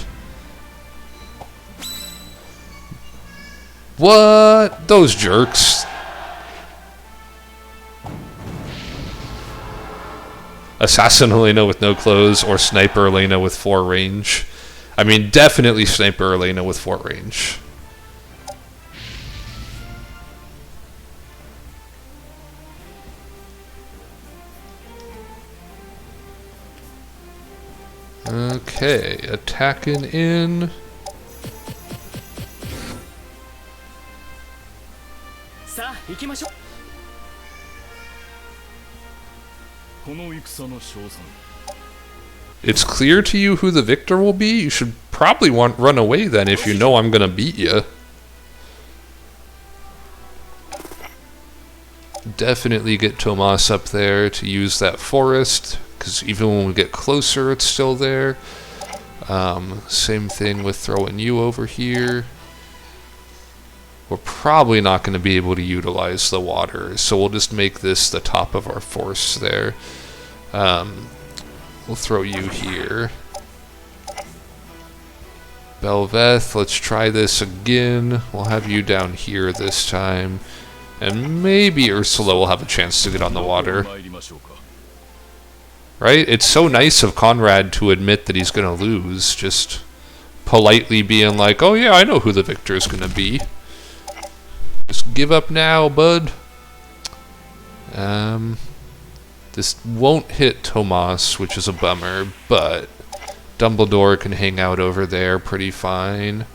[SPEAKER 1] What? Those jerks. Assassin Elena with no clothes, or Sniper Elena with 4 range. I mean, definitely Sniper Elena with 4 range. Okay, attacking in. It's clear to you who the victor will be? You should probably run away then if you know I'm gonna beat you. Definitely get Tomas up there to use that forest, because even when we get closer it's still there. Same thing with throwing you over here. We're probably not going to be able to utilize the water, so we'll just make this the top of our force there. We'll throw you here. Belveth, let's try this again. We'll have you down here this time. And maybe Ursula will have a chance to get on the water. Right? It's so nice of Conrad to admit that he's going to lose. Just politely being like, oh yeah, I know who the victor is going to be. Just give up now, bud. This won't hit Tomas, which is a bummer, but Dumbledore can hang out over there pretty fine.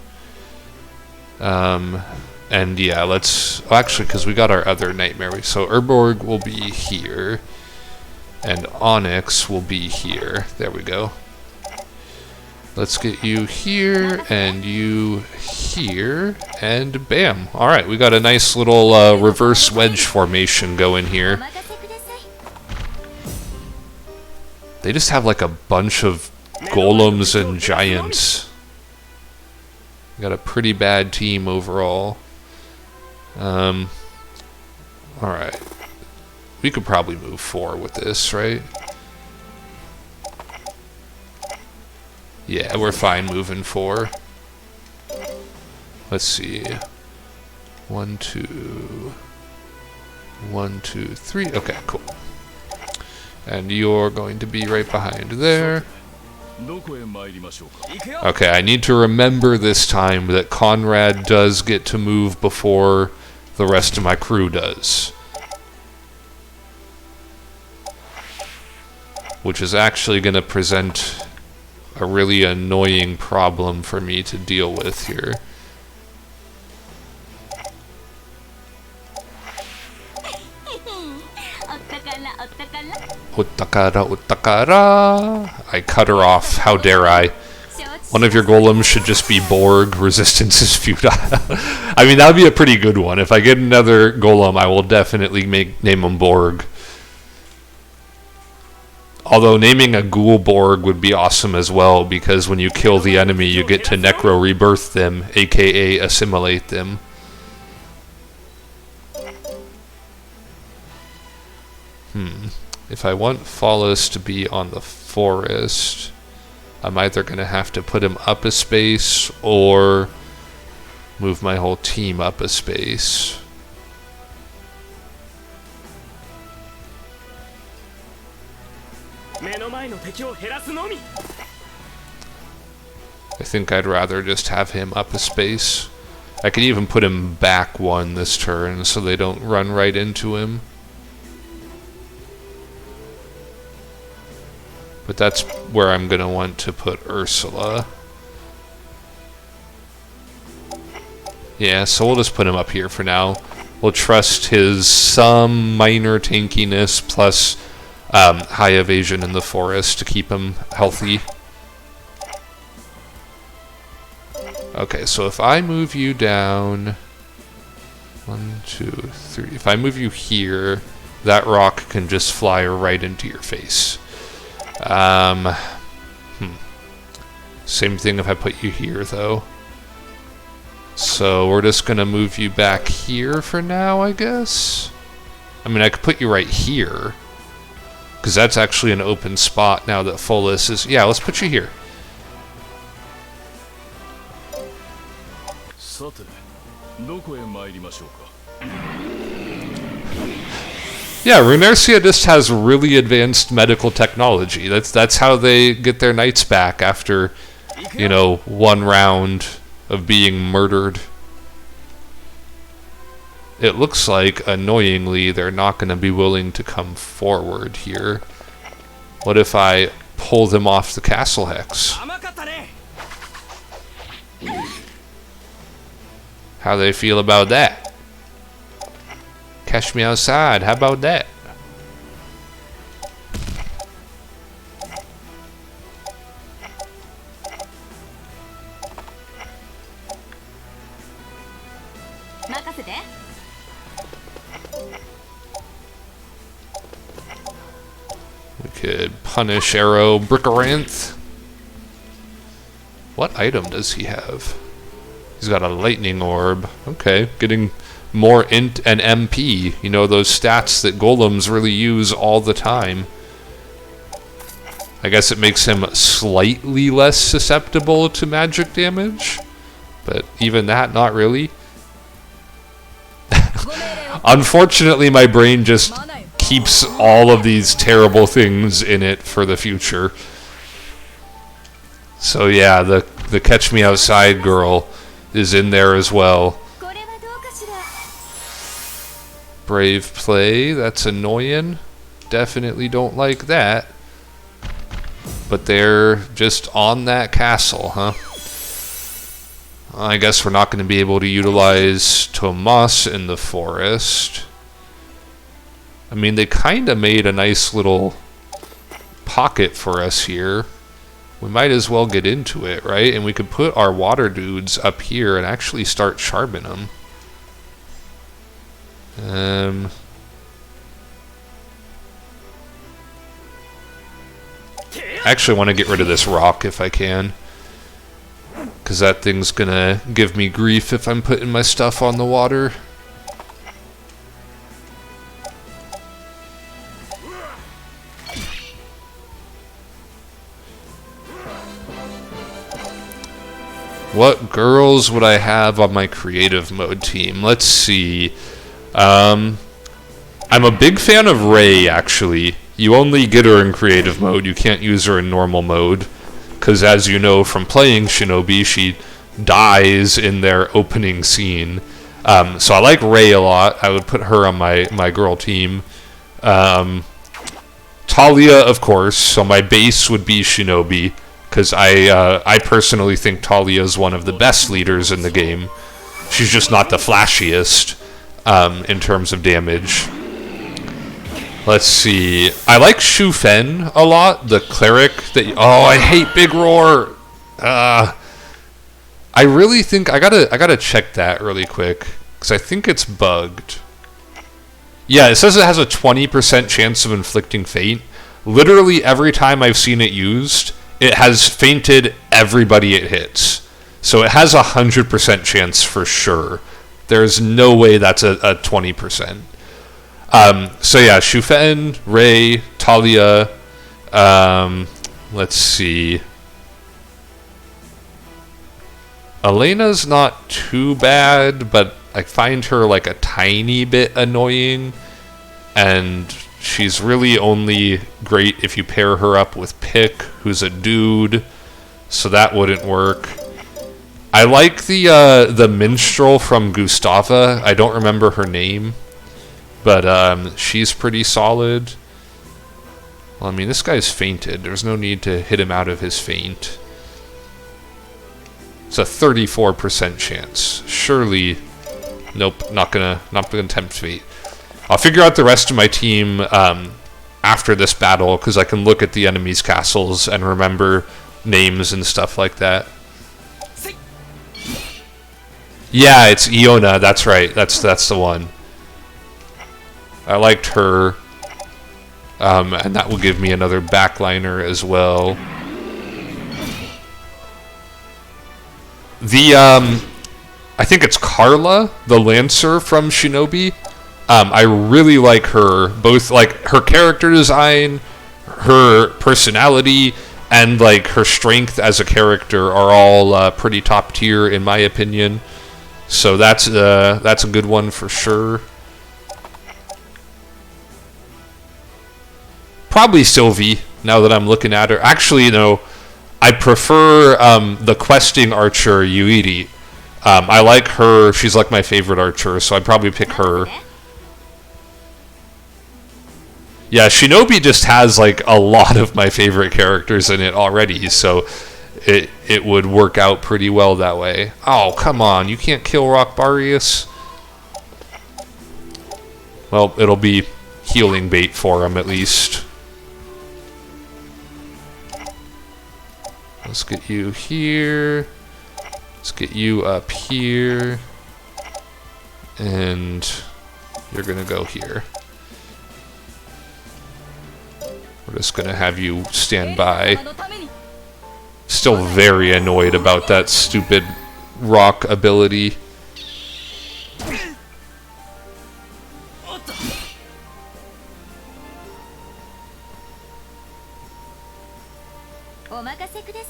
[SPEAKER 1] And yeah, let's... Actually, because we got our other nightmare. So Urborg will be here. And Onyx will be here. There we go. Let's get you here, and you here, and bam. Alright, we got a nice little reverse wedge formation going here. They just have like a bunch of golems and giants. We got a pretty bad team overall. Alright. We could probably move 4 with this, right? Yeah, we're fine moving 4. Let's see. 1, 2... 1, 2, 3. Okay, cool. And you're going to be right behind there. Okay, I need to remember this time that Conrad does get to move before the rest of my crew does. Which is actually going to present a really annoying problem for me to deal with here. Utakara, utakara. I cut her off. How dare I? One of your golems should just be Borg. Resistance is futile. I mean, that would be a pretty good one. If I get another golem, I will definitely name him Borg. Although naming a ghoul Borg would be awesome as well, because when you kill the enemy, you get to necro rebirth them, aka assimilate them. If I want Follis to be on the forest, I'm either going to have to put him up a space or move my whole team up a space. I think I'd rather just have him up a space. I could even put him back 1 this turn so they don't run right into him. But that's where I'm going to want to put Ursula. Yeah, so we'll just put him up here for now. We'll trust his some minor tankiness plus high evasion in the forest to keep him healthy. Okay, so if I move you down... 1, 2, 3... If I move you here, that rock can just fly right into your face. Same thing if I put you here, though. So we're just going to move you back here for now, I guess? I mean, I could put you right here. Because that's actually an open spot now that Follis is... Yeah, let's put you here. Yeah, Runersia just has really advanced medical technology. That's how they get their knights back after, you know, 1 round of being murdered. It looks like, annoyingly, they're not going to be willing to come forward here. What if I pull them off the castle hex? How they feel about that? Catch me outside, how about that? We could punish Arrow Brickaranth. What item does he have? He's got a lightning orb. Okay, getting more int and MP. You know, those stats that golems really use all the time. I guess it makes him slightly less susceptible to magic damage. But even that, not really. Unfortunately, my brain just keeps all of these terrible things in it for the future. So yeah, the Catch Me Outside girl is in there as well. Brave play, that's annoying. Definitely don't like that. But they're just on that castle, huh? I guess we're not going to be able to utilize Tomas in the forest. I mean, they kind of made a nice little pocket for us here. We might as well get into it, right? And we could put our water dudes up here and actually start sharpening them. I actually want to get rid of this rock if I can. Because that thing's going to give me grief if I'm putting my stuff on the water. What girls would I have on my creative mode team? Let's see. I'm a big fan of Ray, actually. You only get her in creative mode. You can't use her in normal mode. Because as you know from playing Shinobi, she dies in their opening scene. So I like Ray a lot. I would put her on my girl team. Talia, of course. So my base would be Shinobi. Because I personally think Talia is one of the best leaders in the game. She's just not the flashiest in terms of damage. Let's see. I like Shu Fen a lot, the cleric. Oh, I hate Big Roar. I really think I gotta check that really quick because I think it's bugged. Yeah, it says it has a 20% chance of inflicting faint. Literally every time I've seen it used, it has fainted everybody it hits. So it has a 100% chance for sure. There's no way that's a 20%. So yeah, Shu Fen, Ray, Talia, let's see. Elena's not too bad, but I find her like a tiny bit annoying. And she's really only great if you pair her up with Pick, who's a dude. So that wouldn't work. I like the minstrel from Gustava. I don't remember her name, but she's pretty solid. Well, I mean, this guy's fainted. There's no need to hit him out of his faint. It's a 34% chance. Surely, nope, not gonna tempt fate. I'll figure out the rest of my team after this battle, because I can look at the enemy's castles and remember names and stuff like that. Yeah, it's Iona. That's right. That's the one. I liked her, and that will give me another backliner as well. I think it's Carla, the Lancer from Shinobi. I really like her, both like her character design, her personality, and like her strength as a character are all pretty top tier in my opinion. So that's a good one for sure. Probably Sylvie, now that I'm looking at her. Actually, no, I prefer the questing archer Yuiri. I like her. She's like my favorite archer, so I'd probably pick her. Yeah, Shinobi just has like a lot of my favorite characters in it already, so it would work out pretty well that way. Oh, come on, you can't kill Rockbarius. Well, it'll be healing bait for him at least. Let's get you here. Let's get you up here. And you're gonna go here. We're just gonna have you stand by. Still very annoyed about that stupid rock ability.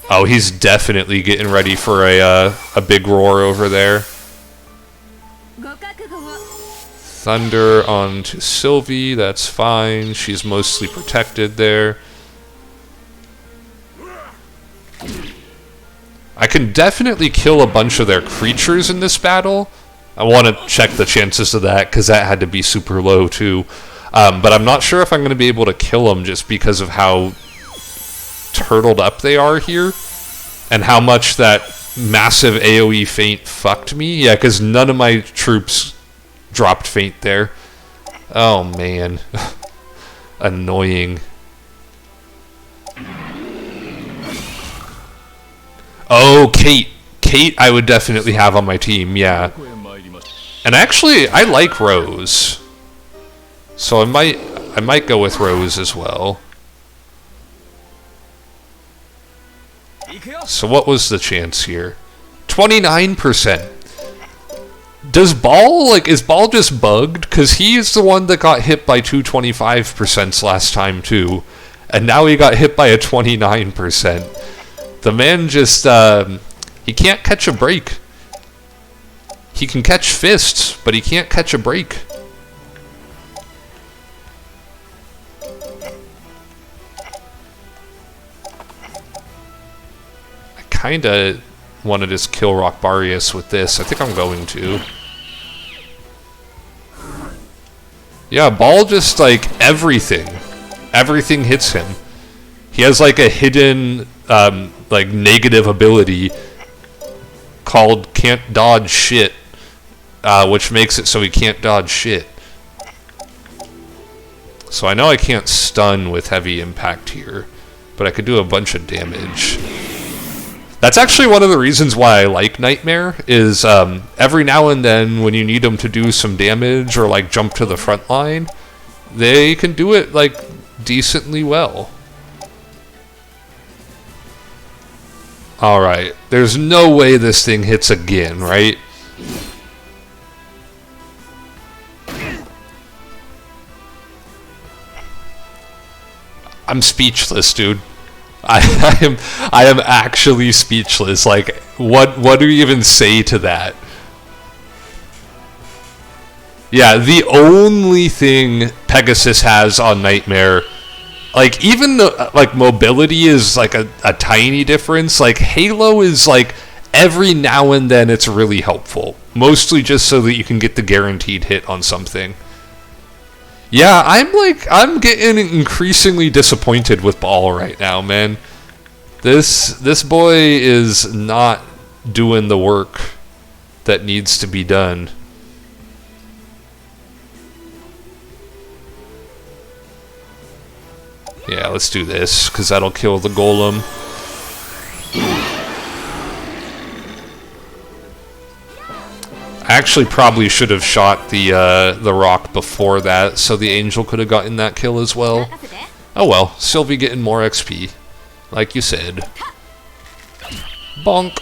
[SPEAKER 1] Oh, he's definitely getting ready for a big roar over there. Thunder onto Sylvie, that's fine. She's mostly protected there. I can definitely kill a bunch of their creatures in this battle. I want to check the chances of that, because that had to be super low too. But I'm not sure if I'm going to be able to kill them just because of how turtled up they are here, and how much that massive AoE feint fucked me. Yeah, because none of my troops dropped feint there. Oh man. Annoying. Oh, Kate. Kate I would definitely have on my team, yeah. And actually, I like Rose. So I might go with Rose as well. So what was the chance here? 29%. Does Ball, like, is Ball just bugged? Because he's the one that got hit by 225% last time too. And now he got hit by a 29%. The man just, he can't catch a break. He can catch fists, but he can't catch a break. Kinda want to just kill Rockbarius with this. I think I'm going to. Yeah, Ball just, like, everything hits him. He has like a hidden like negative ability called can't dodge shit, which makes it so he can't dodge shit. So I know I can't stun with heavy impact here, but I could do a bunch of damage. That's actually one of the reasons why I like Nightmare, is every now and then when you need them to do some damage or like jump to the front line, they can do it like decently well. Alright, there's no way this thing hits again, right? I'm speechless, dude. I am actually speechless. Like, what do you even say to that? Yeah, the only thing Pegasus has on Nightmare, like, even the, like, mobility is like a tiny difference. Like, Halo is like every now and then it's really helpful. Mostly just so that you can get the guaranteed hit on something. Yeah, I'm getting increasingly disappointed with Ball right now, man. This boy is not doing the work that needs to be done. Yeah, let's do this, because that'll kill the golem. I actually probably should have shot the rock before that, so the angel could have gotten that kill as well. Oh well, Sylvie getting more XP, like you said. Bonk.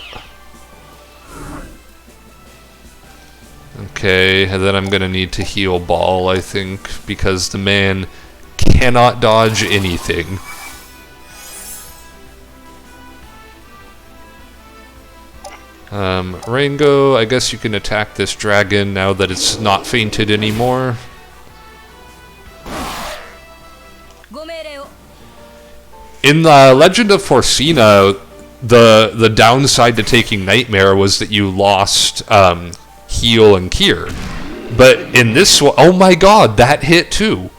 [SPEAKER 1] Okay, and then I'm gonna need to heal Ball, I think, because the man cannot dodge anything. Rango, I guess you can attack this dragon now that it's not fainted anymore. In the Legend of Forcina, the downside to taking Nightmare was that you lost heal and cure. But in this one, oh my god, that hit too.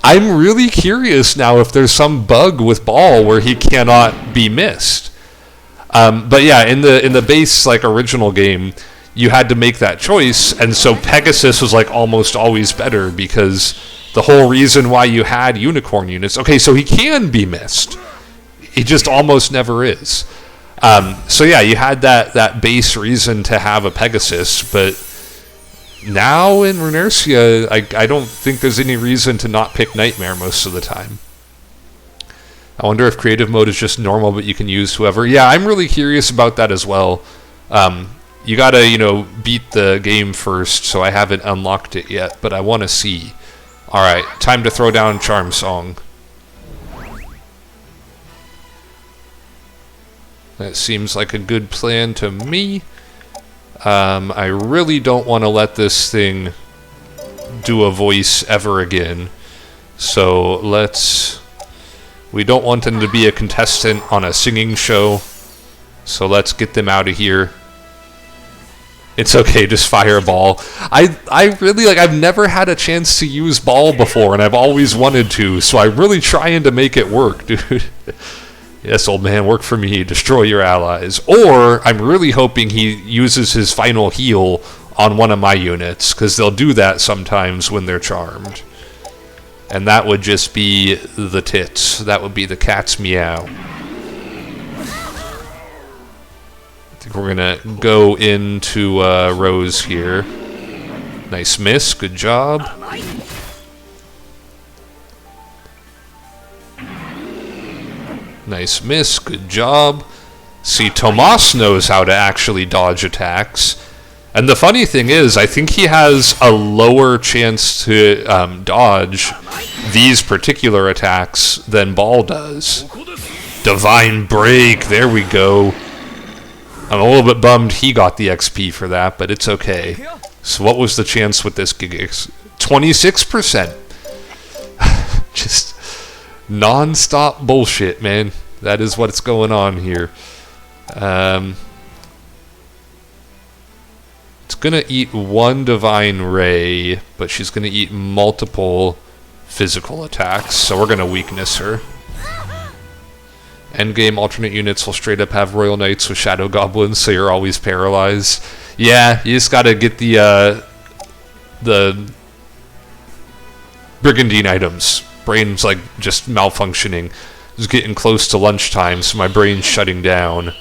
[SPEAKER 1] I'm really curious now if there's some bug with Ball where he cannot be missed. But yeah, in the base like original game, you had to make that choice, and so Pegasus was like almost always better because the whole reason why you had unicorn units. Okay, so he can be missed. He just almost never is. So yeah, you had that base reason to have a Pegasus, but now in Runersia, I don't think there's any reason to not pick Nightmare most of the time. I wonder if creative mode is just normal, but you can use whoever. Yeah, I'm really curious about that as well. You gotta, beat the game first, so I haven't unlocked it yet, but I want to see. Alright, time to throw down Charm Song. That seems like a good plan to me. I really don't want to let this thing do a voice ever again. So we don't want them to be a contestant on a singing show. So let's get them out of here. It's okay, just fireball. I really, I've never had a chance to use Ball before, and I've always wanted to, so I'm really trying to make it work, dude. Yes, old man, work for me, destroy your allies. Or, I'm really hoping he uses his final heal on one of my units, because they'll do that sometimes when they're charmed. And that would just be the tits. That would be the cat's meow. I think we're gonna go into Rose here. Nice miss, good job. Nice miss, good job. See, Tomas knows how to actually dodge attacks. And the funny thing is, I think he has a lower chance to dodge these particular attacks than Ball does. Divine Break, there we go. I'm a little bit bummed he got the XP for that, but it's okay. So what was the chance with this gig? 26%. Just non-stop bullshit, man. That is what's going on here. It's gonna eat one Divine Ray, but she's gonna eat multiple physical attacks, so we're gonna weakness her. Endgame alternate units will straight up have Royal Knights with Shadow Goblins, so you're always paralyzed. Yeah, you just gotta get the Brigandine items. Brain's like just malfunctioning. It's getting close to lunchtime, so my brain's shutting down.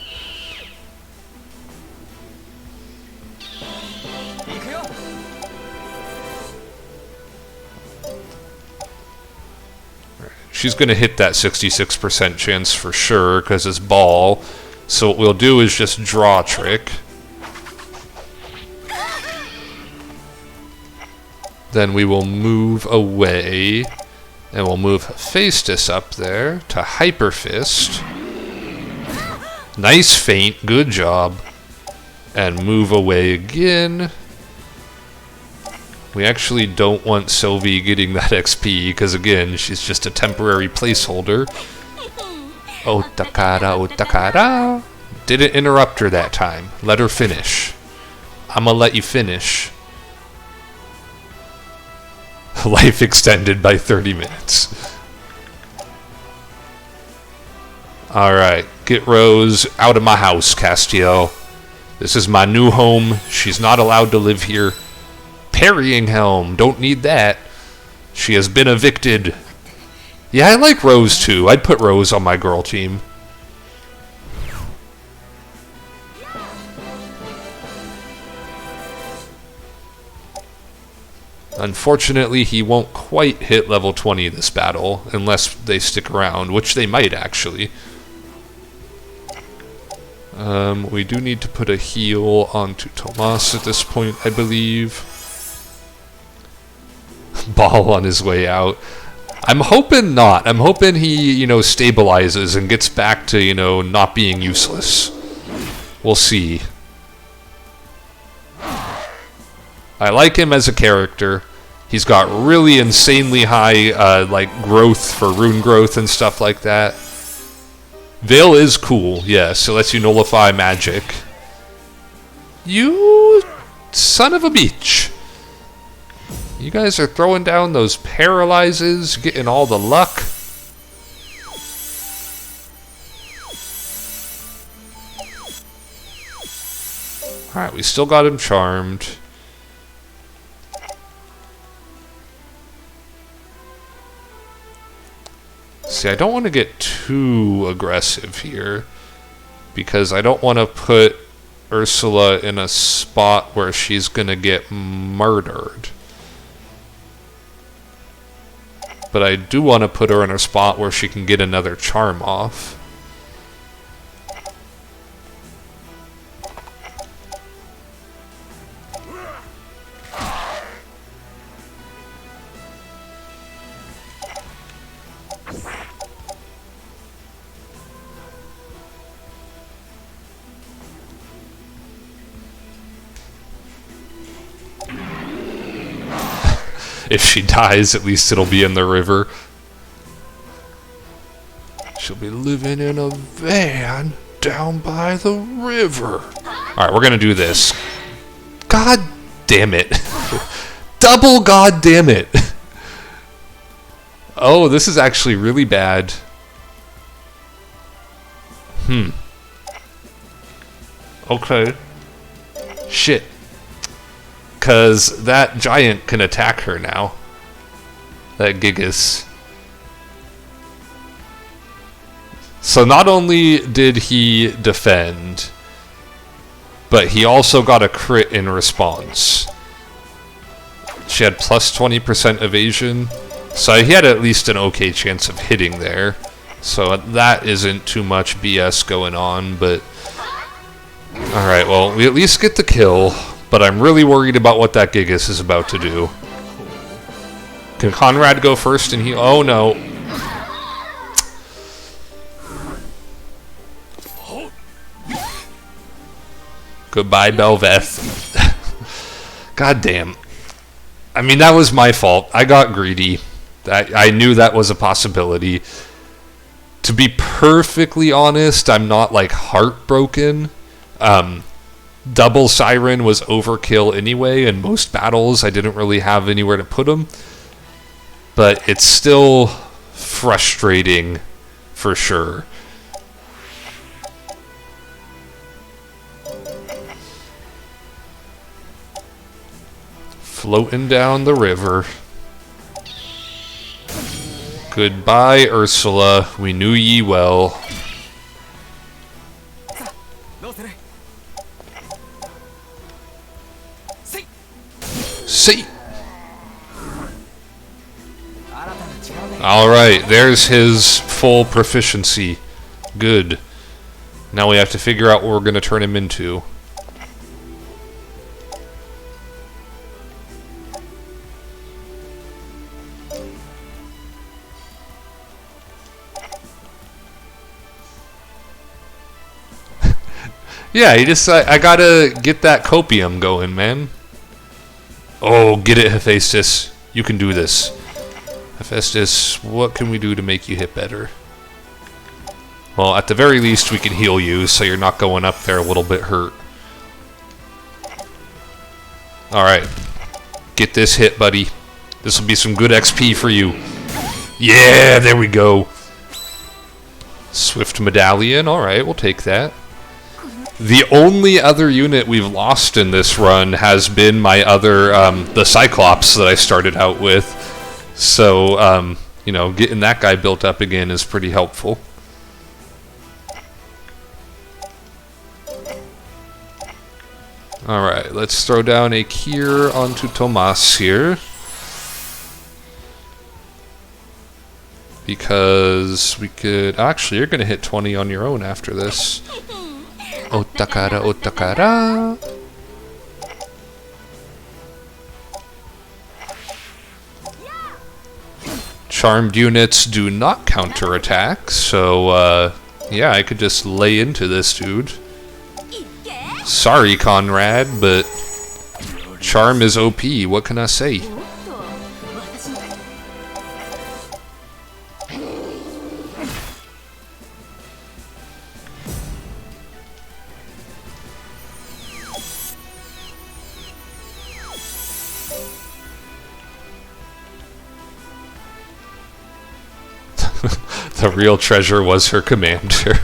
[SPEAKER 1] She's going to hit that 66% chance for sure, because it's Ball. So what we'll do is just draw trick. Then we will move away, and we'll move Hephaestus up there to Hyper Fist. Nice feint, good job. And move away again. We actually don't want Sylvie getting that XP, because again, she's just a temporary placeholder. Otakara, otakara. Didn't interrupt her that time. Let her finish. I'm gonna let you finish. Life extended by 30 minutes. Alright, get Rose out of my house, Castiel. This is my new home. She's not allowed to live here. Parrying Helm, don't need that. She has been evicted. Yeah, I like Rose too. I'd put Rose on my girl team. Unfortunately, he won't quite hit level 20 this battle, unless they stick around, which they might actually. We do need to put a heal onto Tomas at this point, I believe. Ball on his way out. I'm hoping not. I'm hoping he, stabilizes and gets back to, not being useless. We'll see. I like him as a character. He's got really insanely high, growth for rune growth and stuff like that. Veil is cool, yes. It lets you nullify magic. You son of a bitch. You guys are throwing down those paralyzes, getting all the luck. Alright, we still got him charmed. See, I don't want to get too aggressive here, because I don't want to put Ursula in a spot where she's going to get murdered. But I do want to put her in a spot where she can get another charm off. If she dies, at least it'll be in the river. She'll be living in a van down by the river. Alright, we're gonna do this. God damn it. Double god damn it. Oh, this is actually really bad. Okay. Shit. Because that giant can attack her now. That Gigas. So not only did he defend, but he also got a crit in response. She had plus 20% evasion, so he had at least an okay chance of hitting there. So that isn't too much BS going on, but... Alright, well, we at least get the kill. But I'm really worried about what that Gigas is about to do. Can Conrad go first and heal? Oh no. Goodbye, Belveth. God damn. I mean, that was my fault. I got greedy. I knew that was a possibility. To be perfectly honest, I'm not, heartbroken. Double Siren was overkill anyway. In most battles, I didn't really have anywhere to put him. But it's still frustrating, for sure. Floating down the river. Goodbye, Ursula. We knew ye well. See. Alright, there's his full proficiency. Good. Now we have to figure out what we're going to turn him into. Yeah, he just... I gotta get that copium going, man. Oh, get it, Hephaestus. You can do this. Hephaestus, what can we do to make you hit better? Well, at the very least, we can heal you, so you're not going up there a little bit hurt. Alright. Get this hit, buddy. This will be some good XP for you. Yeah, there we go. Swift Medallion. Alright, we'll take that. The only other unit we've lost in this run has been my other, the Cyclops that I started out with. So, you know, getting that guy built up again is pretty helpful. Alright, let's throw down a Kier onto Tomas here. Because we could... Actually, you're going to hit 20 on your own after this. Otakara, otakara. Charmed units do not counterattack, so, yeah, I could just lay into this dude. Sorry, Conrad, but Charm is OP, what can I say? The real treasure was her commander.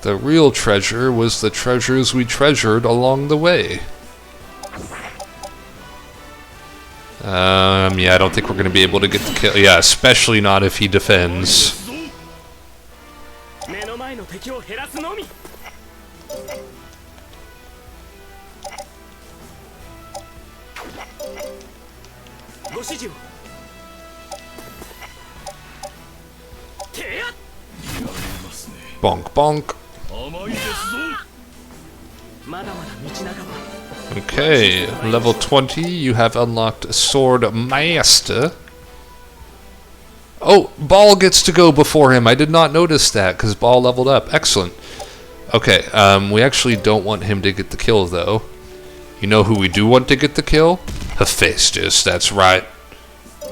[SPEAKER 1] The real treasure was the treasures we treasured along the way. Yeah, I don't think we're going to be able to get the kill. Yeah, especially not if he defends. Bonk, bonk. Okay, level 20, you have unlocked Sword Master. Oh, Ball gets to go before him. I did not notice that, because Ball leveled up. Excellent. Okay, we actually don't want him to get the kill, though. You know who we do want to get the kill? Hephaestus, that's right.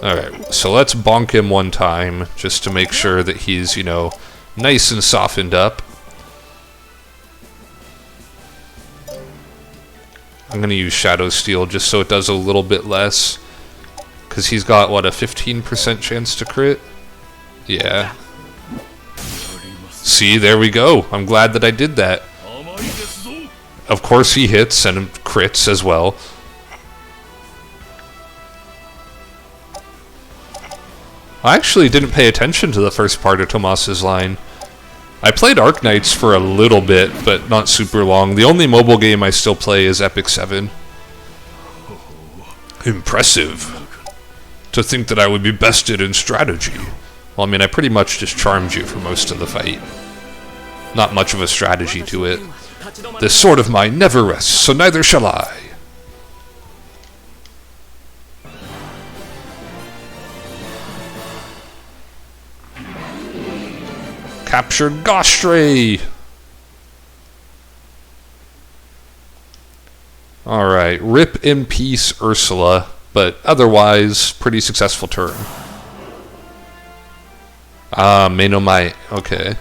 [SPEAKER 1] Alright, so let's bonk him one time, just to make sure that he's, you know, nice and softened up. I'm going to use Shadow Steel just so it does a little bit less. Because he's got, what, a 15% chance to crit? Yeah. See, there we go. I'm glad that I did that. Of course he hits and crits as well. I actually didn't pay attention to the first part of Tomas's line. I played Arknights for a little bit, but not super long. The only mobile game I still play is Epic 7. Impressive. To think that I would be bested in strategy. Well, I mean, I pretty much just charmed you for most of the fight. Not much of a strategy to it. This sword of mine never rests, so neither shall I. Captured Goshtray! Alright, rip in peace Ursula, but otherwise, pretty successful turn. Ah, Menomite, okay.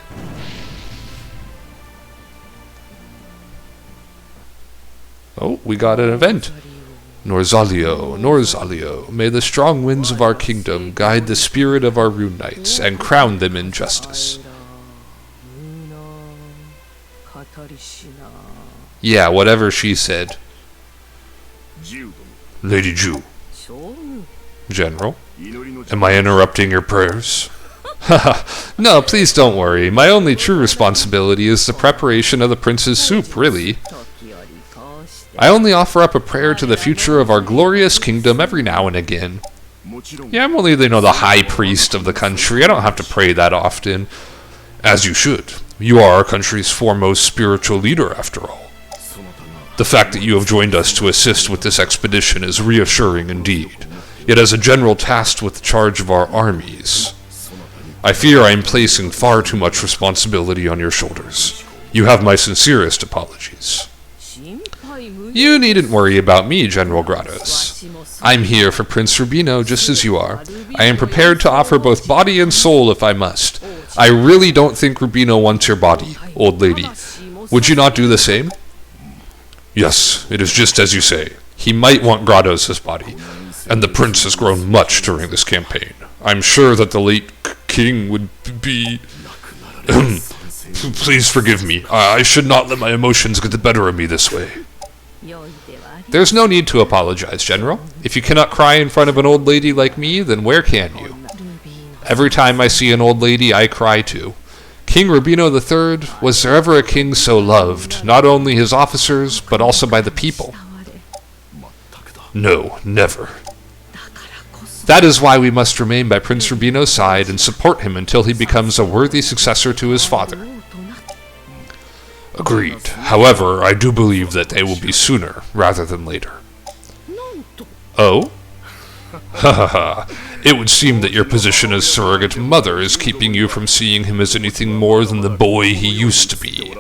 [SPEAKER 1] Oh, we got an event. Norzaleo, Norzaleo, may the strong winds of our kingdom guide the spirit of our rune knights and crown them in justice. Yeah, whatever she said. Lady Ju. General, am I interrupting your prayers? No, please don't worry. My only true responsibility is the preparation of the prince's soup, really. I only offer up a prayer to the future of our glorious kingdom every now and again. Yeah, I'm only, you know, the high priest of the country. I don't have to pray that often. As you should. You are our country's foremost spiritual leader, after all. The fact that you have joined us to assist with this expedition is reassuring indeed. Yet as a general tasked with the charge of our armies, I fear I am placing far too much responsibility on your shoulders. You have my sincerest apologies. You needn't worry about me, General Grados. I'm here for Prince Rubino just as you are. I am prepared to offer both body and soul if I must. I really don't think Rubino wants your body, old lady. Would you not do the same? Yes, it is just as you say. He might want Grados' body, and the prince has grown much during this campaign. I'm sure that the late king would be... Please forgive me. I should not let my emotions get the better of me this way. There's no need to apologize, General. If you cannot cry in front of an old lady like me, then where can you? Every time I see an old lady, I cry too. King Rubino III, was there ever a king so loved, not only his officers, but also by the people? No, never. That is why we must remain by Prince Rubino's side and support him until he becomes a worthy successor to his father. Agreed. However, I do believe that they will be sooner rather than later. Oh? Ha ha ha. It would seem that your position as surrogate mother is keeping you from seeing him as anything more than the boy he used to be.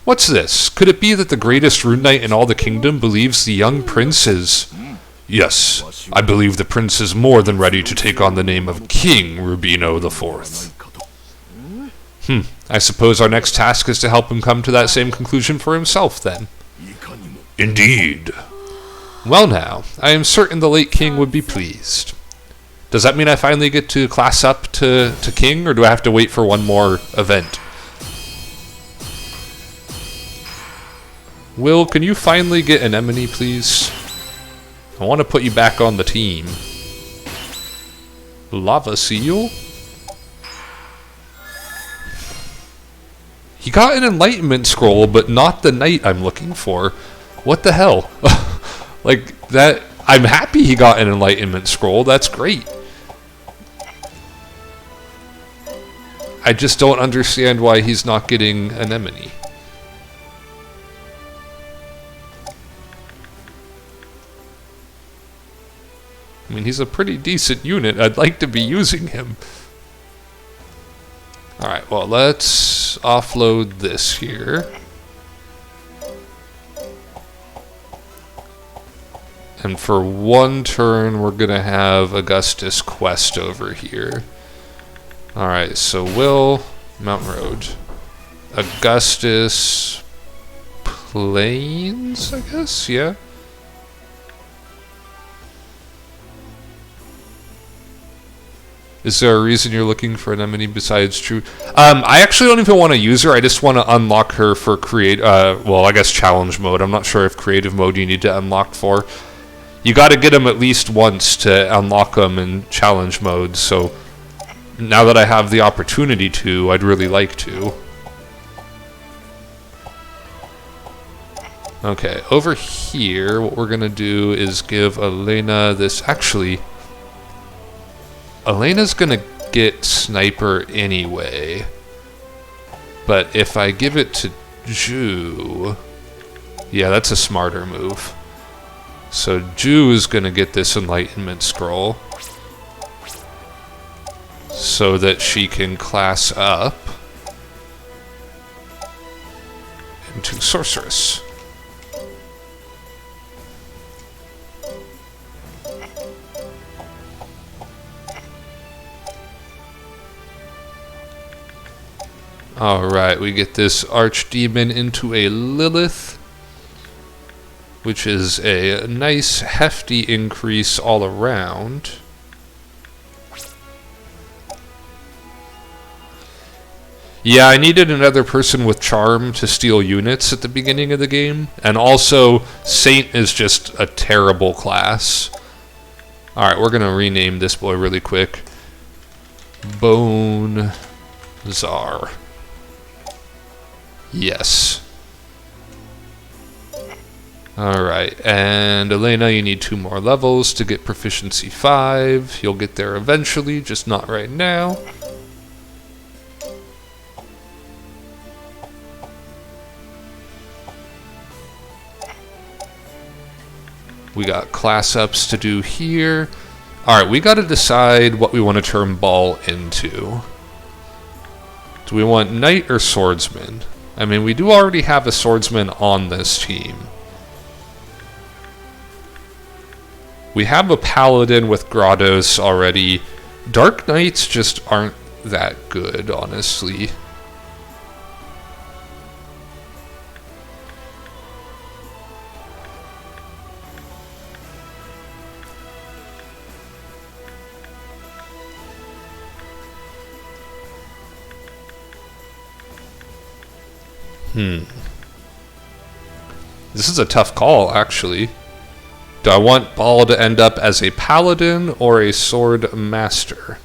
[SPEAKER 1] What's this? Could it be that the greatest rune knight in all the kingdom believes the young prince is... Yes, I believe the prince is more than ready to take on the name of King Rubino IV. I suppose our next task is to help him come to that same conclusion for himself, then. Indeed. Well now, I am certain the late king would be pleased. Does that mean I finally get to class up to king, or do I have to wait for one more event? Will, can you finally get an anemone, please? I want to put you back on the team. Lava seal? He got an enlightenment scroll, but not the knight I'm looking for. What the hell? Like, that... I'm happy he got an enlightenment scroll. That's great. I just don't understand why he's not getting an anemone. I mean, he's a pretty decent unit. I'd like to be using him. Alright, well, let's offload this here. And for one turn, we're going to have Augustus Quest over here. Alright, so Will, Mountain Road. Augustus Plains, I guess? Yeah. Is there a reason you're looking for an anemone besides true? I actually don't even want to use her. I just want to unlock her for well, I guess challenge mode. I'm not sure if creative mode you need to unlock for. You got to get them at least once to unlock them in challenge mode. So now that I have the opportunity to, I'd really like to. Okay, over here, what we're gonna do is give Elena this. Actually, Elena's gonna get Sniper anyway, but if I give it to Ju, yeah, that's a smarter move. So Ju is gonna get this Enlightenment Scroll so that she can class up into Sorceress. Alright, we get this Archdemon into a Lilith, which is a nice hefty increase all around. Yeah, I needed another person with Charm to steal units at the beginning of the game, and also Saint is just a terrible class. Alright, we're gonna rename this boy really quick. Bone Czar. Yes. Alright, and Elena, you need 2 more levels to get proficiency 5. You'll get there eventually, just not right now. We got class ups to do here. Alright, we gotta decide what we want to turn Ball into. Do we want Knight or Swordsman? I mean, we do already have a Swordsman on this team. We have a paladin with Grottos already. Dark Knights just aren't that good, honestly. This is a tough call, actually. Do I want Ball to end up as a paladin or a sword master?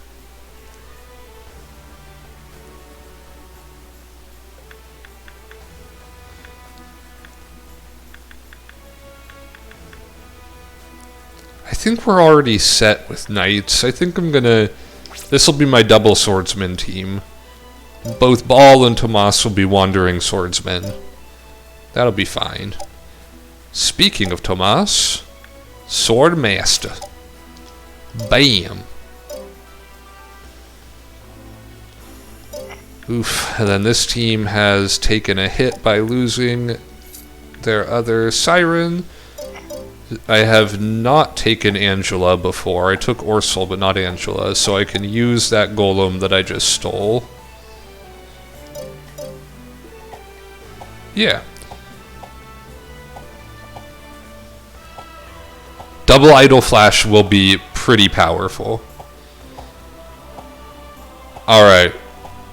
[SPEAKER 1] I think we're already set with knights. I think I'm gonna... This will be my double swordsman team. Both Ball and Tomas will be wandering swordsmen. That'll be fine. Speaking of Tomas, sword master. Bam. Oof. And then this team has taken a hit by losing their other siren. I have not taken Angela before. I took Orsul, but not Angela, so I can use that golem that I just stole. Yeah. Double Idol Flash will be pretty powerful. Alright.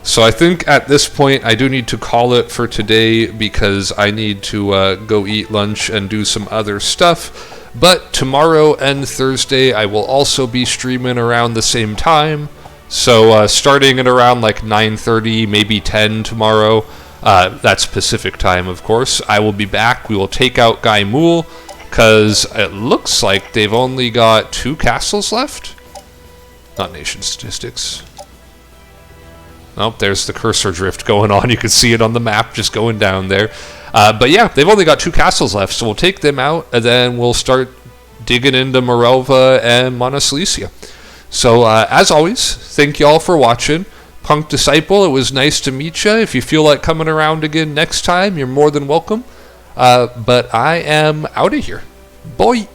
[SPEAKER 1] So I think at this point I do need to call it for today because I need to go eat lunch and do some other stuff. But tomorrow and Thursday I will also be streaming around the same time. So starting at around like 9:30, maybe 10 tomorrow. That's Pacific time, of course. I will be back. We will take out Guy Mool, because it looks like they've only got 2 castles left. Not nation statistics. Oh, there's the cursor drift going on. You can see it on the map just going down there. But yeah, they've only got 2 castles left, so we'll take them out, and then we'll start digging into Morelva and Monoslesia. So, as always, thank y'all for watching. Punk Disciple, it was nice to meet you. If you feel like coming around again next time, you're more than welcome. But I am out of here. Bye.